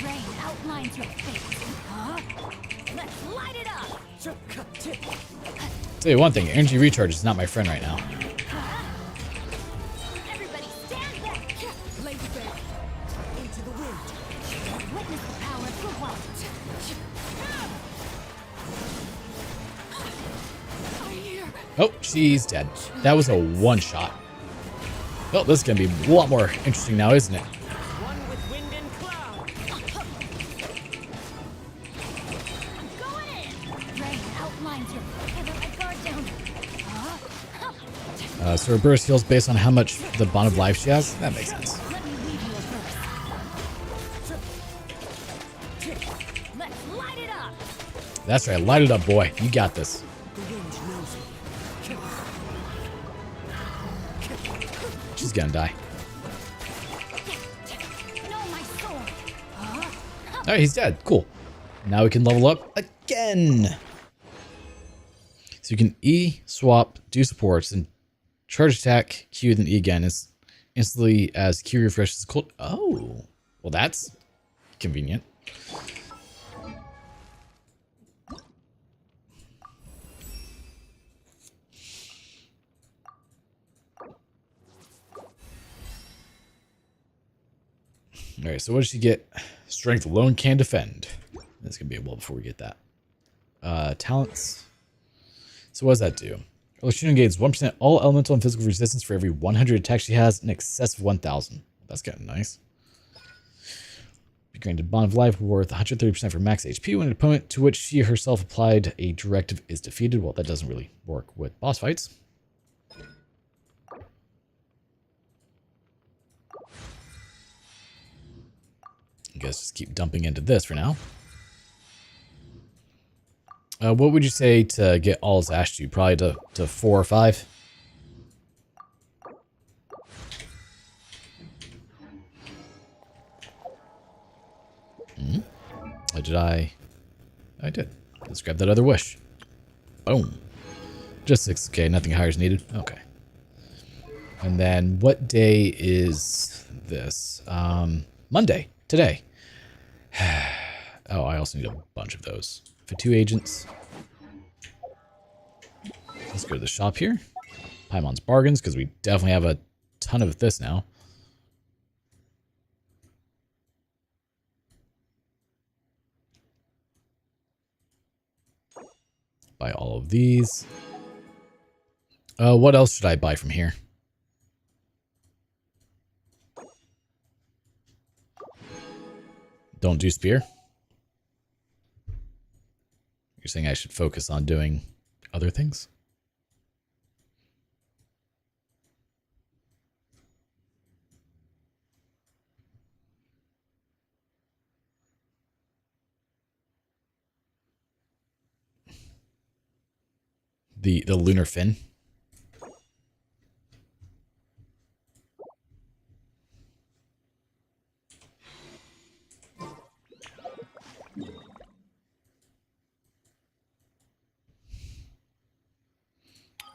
Rain outlines your fate. Huh? Let's light it up! Tell you one thing, energy recharge is not my friend right now. Everybody stand back! Lady Bear, into the wind. Witness the power of the wild. Oh, she's dead. That was a one shot. Well, this is going to be a lot more interesting now, isn't it? One with wind and cloud. I'm going in! Rain outlines your feather my guard down. Huh? So her burst heals based on how much the bond of life she has? That makes sense. Let me weave you a verse. Let's light it up! That's right, light it up, boy. You got this. The wind knows me. She's gonna die. No, my sword! Huh? Oh, he's dead. Cool. Now we can level up again. So you can E, swap, do supports, and charge attack, Q, then E again. It's instantly as Q refreshes cold. Oh, well, that's convenient. All right, so what did she get? Strength alone can defend. That's going to be a while before we get that. Talents. So what does that do? Arlecchino gains 1% all elemental and physical resistance for every 100 attacks she has in excess of 1,000. That's kind of nice. Be granted Bond of Life worth 130% for max HP when an opponent to which she herself applied a directive is defeated. Well, that doesn't really work with boss fights. I guess just keep dumping into this for now. What would you say to get all Ash to? Probably to 4 or 5? Did I? I did. Let's grab that other wish. Boom. Just 6k, nothing higher is needed. Okay. And then what day is this? Monday. Today. Oh, I also need a bunch of those. For 2 agents. Let's go to the shop here. Paimon's Bargains, because we definitely have a ton of this now. Buy all of these. What else should I buy from here? Don't do spear? You're saying I should focus on doing other things? The lunar fin.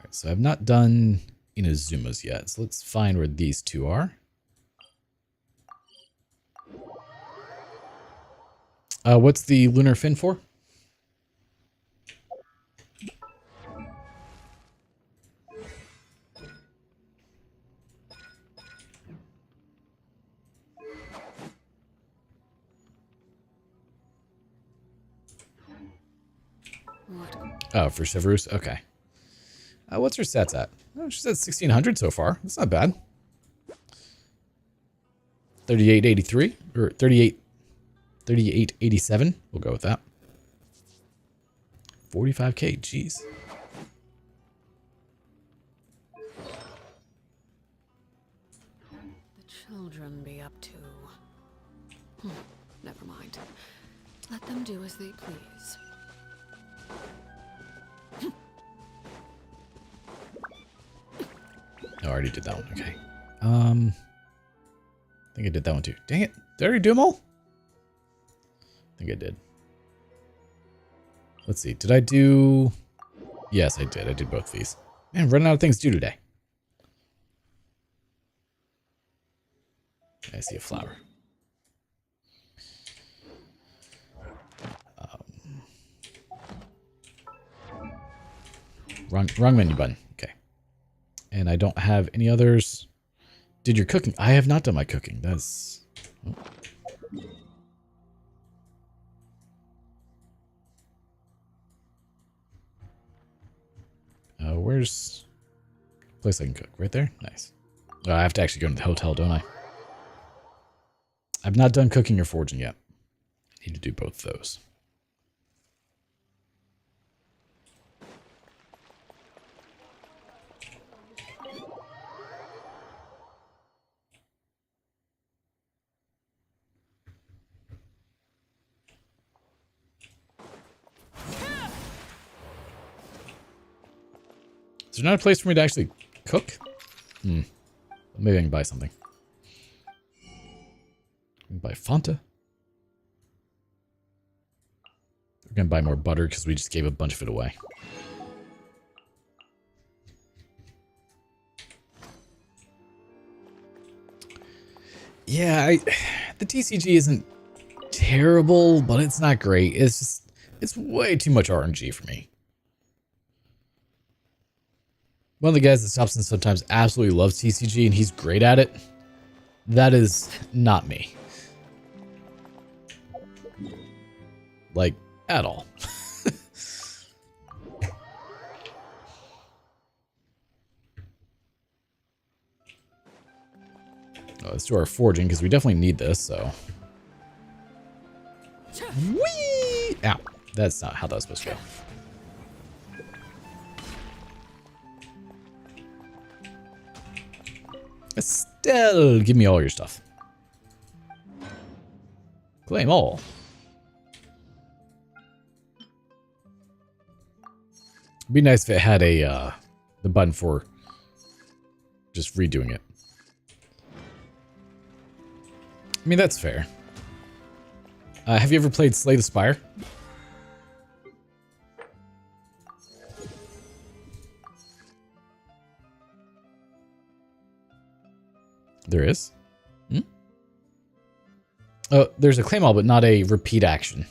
So I've not done Inazuma's yet. So let's find where these two are. What's the lunar fin for? What? Oh, for Severus? Okay. What's her stats at? Oh, she's at 1600 so far. That's not bad. 3883 or 3887. We'll go with that. 45k. Jeez. The children be up to. Never mind. Let them do as they please. Oh, I already did that one. Okay. I think I did that one too. Dang it. Did I already do them all? I think I did. Let's see. Did I do... Yes, I did. I did both these. Man, I'm running out of things to do today. I see a flower. Wrong menu button. Okay. And I don't have any others. Did your cooking? I have not done my cooking. That's... Oh. Where's the place I can cook? Right there? Nice. I have to actually go to the hotel, don't I? I've not done cooking or forging yet. I need to do both of those. Is there not a place for me to actually cook? Maybe I can buy something. Buy Fanta. We're gonna buy more butter because we just gave a bunch of it away. Yeah, the TCG isn't terrible, but it's not great. It's way too much RNG for me. One of the guys that stops in sometimes absolutely loves TCG and he's great at it. That is not me. Like, at all. Let's do our forging because we definitely need this, so. Whee! Ow. That's not how that was supposed to go. Estelle, give me all your stuff. Claim all. It'd be nice if it had a the button for just redoing it. I mean, that's fair. Have you ever played Slay the Spire? There is? Oh, there's a claim all, but not a repeat action.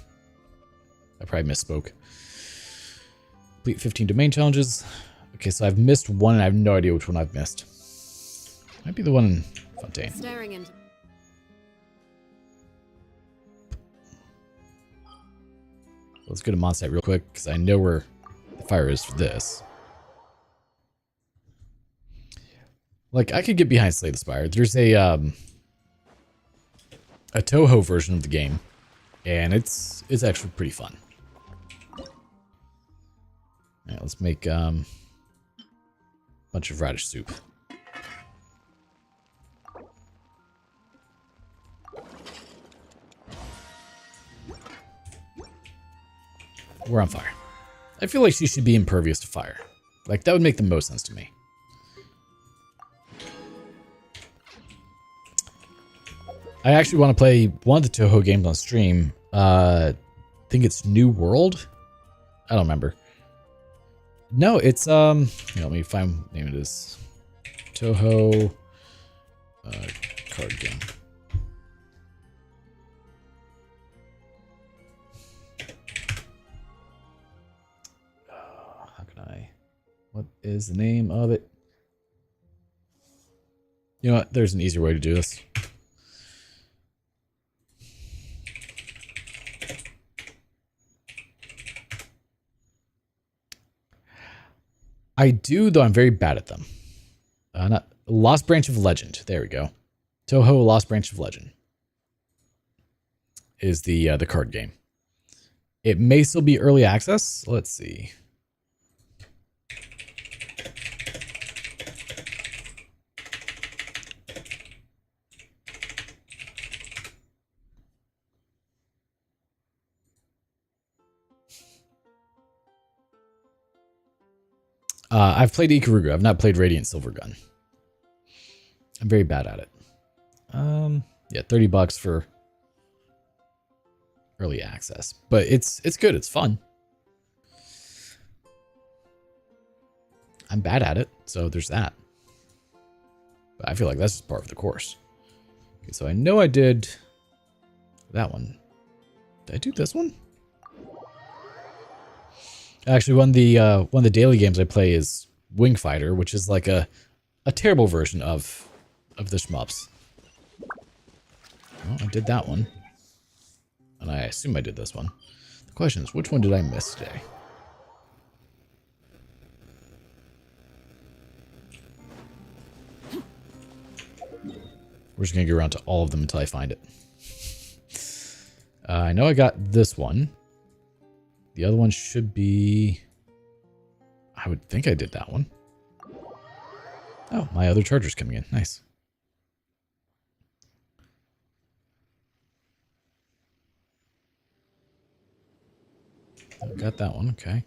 I probably misspoke. Complete 15 domain challenges. Okay, so I've missed one, and I have no idea which one I've missed. Might be the one in Fontaine. Staring into... Let's go to Mondstadt real quick, because I know where the fire is for this. Like, I could get behind Slay the Spire. There's a Toho version of the game, and it's actually pretty fun. Alright, let's make a bunch of radish soup. We're on fire. I feel like she should be impervious to fire. Like, that would make the most sense to me. I actually want to play one of the Toho games on stream. I think it's New World. I don't remember. No, it's let me find what name it is. Toho card game. How can I? What is the name of it? You know what? There's an easier way to do this. I do, though I'm very bad at them. Not Lost Branch of Legend. There we go. Toho Lost Branch of Legend is the card game. It may still be early access. Let's see. I've played Ikaruga. I've not played Radiant Silvergun. I'm very bad at it. Yeah, $30 for early access, but it's good. It's fun. I'm bad at it, so there's that. But I feel like that's just part of the course. Okay, so I know I did that one. Did I do this one? Actually, one of the daily games I play is Wing Fighter, which is like a terrible version of the shmups. Well, I did that one. And I assume I did this one. The question is, which one did I miss today? We're just going to go around to all of them until I find it. I know I got this one. The other one should be... I would think I did that one. Oh, my other charger's coming in. Nice. I got that one. Okay.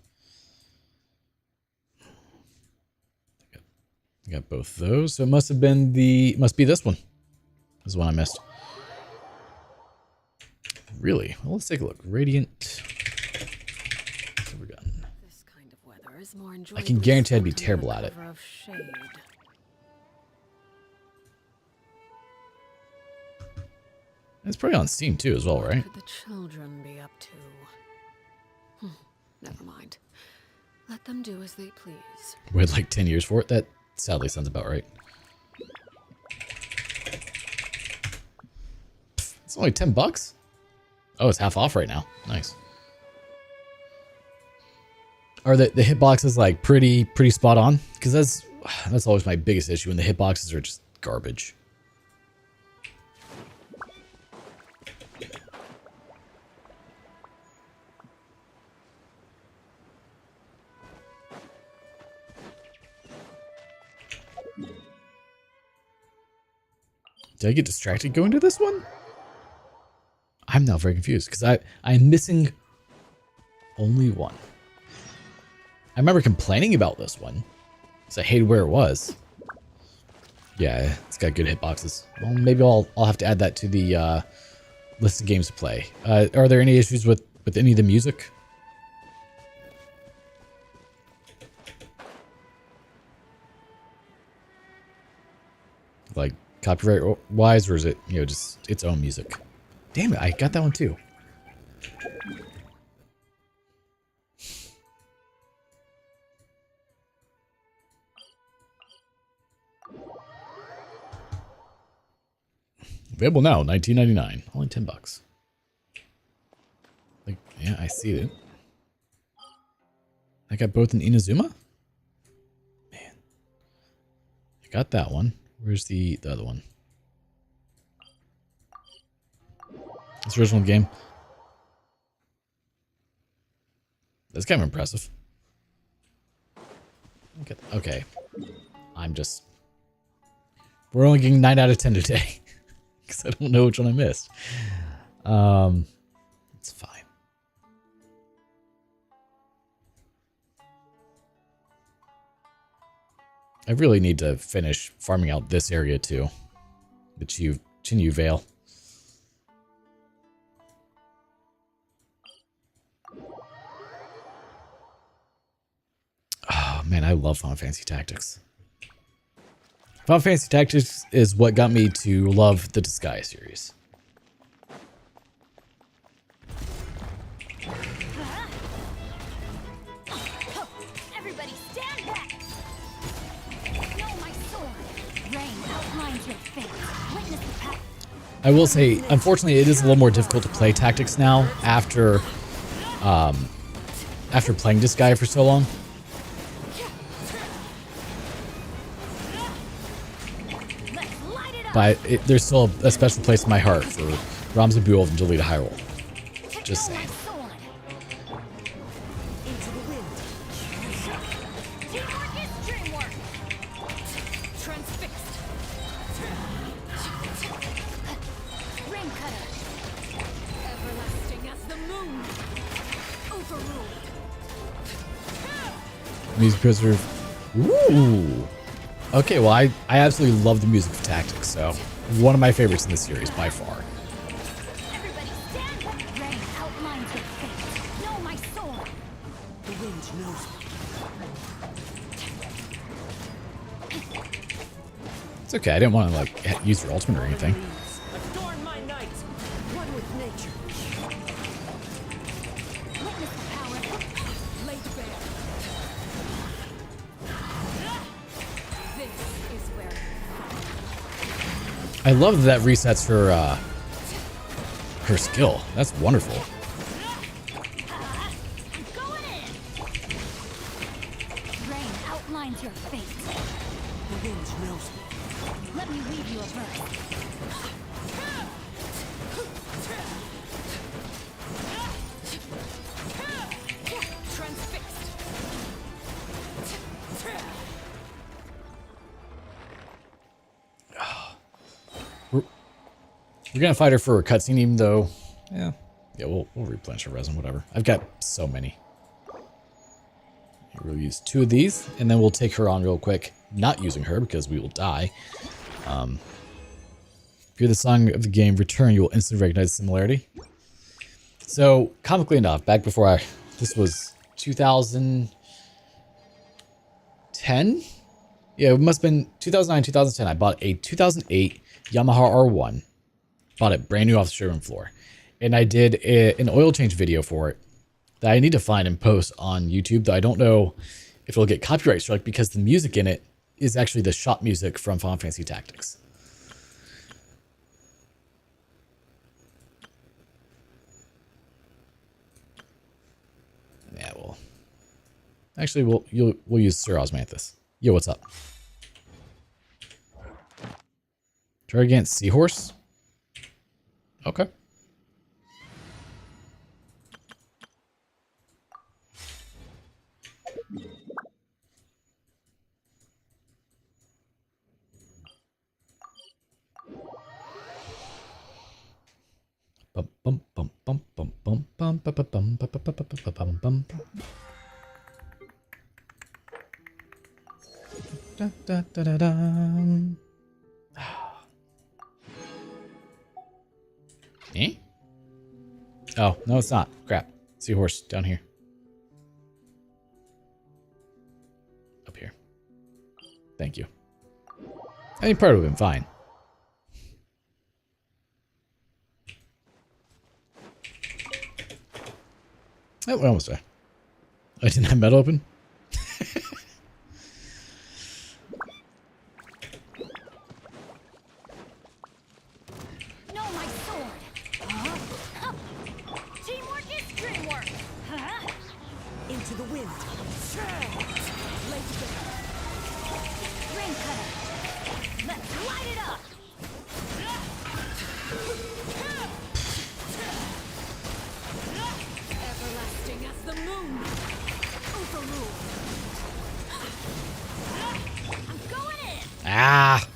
I got both those. So it must have been must be this one. This is one I missed. Really? Well, let's take a look. Radiant. Silver gun. This kind of weather is more I can guarantee I'd be terrible at it. It's probably on Steam too as well, right? What could the children be up to? Never mind. Let them do as they please. We had like 10 years for it. That sadly sounds about right. It's only $10. Oh, it's half off right now. Nice. Are the hitboxes like pretty spot on? Because that's always my biggest issue when the hitboxes are just garbage. Did I get distracted going to this one? I'm now very confused because I'm missing only one. I remember complaining about this one because I hated where it was. Yeah, it's got good hitboxes. Well, maybe I'll have to add that to the list of games to play. Are there any issues with any of the music? Like copyright wise, or is it, you know, just its own music? Damn it, I got that one too. Available now, $19.99. Only $10. Like, yeah, I see it. I got both in Inazuma? Man. I got that one. Where's the other one? This original game. That's kind of impressive. Okay. We're only getting 9 out of 10 today. Because I don't know which one I missed. It's fine. I really need to finish farming out this area too. The Chinyu Vale. Oh man, I love Final Fantasy Tactics. Final Fantasy Tactics is what got me to love the Disgaea series. Everybody stand back! Know my sword. Rain outlines your fate. Witness the path. I will say, unfortunately, it is a little more difficult to play Tactics now after playing Disgaea for so long. But there's still a special place in my heart for Ramza Buell and Jolita Hyrule. Just saying. Music preserve. Ooh. Okay, well, I absolutely love the music of Tactics, so one of my favorites in the series by far. Everybody stand back! Rain outlines your fate. Know my sword. The wind knows me. It's okay, I didn't want to, like, use your ultimate or anything. Adorn my night. One with nature. Witness the power. Laid bare. I love that resets her skill. That's wonderful. Going in. Rain outlines your fate. The wind knows me. Let me weave you a verse. Transfixed. We're gonna fight her for a cutscene, even though, yeah, we'll replenish her resin, whatever. I've got so many. We'll use 2 of these, and then we'll take her on real quick. Not using her because we will die. Hear the song of the game return, you will instantly recognize the similarity. So, comically enough, back before this was 2010? Yeah, it must have been 2009, 2010. I bought a 2008 Yamaha R1. Bought it brand new off the showroom floor. And I did an oil change video for it that I need to find and post on YouTube, though I don't know if it'll get copyright struck because the music in it is actually the shop music from Final Fantasy Tactics. Yeah, well, actually, we'll use Sir Osmanthus. Yo, what's up? Try against Seahorse. Okay. Bum bum bum bum bum bum bum bum bum bum bum bum bum. Da da da da da. Eh? Oh, no, it's not. Crap. Seahorse down here. Up here. Thank you. I think part would have been fine. Oh, we're almost there. I didn't have metal open. No, my sword. Huh? Teamwork is dreamwork. Huh? Into the wind. Rain cutter. Let's light it up. Everlasting as the moon. Overruled. I'm going in. Ah!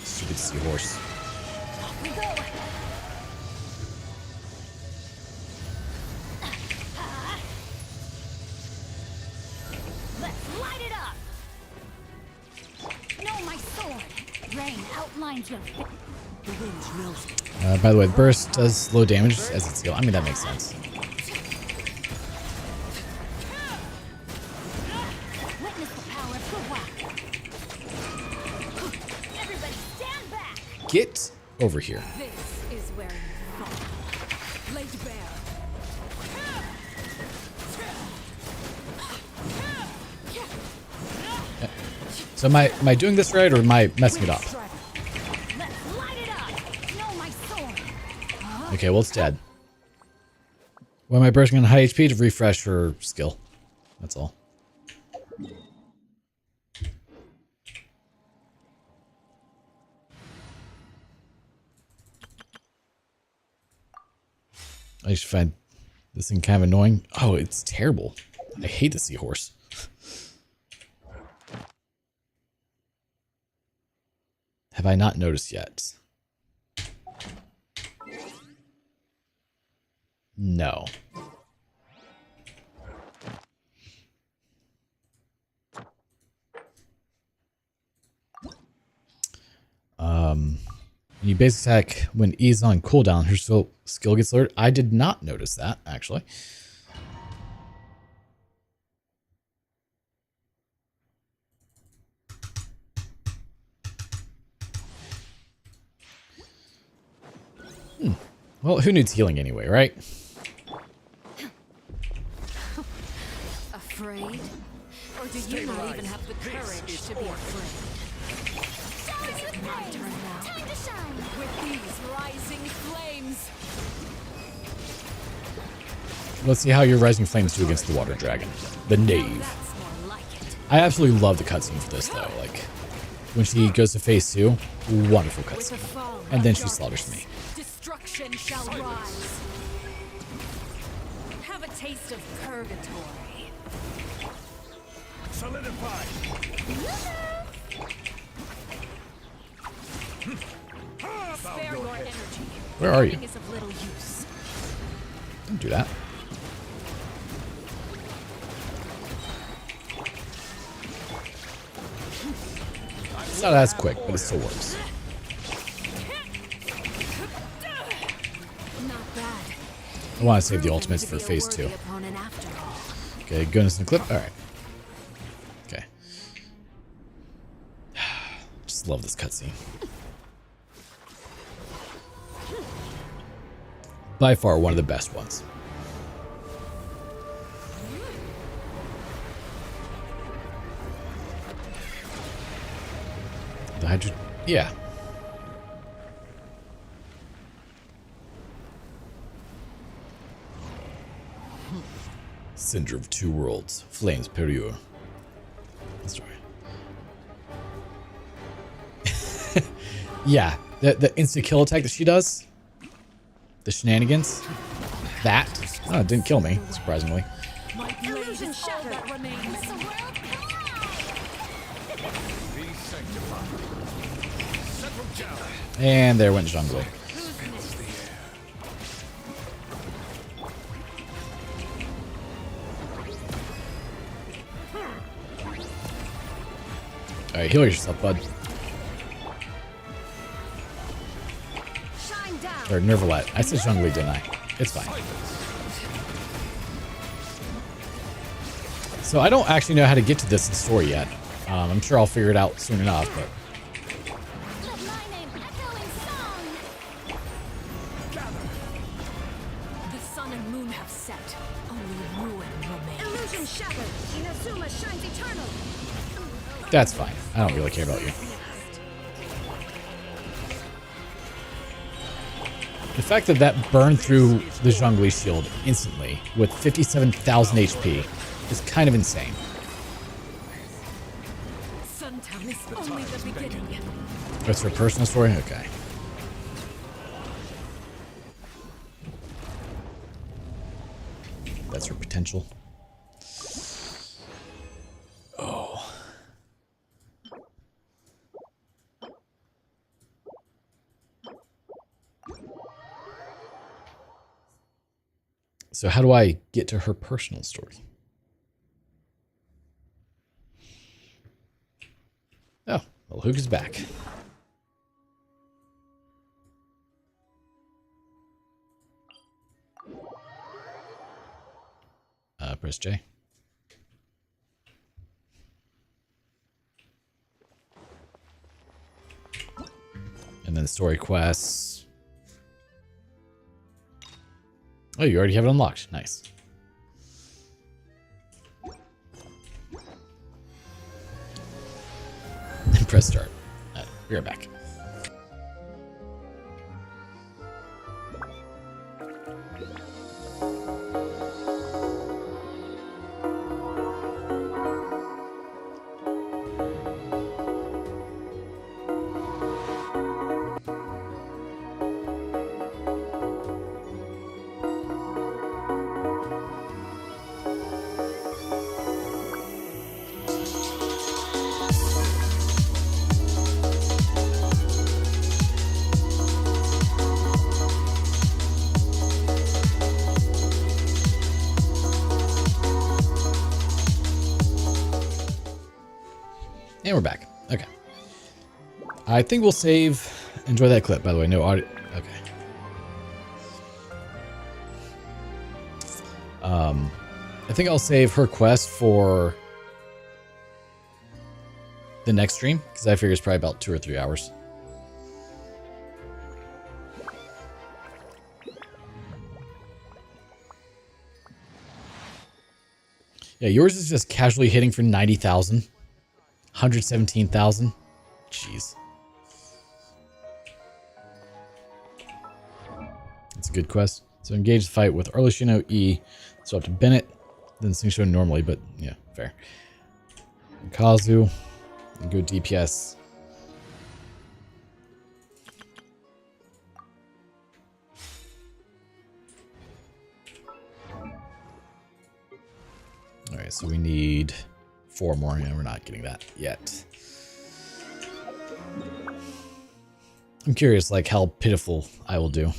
Stupid seahorse. Off we go. Let's light it up. No, my sword. Rain outlines your fate. The wind knows me. By the way, the burst does low damage as it's healed. I mean, that makes sense. Witness the power of Kubwa. Everybody stand back. Get over here. This is where you fall. Laid bare. So am I doing this right or am I messing it up? Let's light it up. No, my sword. Okay, well, it's dead. Why am I bursting on high HP? To refresh her skill. That's all. I just find this thing kind of annoying. Oh, it's terrible. I hate the seahorse. Have I not noticed yet? No. You basic attack when E is on cooldown, her skill gets lowered. I did not notice that, actually. Well, who needs healing anyway, right? Afraid? Or do you not even have the courage to be afraid? My turn now. Time to rising flames. Let's see how your rising flames do against the water dragon. The knave. That's more like it. I absolutely love the cutscene for this though. Like when she goes to phase 2, wonderful With the cutscene. fall And of then she darkness, slaughters me. Destruction shall rise. Have a taste of purgatory. Solidify! Spare your energy. Where are you? Fighting is of little use. Don't do that. It's not as quick, but it still works. Not bad. I want to save the ultimates for phase 2. Opponent after all. Okay, goodness in the clip. Alright. Okay. Just love this cutscene. By far one of the best ones. The hydro... Yeah. Cinder of Two Worlds. Flames Purure. That's right. Yeah. The insta-kill attack that she does. The shenanigans. That. Oh, it didn't kill me, surprisingly. My illusion shattered that remains. Let the world Be sanctified. Settle down. And there went Zhongli. Alright, heal yourself, bud. shine down. Or Nervalet. I said Zhongli, didn't I? It's fine. So I don't actually know how to get to this in story yet. I'm sure I'll figure it out soon enough, but... Let my name echo in song. The sun and moon have set. Only ruin remains. Illusion shattered. Inazuma shines eternal. That's fine. I don't really care about you. The fact that that burned through the Zhongli shield instantly with 57,000 HP is kind of insane. Suntown is only the beginning. That's her personal story? Okay. That's her potential. Oh. So how do I get to her personal story? Oh, well, Hook is back. Press J. And then story quests. Oh, you already have it unlocked. Nice. And press start. We are back. And we're back. Okay. I think we'll save. Enjoy that clip, by the way. No audio. Okay. I think I'll save her quest for the next stream, because I figure it's probably about 2 or 3 hours. Yeah, yours is just casually hitting for 90,000. 117,000. Jeez. It's a good quest. So engage the fight with Arlecchino E. So up to Bennett. Then things show normally, but yeah, fair. And Kazu. And go DPS. Alright, so we need 4 more, and we're not getting that yet. I'm curious, like, how pitiful I will do.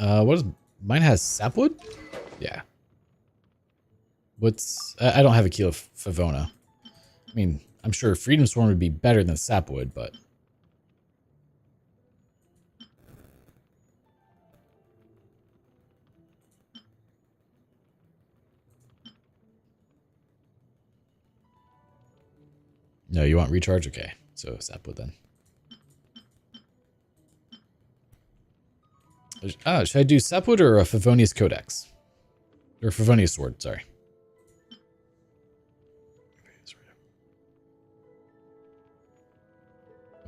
What is... Mine has sapwood? Yeah. What's... I don't have a kilo of Favona. I mean, I'm sure Freedom Sworn would be better than sapwood, but... No, you want recharge? Okay, so sapwood then. Should I do sapwood or a Favonius Codex? Or Favonius Sword, sorry.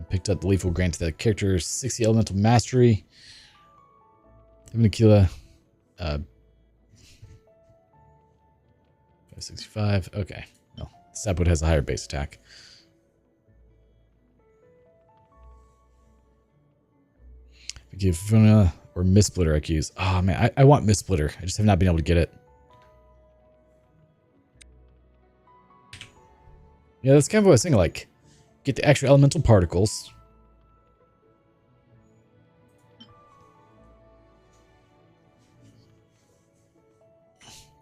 Picked up the lethal grant to the character, 60 elemental mastery. 70 65. Okay. Well, sapwood has a higher base attack. Give Favona or Mistsplitter I can use. Oh man, I want Mistsplitter. I just have not been able to get it. Yeah, that's kind of what I was thinking, like, get the extra elemental particles.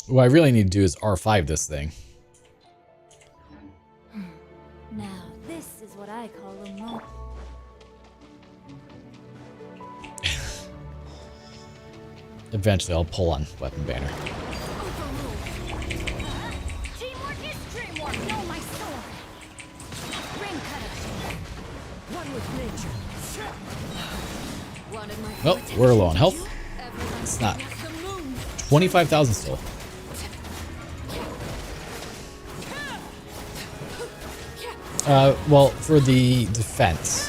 What I really need to do is R5 this thing. Now, this is what I call a moment. Eventually, I'll pull on Weapon Banner. Teamwork is dreamwork. No, my sword. Ring cutter. One with nature. Well, we're low on health. It's not 25,000 still. Well, for the defense.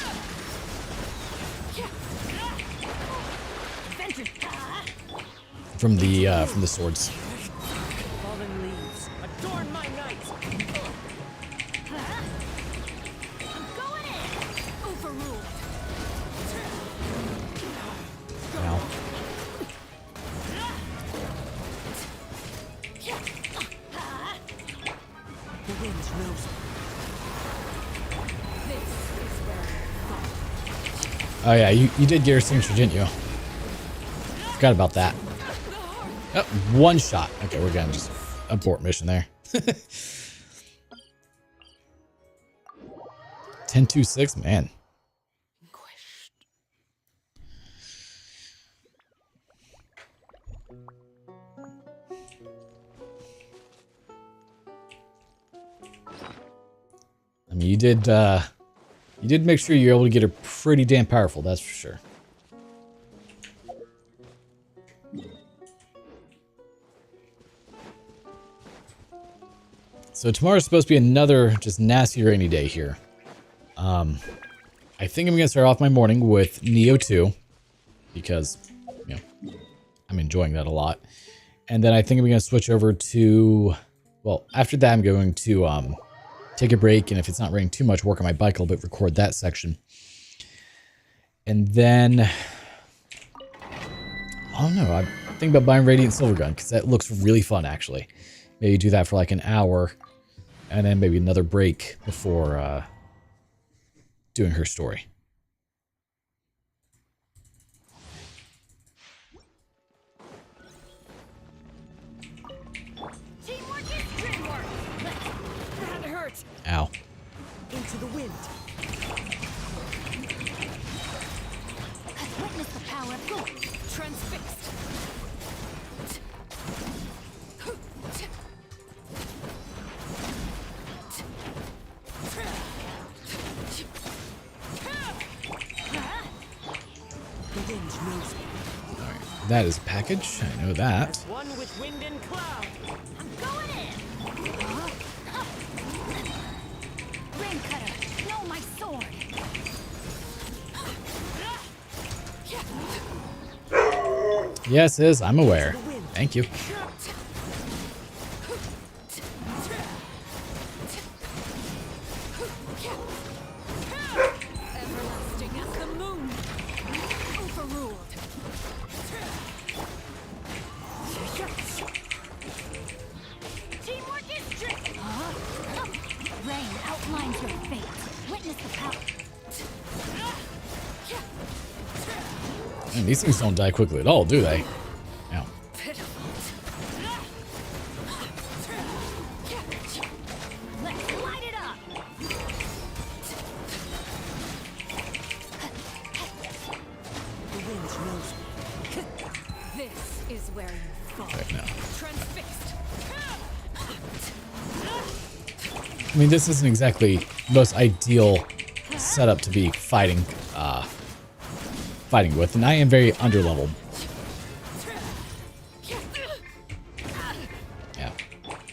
From the swords. Fallen leaves, adorn my night. I'm going in. Overruled. Now. The wind knows. Oh yeah, you did get your signature, didn't you? Forgot about that. Oh, one shot. Okay, we're gonna just abort mission there. 10-2-6, man. I mean, you did make sure you're able to get her pretty damn powerful, that's for sure. So tomorrow's supposed to be another just nasty rainy day here. I think I'm going to start off my morning with Neo 2 because, you know, I'm enjoying that a lot. And then I think I'm going to switch over to, well, after that I'm going to take a break, and if it's not raining too much, work on my bike a little bit, record that section. And then, I don't know, I'm thinking about buying Radiant Silvergun because that looks really fun actually. Maybe do that for like an hour. And then maybe another break before doing her story. Teamwork is dreamwork. That hurts. Ow. Into the wind. Witness the power of God. Transfixed. That is a package. I know that. One with wind and cloud. I'm going in. Ring cutter. No, my sword. Yes, Iz, I'm aware. Thank you. Everlasting as the moon. Overruled. Teamwork is tricky. Rain outlines your fate. Witness the power. And these things don't die quickly at all, do they? No. Let's light it up. The wind knows me. This is where you fall. Right now. Transfixed. I mean, this isn't exactly the most ideal setup to be fighting with, and I am very underleveled. Yeah.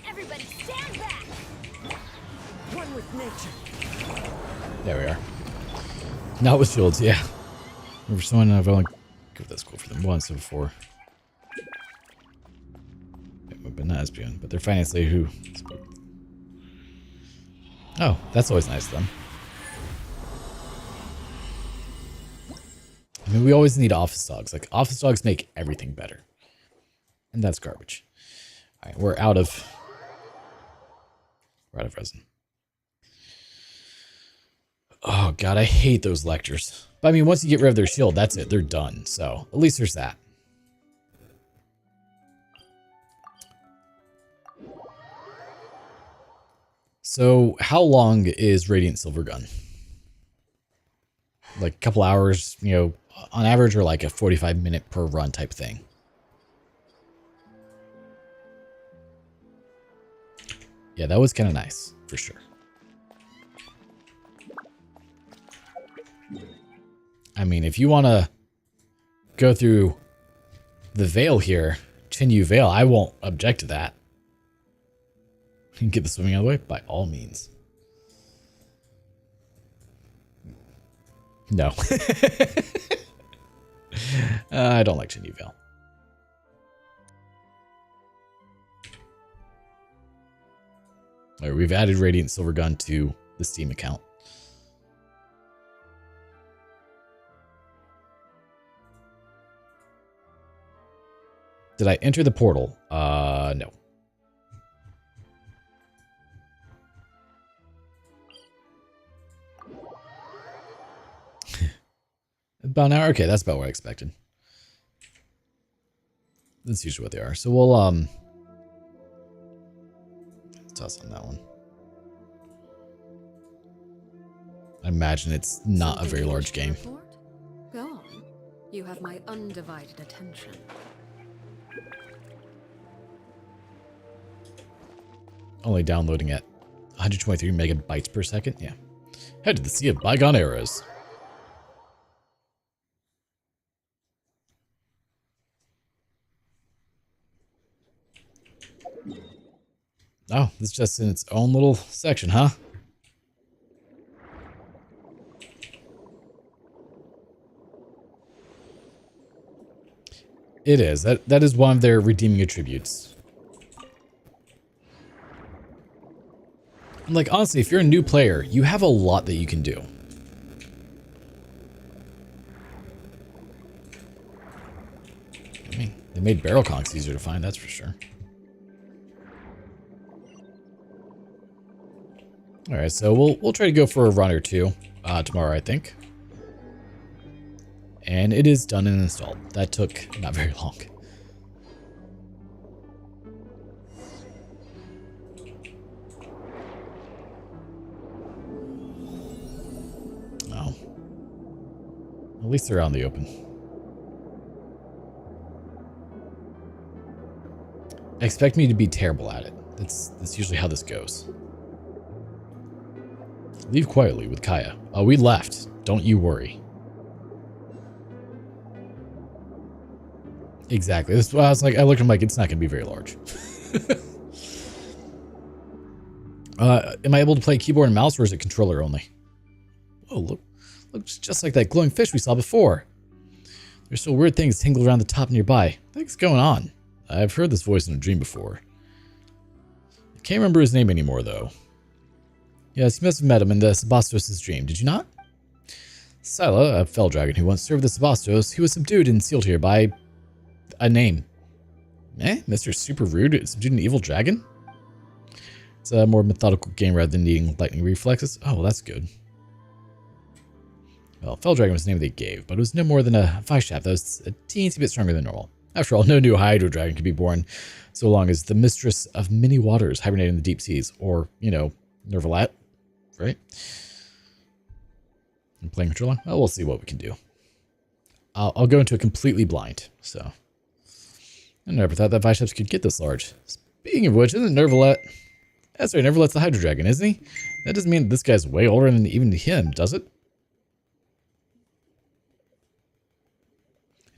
Everybody stand back. One with nature. There we are. Not with shields, yeah. For someone I've only give this quote for them once before. But not Espeon, but they're finally who. Oh, that's always nice of them. I mean, we always need office dogs. Like, office dogs make everything better. And that's garbage. All right, we're out of resin. Oh, God, I hate those lectors. But, I mean, once you get rid of their shield, that's it. They're done. So, at least there's that. So, how long is Radiant Silvergun? Like a couple hours, you know, on average, or like a 45-minute per run type thing? Yeah, that was kind of nice, for sure. I mean, if you want to go through the Veil here, Chinyu Veil, I won't object to that. You can get the swimming out of the way, by all means. No. I don't like Chinyu Veil. All right, we've added Radiant Silvergun to the Steam account. Did I enter the portal? No. About an hour? Okay, that's about what I expected. That's usually what they are. So we'll, toss on that one. I imagine it's not a very large game. Go on. You have my undivided attention. Only downloading at 123 megabytes per second. Yeah. Head to the Sea of Bygone Eras. Oh, it's just in its own little section, huh? It is. That is one of their redeeming attributes. Like, honestly, if you're a new player, you have a lot that you can do. I mean, they made barrel conks easier to find, that's for sure. Alright, so we'll try to go for a run or two tomorrow, I think. And it is done and installed. That took not very long. Oh. At least they're out in the open. Expect me to be terrible at it. That's usually how this goes. Leave quietly with Kaya. Oh, we left. Don't you worry. Exactly. This, I was like, I looked at him like, it's not going to be very large. Am I able to play keyboard and mouse, or is it controller only? Oh, look. Looks just like that glowing fish we saw before. There's still weird things tangled around the top nearby. What's going on? I've heard this voice in a dream before. I can't remember his name anymore, though. Yes, you must have met him in the Sebastos' dream, did you not? Scylla, a fell dragon who once served the Sebastos, he was subdued and sealed here by a name. Mr. Super Rude subdued an evil dragon? It's a more methodical game rather than needing lightning reflexes. Oh, well, that's good. Well, Fell Dragon was the name they gave, but it was no more than a vice shaft that was a teensy bit stronger than normal. After all, no new Hydro Dragon could be born so long as the mistress of many waters hibernated in the deep seas, or, you know, Nervalat, right? I'm playing controller? Well, we'll see what we can do. I'll go into it completely blind, so. I never thought that vice shafts could get this large. Speaking of which, isn't Nervalat... That's right, Nervalat's the Hydro Dragon, isn't he? That doesn't mean that this guy's way older than even him, does it?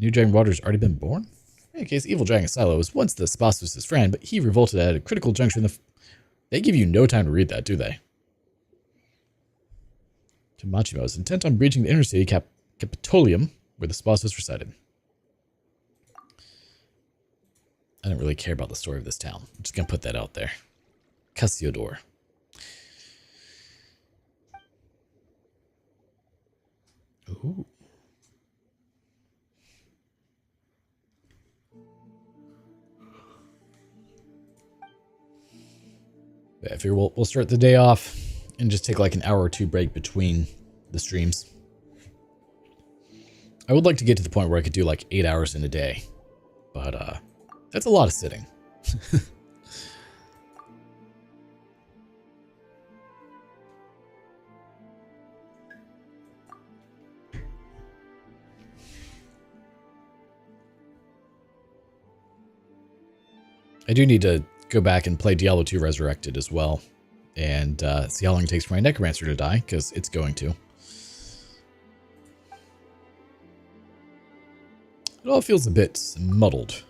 New Dragon Water's already been born? In any case, Evil Dragon Silo was once the Sebastos' friend, but he revolted at a critical juncture in the... They give you no time to read that, do they? Machimo is intent on breaching the inner city Capitolium, where the Sebastos resided. I don't really care about the story of this town. I'm just going to put that out there. Cassiodor. Ooh. I figure we'll start the day off and just take like an hour or two break between the streams. I would like to get to the point where I could do like 8 hours in a day, but that's a lot of sitting. I do need to go back and play Diablo 2 Resurrected as well, and see how long it takes for my Necromancer to die, because it's going to. It all feels a bit muddled.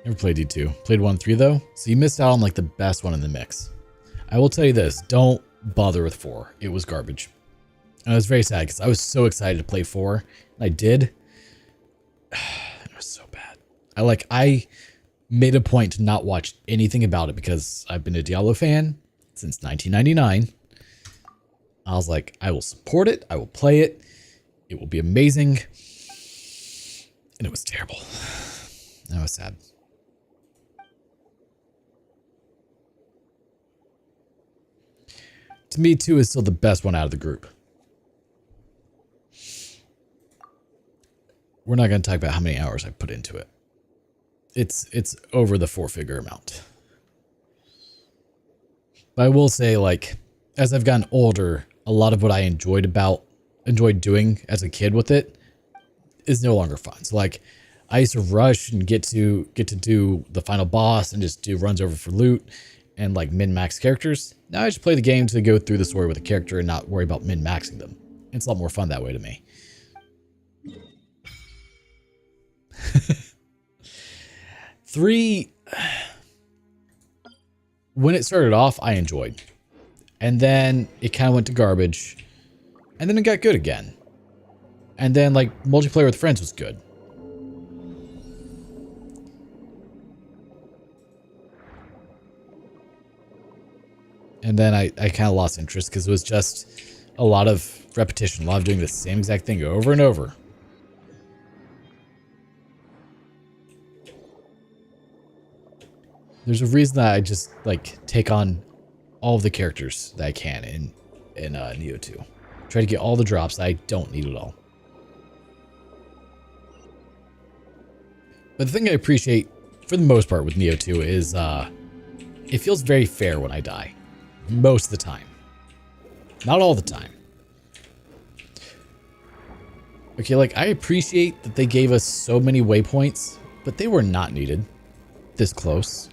Never played D2. Played 1-3 though, so you missed out on like the best one in the mix. I will tell you this, don't bother with 4. It was garbage. And I was very sad because I was so excited to play 4, and I did. It was so bad. I made a point to not watch anything about it because I've been a Diablo fan since 1999. I was like, I will support it. I will play it. It will be amazing. And it was terrible. And I was sad. To me, 2 is still the best one out of the group. We're not going to talk about how many hours I put into it. It's over the 4-figure amount. But I will say, like, as I've gotten older, a lot of what I enjoyed doing as a kid with it is no longer fun. So, like, I used to rush and get to do the final boss and just do runs over for loot and like min-max characters. Now I just play the game to go through the story with a character and not worry about min-maxing them. It's a lot more fun that way to me. 3, when it started off, I enjoyed. And then it kind of went to garbage. And then it got good again. And then like multiplayer with friends was good. And then I kind of lost interest because it was just a lot of repetition, a lot of doing the same exact thing over and over. There's a reason that I just like take on all of the characters that I can in Neo 2. Try to get all the drops that I don't need at all. But the thing I appreciate for the most part with Neo 2 is it feels very fair when I die. Most of the time. Not all the time. Okay, like I appreciate that they gave us so many waypoints, but they were not needed. this close.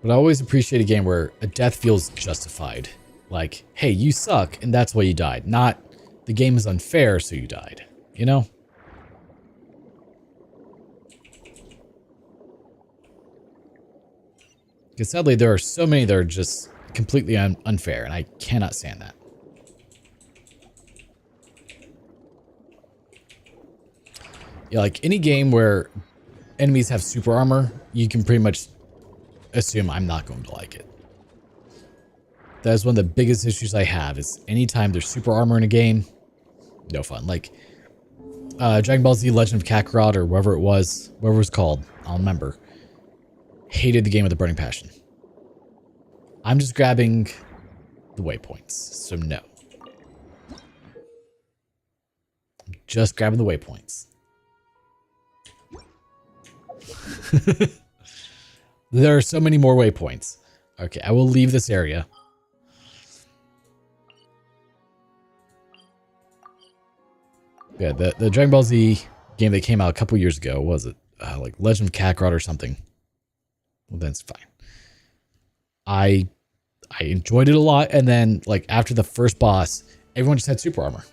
But I always appreciate a game where a death feels justified. Like, hey, you suck, and that's why you died. Not, the game is unfair, so you died. You know? Because sadly, there are so many that are just completely unfair, and I cannot stand that. Yeah, like any game where enemies have super armor, you can pretty much assume I'm not going to like it. That is one of the biggest issues I have, is anytime there's super armor in a game, no fun. Like, Dragon Ball Z Legend of Kakarot, or whatever it was called, I'll remember. Hated the game with a burning passion. I'm just grabbing the waypoints, so no. I'm just grabbing the waypoints. There are so many more waypoints. Okay, I will leave this area. Yeah, the Dragon Ball Z game that came out a couple years ago, what was it? Like Legend of Kakarot or something. Well, that's fine. I enjoyed it a lot, and then like after the first boss, everyone just had super armor.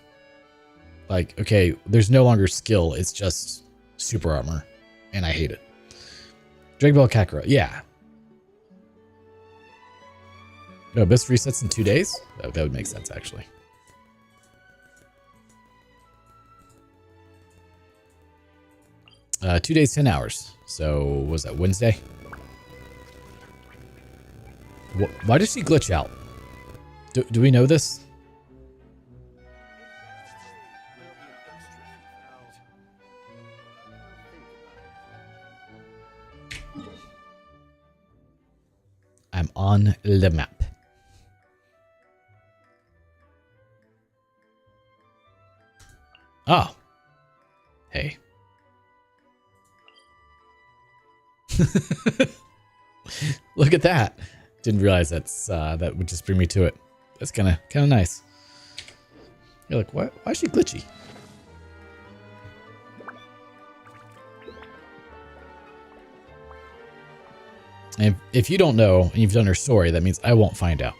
Like, okay, there's no longer skill, it's just super armor, and I hate it. Dragon Ball Kakarot, yeah. No, Abyss resets in 2 days? That would make sense, actually. Uh, 2 days, 10 hours. So, was that Wednesday? Why does she glitch out? Do we know this? I'm on the map. Oh. Hey. Look at that. Didn't realize that would just bring me to it. That's kind of nice. You're like, why is she glitchy? And if you don't know and you've done her story, that means I won't find out.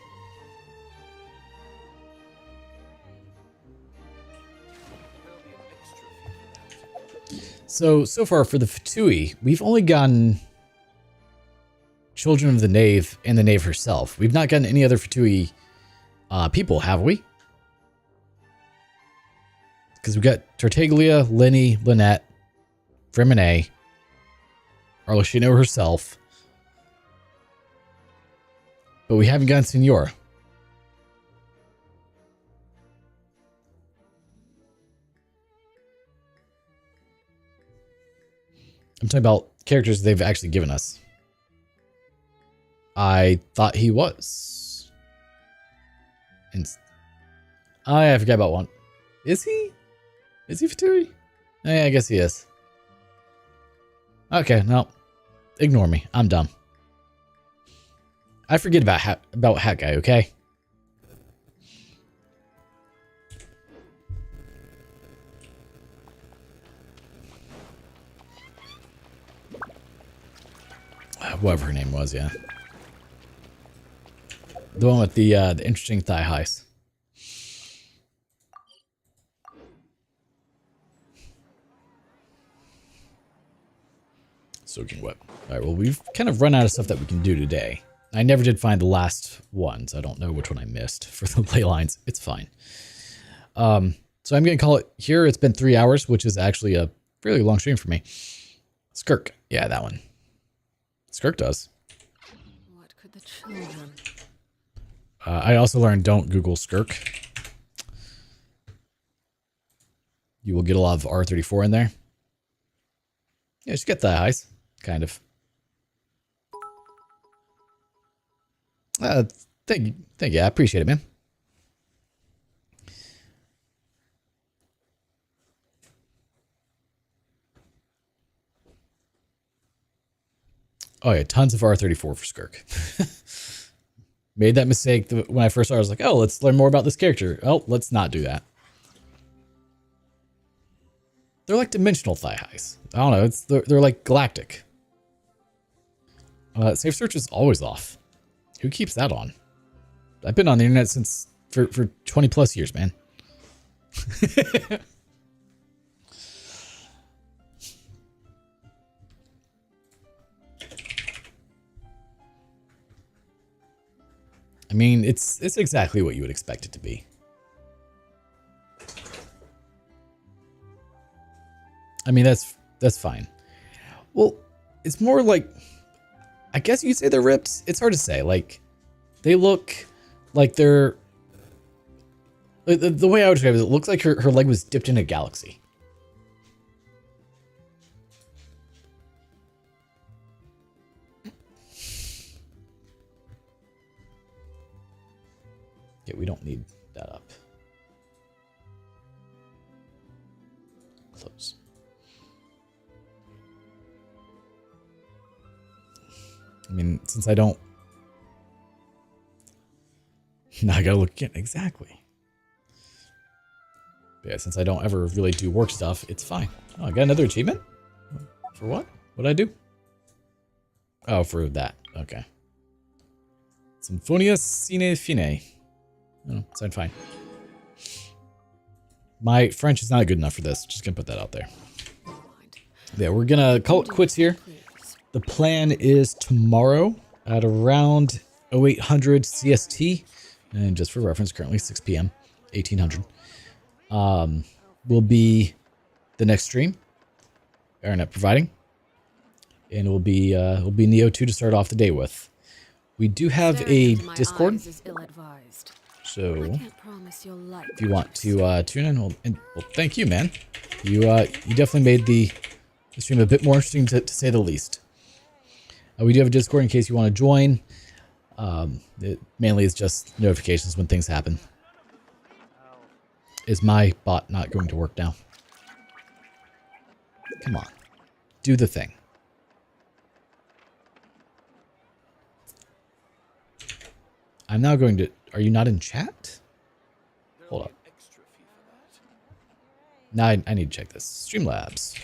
So far for the Fatui, we've only gotten Children of the Knave and the Knave herself. We've not gotten any other Fatui people, have we? Because we've got Tartaglia, Lenny, Lynette, Fremine, Arlecchino herself. But we haven't gotten Senora. I'm talking about characters they've actually given us. I thought he was. Oh, yeah, I forgot about one. Is he? Is he Fatui? Yeah, I guess he is. Okay, no. Ignore me. I'm dumb. I forget about Hat Guy, okay? Whatever her name was, yeah. The one with the interesting thigh highs. Soaking wet. Alright, well, we've kind of run out of stuff that we can do today. I never did find the last ones. I don't know which one I missed for the ley lines. It's fine. So I'm going to call it here. It's been 3 hours, which is actually a fairly long stream for me. Skirk. Yeah, that one. Skirk does. What could the children? I also learned don't Google Skirk. You will get a lot of R34 in there. Yeah, just get the eyes, kind of. Thank you. I appreciate it, man. Oh yeah, tons of R34 for Skirk. Made that mistake when I first started. I was like, oh, let's learn more about this character. Oh, let's not do that. They're like dimensional thigh highs. I don't know. They're like galactic. Safe search is always off. Who keeps that on? I've been on the internet since for 20 plus years, man. I mean, it's exactly what you would expect it to be. I mean, that's fine. Well, it's more like, I guess you could say they're ripped. It's hard to say. Like, they look like they're... The way I would describe it, it looks like her leg was dipped in a galaxy. Yeah, we don't need that up. Close. I mean, since I don't... Now I gotta look again. Exactly. But yeah, since I don't ever really do work stuff, it's fine. Oh, I got another achievement? For what? What'd I do? Oh, for that. Okay. Symphonia Sine Fine. Oh, sound fine. My French is not good enough for this. Just gonna put that out there. Yeah, we're gonna call it quits here. The plan is tomorrow at around 0800 CST, and just for reference, currently 6 p.m. 1800. Will be the next stream. Internet providing, and it will be Neo 2 to start off the day with. We do have a Discord, so if you want to tune in, well, thank you, man. You definitely made the stream a bit more interesting to say the least. We do have a Discord in case you want to join. It mainly is just notifications when things happen. Is my bot not going to work now? Come on. Do the thing. I'm now going to... Are you not in chat? Hold up. Now I need to check this. Streamlabs.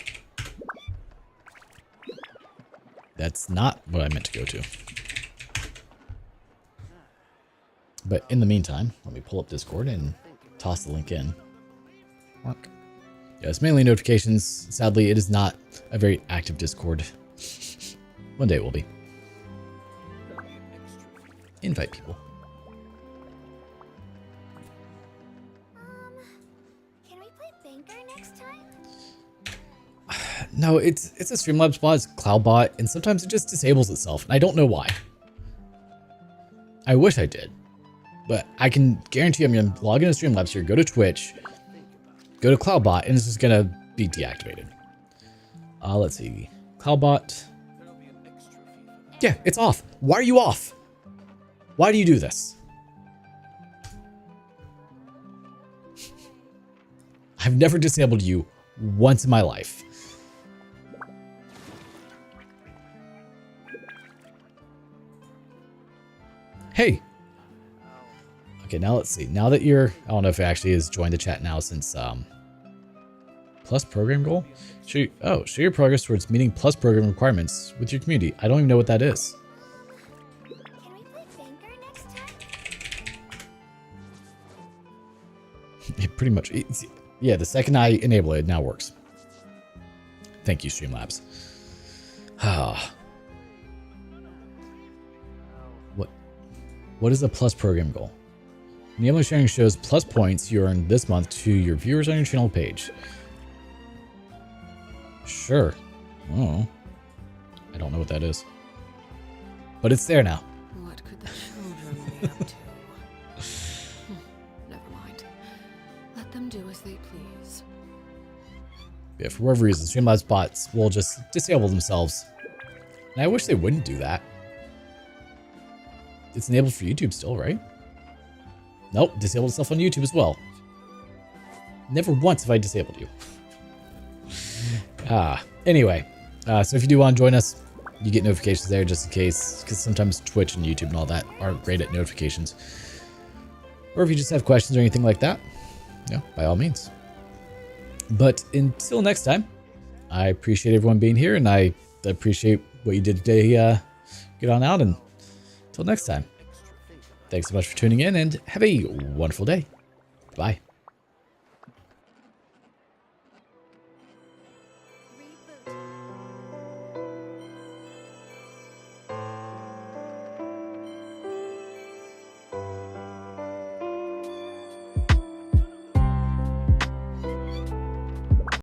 That's not what I meant to go to. But in the meantime, let me pull up Discord and toss the link in. Mark. Yeah, it's mainly notifications. Sadly, it is not a very active Discord. One day it will be. Invite people. Can we play Banker next time? No, it's a Streamlabs bot, it's Cloudbot, and sometimes it just disables itself, and I don't know why. I wish I did, but I can guarantee I'm going to log into Streamlabs here, go to Twitch, go to Cloudbot, and it's just going to be deactivated. Let's see. Cloudbot. Yeah, it's off. Why are you off? Why do you do this? I've never disabled you once in my life. Hey. Okay, now let's see. Now that you're... I don't know if it actually has joined the chat now since... Plus program goal? Show your progress towards meeting plus program requirements with your community. I don't even know what that is. Can we play Banker next time? It pretty much... Yeah, the second I enable it, it now works. Thank you, Streamlabs. What is a plus program goal? Enabling sharing shows plus points you earned this month to your viewers on your channel page. Sure. Oh. I don't know what that is. But it's there now. What could the children be up to? Never mind. Let them do as they please. Yeah, for whatever reason, Streamlabs bots will just disable themselves. And I wish they wouldn't do that. It's enabled for YouTube still, right? Nope, disabled itself on YouTube as well. Never once have I disabled you. Anyway, so if you do want to join us, you get notifications there just in case, because sometimes Twitch and YouTube and all that aren't great at notifications. Or if you just have questions or anything like that, by all means. But until next time, I appreciate everyone being here, and I appreciate what you did today. Get on out, and until next time, thanks so much for tuning in, and have a wonderful day. Bye.